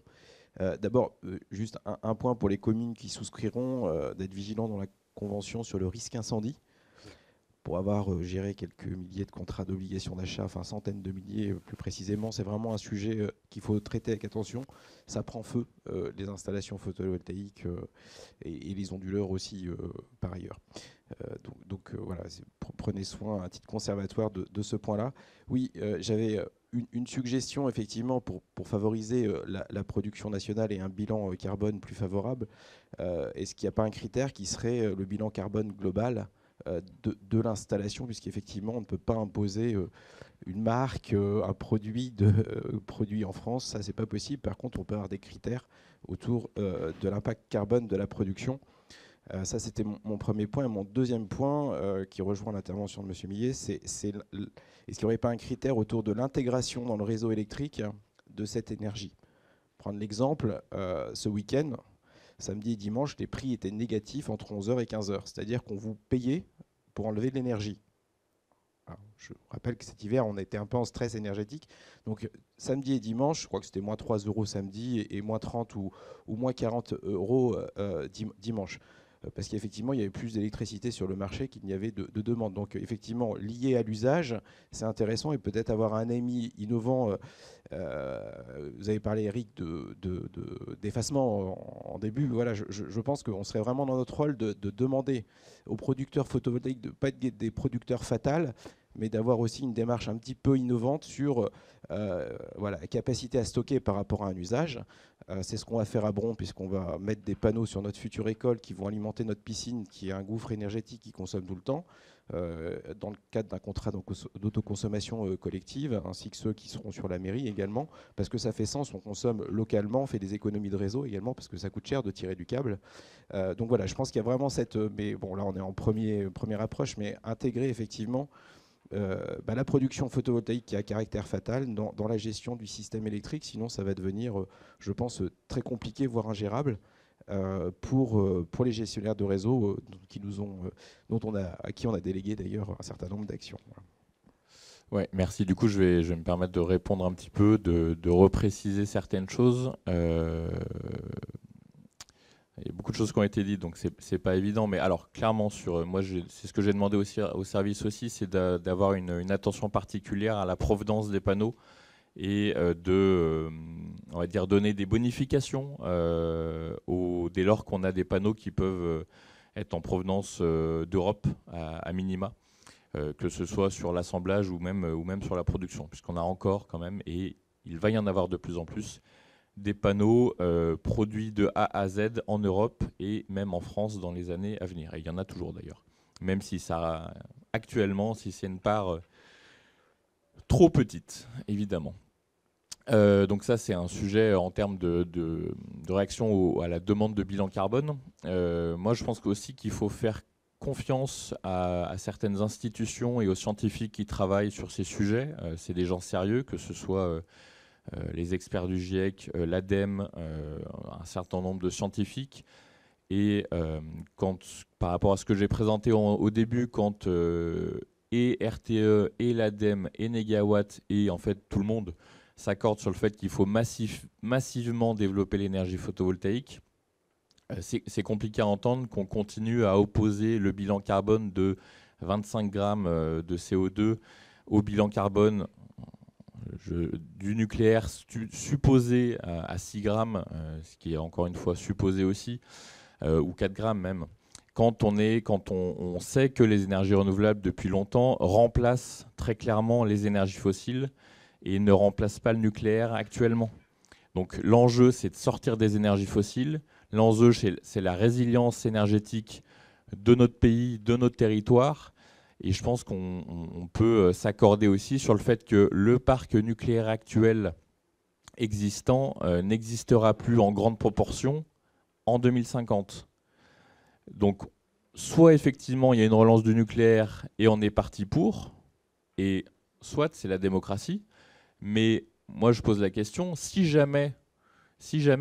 D'abord, juste un point pour les communes qui souscriront, d'être vigilants dans la convention sur le risque incendie, pour avoir géré quelques milliers de contrats d'obligation d'achat, enfin centaines de milliers plus précisément. C'est vraiment un sujet qu'il faut traiter avec attention. Ça prend feu, les installations photovoltaïques et les onduleurs aussi par ailleurs. Donc voilà, prenez soin à titre conservatoire de ce point-là. Oui, j'avais une suggestion effectivement pour favoriser la production nationale et un bilan carbone plus favorable. Est-ce qu'il n'y a pas un critère qui serait le bilan carbone global de l'installation, puisqu'effectivement on ne peut pas imposer une marque, un produit en France, ça c'est pas possible. Par contre, on peut avoir des critères autour de l'impact carbone de la production. Ça, c'était mon premier point. Et mon deuxième point, qui rejoint l'intervention de M. Millet, c'est est-ce qu'il n'y aurait pas un critère autour de l'intégration dans le réseau électrique de cette énergie ? Prendre l'exemple, ce week-end, samedi et dimanche, les prix étaient négatifs entre 11h et 15h. C'est-à-dire qu'on vous payait pour enlever de l'énergie. Alors, je rappelle que cet hiver, on était un peu en stress énergétique. Donc, samedi et dimanche, je crois que c'était moins 3 € samedi et moins 30 ou moins 40 € dimanche. Parce qu'effectivement, il y avait plus d'électricité sur le marché qu'il n'y avait de demande. Donc, effectivement, lié à l'usage, c'est intéressant. Et peut-être avoir un ami innovant. Vous avez parlé, Eric, d'effacement en début. Voilà, je pense qu'on serait vraiment dans notre rôle de demander aux producteurs photovoltaïques de ne pas être des producteurs fatals, mais d'avoir aussi une démarche un petit peu innovante sur voilà, la capacité à stocker par rapport à un usage. C'est ce qu'on va faire à Bron, puisqu'on va mettre des panneaux sur notre future école qui vont alimenter notre piscine, qui est un gouffre énergétique qui consomme tout le temps, dans le cadre d'un contrat d'autoconsommation collective, ainsi que ceux qui seront sur la mairie également, parce que ça fait sens, on consomme localement, on fait des économies de réseau également, parce que ça coûte cher de tirer du câble. Donc voilà, je pense qu'il y a vraiment cette... mais bon, là, on est en première approche, mais intégrer effectivement la production photovoltaïque qui a caractère fatal dans la gestion du système électrique, sinon ça va devenir, je pense, très compliqué, voire ingérable pour les gestionnaires de réseau à qui on a délégué d'ailleurs un certain nombre d'actions. Ouais, merci. Du coup, je vais me permettre de répondre un petit peu, de repréciser certaines choses. Il y a beaucoup de choses qui ont été dites, donc c'est pas évident. Mais alors, clairement, moi, c'est ce que j'ai demandé aussi au service aussi, c'est d'avoir une attention particulière à la provenance des panneaux et on va dire, donner des bonifications dès lors qu'on a des panneaux qui peuvent être en provenance d'Europe à minima, que ce soit sur l'assemblage ou même sur la production, puisqu'on a encore quand même, et il va y en avoir de plus en plus, des panneaux produits de A à Z en Europe et même en France dans les années à venir. Et il y en a toujours d'ailleurs. Même si ça, actuellement, si c'est une part trop petite, évidemment. Donc ça, c'est un sujet en termes de réaction à la demande de bilan carbone. Moi, je pense aussi qu'il faut faire confiance à certaines institutions et aux scientifiques qui travaillent sur ces sujets. C'est des gens sérieux, que ce soit les experts du GIEC, l'ADEME, un certain nombre de scientifiques. Et par rapport à ce que j'ai présenté au début, quand et RTE, et l'ADEME, et Negawatt, et en fait tout le monde s'accorde sur le fait qu'il faut massivement développer l'énergie photovoltaïque, c'est compliqué à entendre qu'on continue à opposer le bilan carbone de 25 grammes de CO2 au bilan carbone du nucléaire supposé à 6 grammes, ce qui est encore une fois supposé aussi, ou 4 grammes même. Quand on sait que les énergies renouvelables depuis longtemps remplacent très clairement les énergies fossiles et ne remplacent pas le nucléaire actuellement. Donc l'enjeu, c'est de sortir des énergies fossiles. L'enjeu, c'est la résilience énergétique de notre pays, de notre territoire. Et je pense qu'on peut s'accorder aussi sur le fait que le parc nucléaire actuel existant n'existera plus en grande proportion en 2050. Donc, soit effectivement, il y a une relance du nucléaire et on est parti pour, et soit c'est la démocratie. Mais moi, je pose la question, si jamais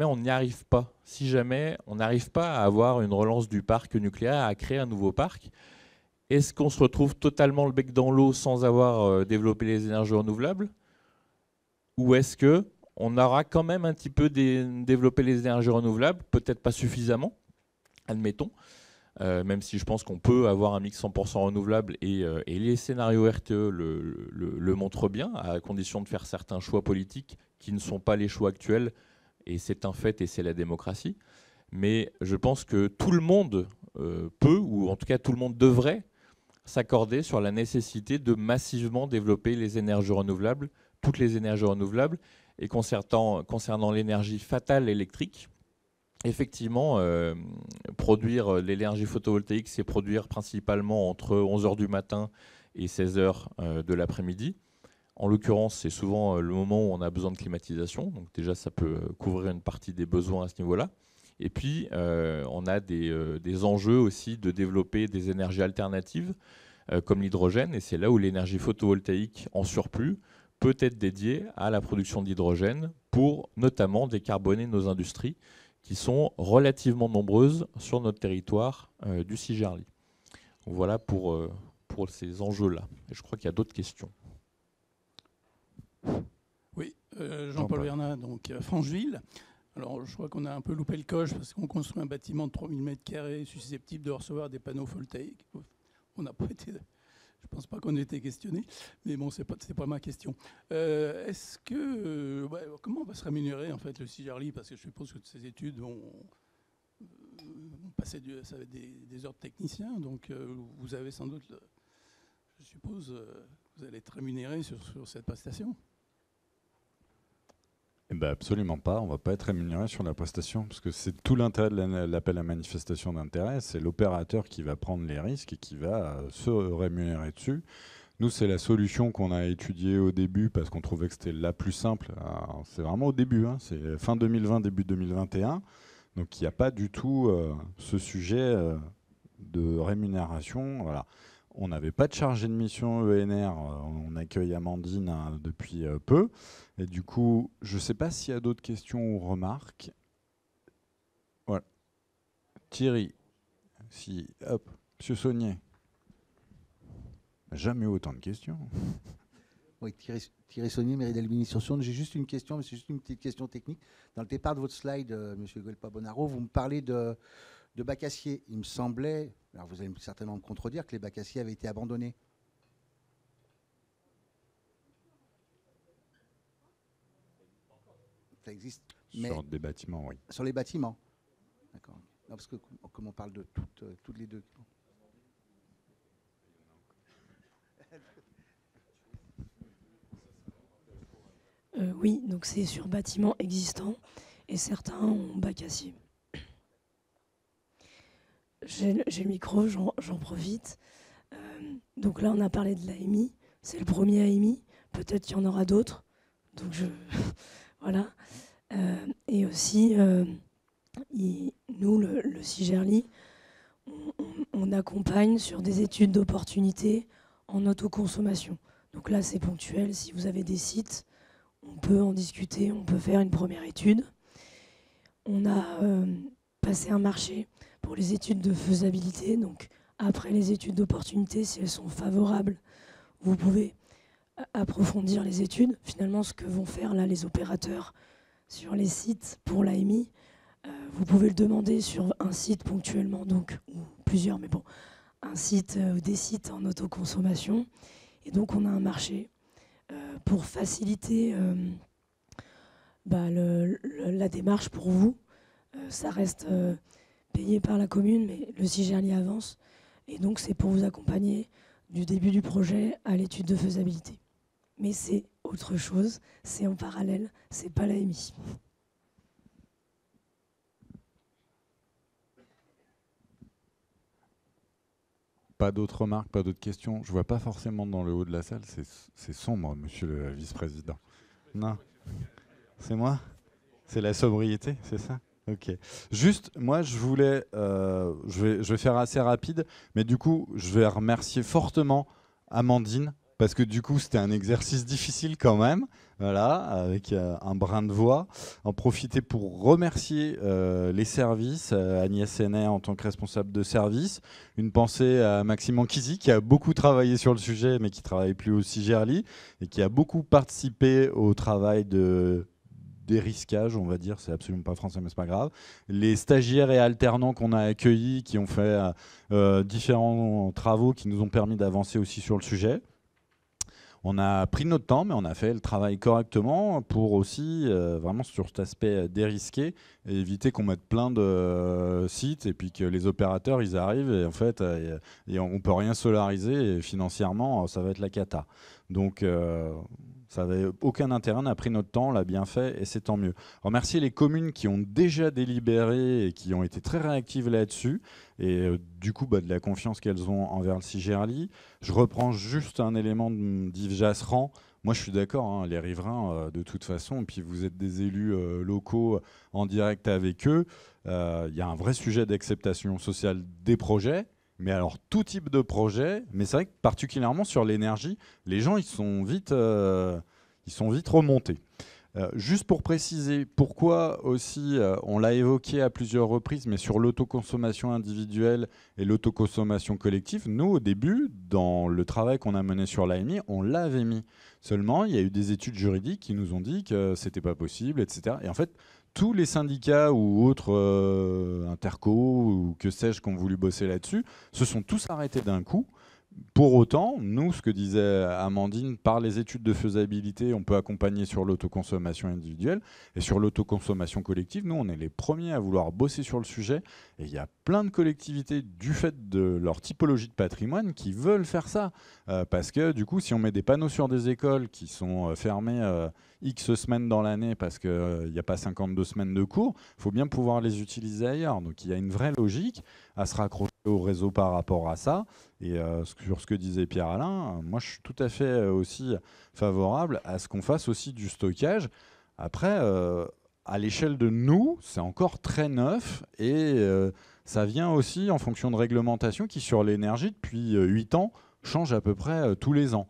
on n'y arrive pas, si jamais on n'arrive pas à avoir une relance du parc nucléaire, à créer un nouveau parc, est-ce qu'on se retrouve totalement le bec dans l'eau sans avoir développé les énergies renouvelables? Ou est-ce qu'on aura quand même un petit peu développé les énergies renouvelables, peut-être pas suffisamment, admettons, même si je pense qu'on peut avoir un mix 100% renouvelable et les scénarios RTE le montrent bien, à condition de faire certains choix politiques qui ne sont pas les choix actuels, et c'est un fait et c'est la démocratie. Mais je pense que tout le monde peut, ou en tout cas tout le monde devrait, s'accorder sur la nécessité de massivement développer les énergies renouvelables, toutes les énergies renouvelables, et concernant l'énergie fatale électrique, effectivement, produire l'énergie photovoltaïque, c'est produire principalement entre 11h du matin et 16h de l'après-midi. En l'occurrence, c'est souvent le moment où on a besoin de climatisation, donc déjà ça peut couvrir une partie des besoins à ce niveau-là. Et puis, on a des enjeux aussi de développer des énergies alternatives, comme l'hydrogène, et c'est là où l'énergie photovoltaïque en surplus peut être dédiée à la production d'hydrogène pour notamment décarboner nos industries, qui sont relativement nombreuses sur notre territoire du Sigerli. Voilà pour ces enjeux-là. Et je crois qu'il y a d'autres questions. Oui, Jean-Paul Vernat, donc Francheville. Alors, je crois qu'on a un peu loupé le coche parce qu'on construit un bâtiment de 3000 m² susceptible de recevoir des panneaux photovoltaïques. On n'a pas été... Je ne pense pas qu'on ait été questionné, mais bon, ce n'est pas ma question. Est-ce que... comment on va se rémunérer, en fait, le Sigerli? Parce que je suppose que ces études vont passer ça va être des heures de techniciens, donc vous avez sans doute, je suppose, vous allez être rémunéré sur cette prestation. Eh ben absolument pas, on ne va pas être rémunéré sur la prestation, parce que c'est tout l'intérêt de l'appel à manifestation d'intérêt, c'est l'opérateur qui va prendre les risques et qui va se rémunérer dessus. Nous, c'est la solution qu'on a étudiée au début, parce qu'on trouvait que c'était la plus simple. C'est vraiment au début, hein, c'est fin 2020, début 2021, donc il n'y a pas du tout ce sujet de rémunération. Voilà. On n'avait pas de chargé de mission ENR, on accueille Amandine depuis peu. Et du coup, je ne sais pas s'il y a d'autres questions ou remarques. Voilà. Thierry, si, hop, Monsieur Saunier. Jamais autant de questions. Oui, Thierry Saunier, mairie d'Albigny-sur-Saône. J'ai juste une question, mais c'est juste une petite question technique. Dans le départ de votre slide, Monsieur Guelpa-Bonaro, vous me parlez de bacs acier. Il me semblait, alors vous allez certainement me contredire, que les bacs acier avaient été abandonnés. Ça existe. Sur des bâtiments, oui. Sur les bâtiments. D'accord. Non, parce que comme on parle de toutes les deux. Oui, donc c'est sur bâtiments existants et certains ont bac acier. J'ai le micro, j'en profite. Donc là, on a parlé de l'AMI. C'est le premier AMI. Peut-être qu'il y en aura d'autres. Donc voilà. Et aussi, nous, le CIGERLI, on accompagne sur des études d'opportunité en autoconsommation. Donc là, c'est ponctuel. Si vous avez des sites, on peut en discuter, on peut faire une première étude. On a passé un marché pour les études de faisabilité. Donc après les études d'opportunité, si elles sont favorables, vous pouvez approfondir les études. Finalement, ce que vont faire là les opérateurs sur les sites pour l'AMI, vous pouvez le demander sur un site ponctuellement, donc, ou plusieurs, mais bon, un site ou des sites en autoconsommation. Et donc, on a un marché pour faciliter la démarche pour vous. Ça reste payé par la commune, mais le CIGERLI avance. Et donc, c'est pour vous accompagner du début du projet à l'étude de faisabilité. Mais c'est autre chose, c'est en parallèle, c'est pas l'AMI. Pas d'autres remarques, pas d'autres questions. Je vois pas forcément dans le haut de la salle. C'est sombre, monsieur le vice-président. Non, c'est moi. C'est la sobriété, c'est ça? Ok. Juste, moi, je voulais, je vais faire assez rapide, mais du coup, je vais remercier fortement Amandine, parce que du coup, c'était un exercice difficile quand même, voilà, avec un brin de voix. En profiter pour remercier les services, Agnès Sénet en tant que responsable de service. Une pensée à Maxime Anquisi, qui a beaucoup travaillé sur le sujet, mais qui ne travaille plus au CIGERLI, et qui a beaucoup participé au travail dérisquage, on va dire, c'est absolument pas français, mais c'est pas grave. Les stagiaires et alternants qu'on a accueillis, qui ont fait différents travaux qui nous ont permis d'avancer aussi sur le sujet. On a pris notre temps, mais on a fait le travail correctement pour aussi, vraiment sur cet aspect dérisqué, et éviter qu'on mette plein de sites et puis que les opérateurs, ils arrivent et en fait, on ne peut rien solariser et financièrement, ça va être la cata. Donc, ça n'avait aucun intérêt, on a pris notre temps, on l'a bien fait et c'est tant mieux. Remercier les communes qui ont déjà délibéré et qui ont été très réactives là-dessus et du coup de la confiance qu'elles ont envers le CIGERLI. Je reprends juste un élément d'Yves Jasserand. Moi je suis d'accord, hein, les riverains de toute façon, et puis vous êtes des élus locaux en direct avec eux, il y a un vrai sujet d'acceptation sociale des projets. Mais alors, tout type de projet, mais c'est vrai que particulièrement sur l'énergie, les gens, ils sont vite remontés. Juste pour préciser, pourquoi aussi, on l'a évoqué à plusieurs reprises, mais sur l'autoconsommation individuelle et l'autoconsommation collective, nous, au début, dans le travail qu'on a mené sur l'AMI, on l'avait mis. Seulement, il y a eu des études juridiques qui nous ont dit que c'était pas possible, etc. Et en fait, tous les syndicats ou autres intercos ou que sais-je qui ont voulu bosser là-dessus se sont tous arrêtés d'un coup. Pour autant, nous, ce que disait Amandine, par les études de faisabilité, on peut accompagner sur l'autoconsommation individuelle et sur l'autoconsommation collective. Nous, on est les premiers à vouloir bosser sur le sujet. Et il y a plein de collectivités, du fait de leur typologie de patrimoine, qui veulent faire ça. Parce que du coup, si on met des panneaux sur des écoles qui sont fermées X semaines dans l'année parce qu'il n'y a pas 52 semaines de cours, il faut bien pouvoir les utiliser ailleurs. Donc il y a une vraie logique à se raccrocher au réseau par rapport à ça. Et sur ce que disait Pierre-Alain, moi je suis tout à fait aussi favorable à ce qu'on fasse aussi du stockage. Après, à l'échelle de nous, c'est encore très neuf et ça vient aussi en fonction de réglementation qui, sur l'énergie, depuis 8 ans, change à peu près tous les ans.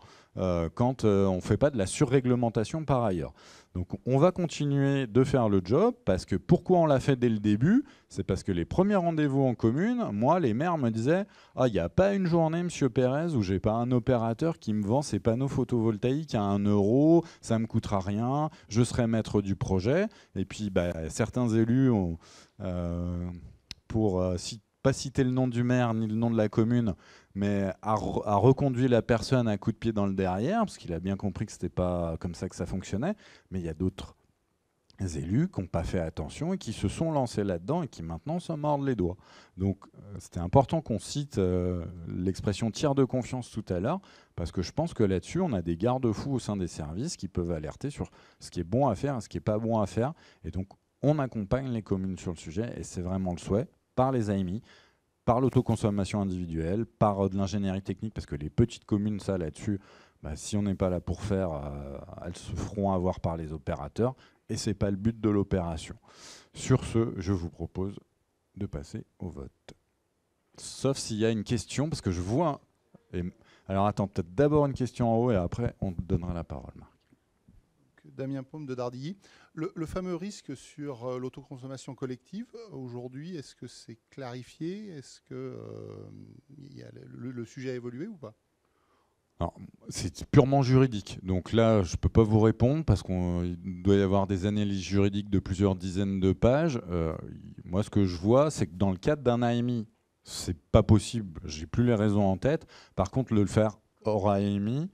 Quand on ne fait pas de la surréglementation par ailleurs. Donc on va continuer de faire le job, parce que pourquoi on l'a fait dès le début? C'est parce que les premiers rendez-vous en commune, moi, les maires me disaient « Ah, il n'y a pas une journée, monsieur Pérez, où j'ai pas un opérateur qui me vend ses panneaux photovoltaïques à 1 €, ça ne me coûtera rien, je serai maître du projet. » Et puis certains élus ont, pas citer le nom du maire ni le nom de la commune, mais a reconduit la personne à coup de pied dans le derrière, parce qu'il a bien compris que ce n'était pas comme ça que ça fonctionnait. Mais il y a d'autres élus qui n'ont pas fait attention et qui se sont lancés là-dedans et qui maintenant se mordent les doigts. Donc c'était important qu'on cite l'expression tiers de confiance tout à l'heure, parce que je pense que là-dessus, on a des garde-fous au sein des services qui peuvent alerter sur ce qui est bon à faire et ce qui n'est pas bon à faire. Et donc on accompagne les communes sur le sujet, et c'est vraiment le souhait, par les AMI, par l'autoconsommation individuelle, par de l'ingénierie technique, parce que les petites communes, ça là-dessus, Si on n'est pas là pour faire, elles se feront avoir par les opérateurs, et ce n'est pas le but de l'opération. Sur ce, je vous propose de passer au vote. Sauf s'il y a une question, parce que je vois... Alors attends, peut-être d'abord une question en haut, et après on te donnera la parole, Marc. Damien Paume de Dardilly. Le fameux risque sur l'autoconsommation collective, aujourd'hui, est-ce que c'est clarifié? Est-ce que le sujet a évolué ou pas? C'est purement juridique. Donc là, je ne peux pas vous répondre parce qu'il doit y avoir des analyses juridiques de plusieurs dizaines de pages. Moi, ce que je vois, c'est que dans le cadre d'un AMI, c'est pas possible. J'ai plus les raisons en tête. Par contre, le faire hors AMI,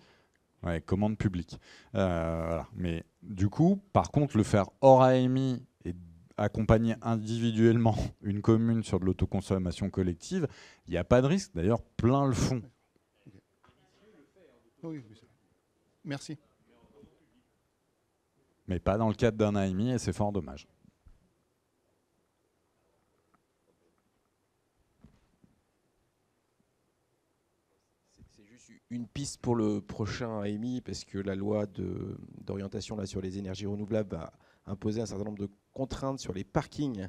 commande publique. Voilà. Mais du coup, par contre, le faire hors AMI et accompagner individuellement une commune sur de l'autoconsommation collective, il n'y a pas de risque. D'ailleurs, plein le font. Oui, merci. Mais pas dans le cadre d'un AMI et c'est fort dommage. C'est juste une piste pour le prochain AMI parce que la loi d'orientation sur les énergies renouvelables va imposer un certain nombre de contraintes sur les parkings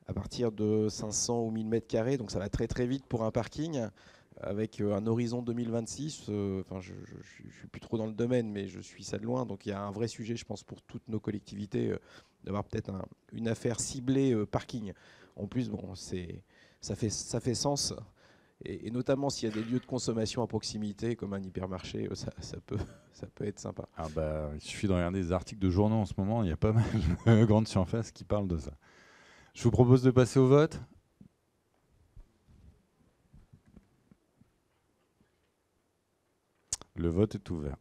à partir de 500 ou 1000 m². Donc ça va très très vite pour un parking. Avec un horizon 2026, je ne suis plus trop dans le domaine, mais je suis ça de loin. Donc il y a un vrai sujet, je pense, pour toutes nos collectivités, d'avoir peut-être une affaire ciblée parking. En plus, bon, ça fait sens. Et notamment s'il y a des lieux de consommation à proximité, comme un hypermarché, ça peut être sympa. Il suffit de regarder des articles de journaux en ce moment, il y a pas mal de grandes surfaces qui parlent de ça. Je vous propose de passer au vote. Le vote est ouvert.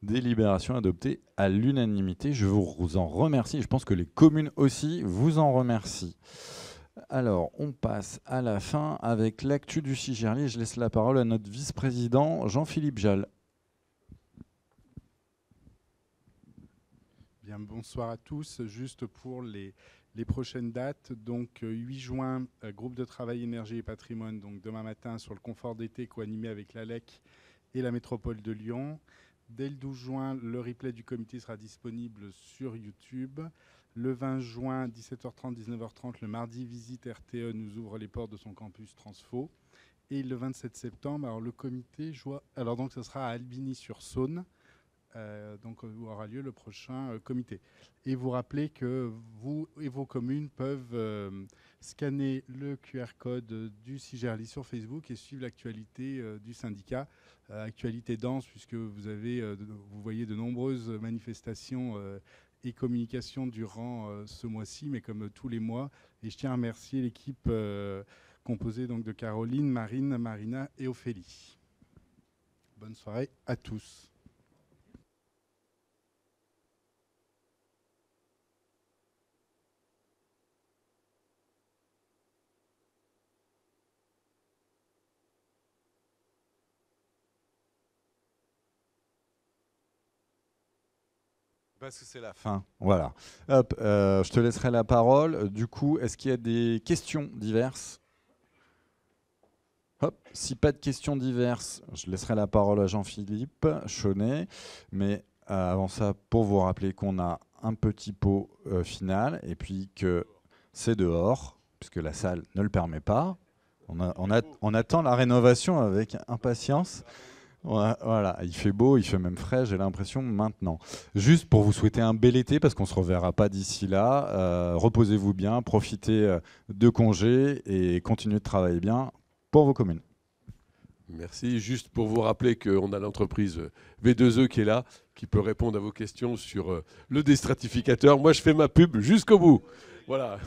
Délibération adoptée à l'unanimité. Je vous en remercie. Je pense que les communes aussi vous en remercient. Alors, on passe à la fin avec l'actu du Cigerlier. Je laisse la parole à notre vice-président Jean-Philippe Jal. Bien, bonsoir à tous. Juste pour les prochaines dates, donc 8 juin, groupe de travail énergie et patrimoine, donc demain matin sur le confort d'été co-animé avec l'ALEC et la métropole de Lyon. Dès le 12 juin, le replay du comité sera disponible sur YouTube. Le 20 juin, 17h30, 19h30, le mardi, Visite RTE nous ouvre les portes de son campus Transfo. Et le 27 septembre, alors le comité, donc ce sera à Albigny-sur-Saône, donc où aura lieu le prochain comité. Et vous rappelez que vous et vos communes peuvent scanner le QR code du Cigerli sur Facebook et suivre l'actualité du syndicat. Actualité dense puisque vous voyez de nombreuses manifestations et communications durant ce mois-ci, mais comme tous les mois. Et je tiens à remercier l'équipe composée donc de Caroline, Marine, Marina et Ophélie. Bonne soirée à tous. Parce que c'est la fin. Voilà. Hop, je te laisserai la parole. Du coup, est-ce qu'il y a des questions diverses? Hop, si pas de questions diverses, je laisserai la parole à Jean-Philippe Chaunet. Mais avant ça, pour vous rappeler qu'on a un petit pot final et puis que c'est dehors, puisque la salle ne le permet pas. On attend la rénovation avec impatience. Voilà, il fait beau, il fait même frais, j'ai l'impression, maintenant. Juste pour vous souhaiter un bel été, parce qu'on ne se reverra pas d'ici là. Reposez-vous bien, profitez de congés et continuez de travailler bien pour vos communes. Merci. Juste pour vous rappeler qu'on a l'entreprise V2E qui est là, qui peut répondre à vos questions sur le déstratificateur. Moi, je fais ma pub jusqu'au bout. Voilà.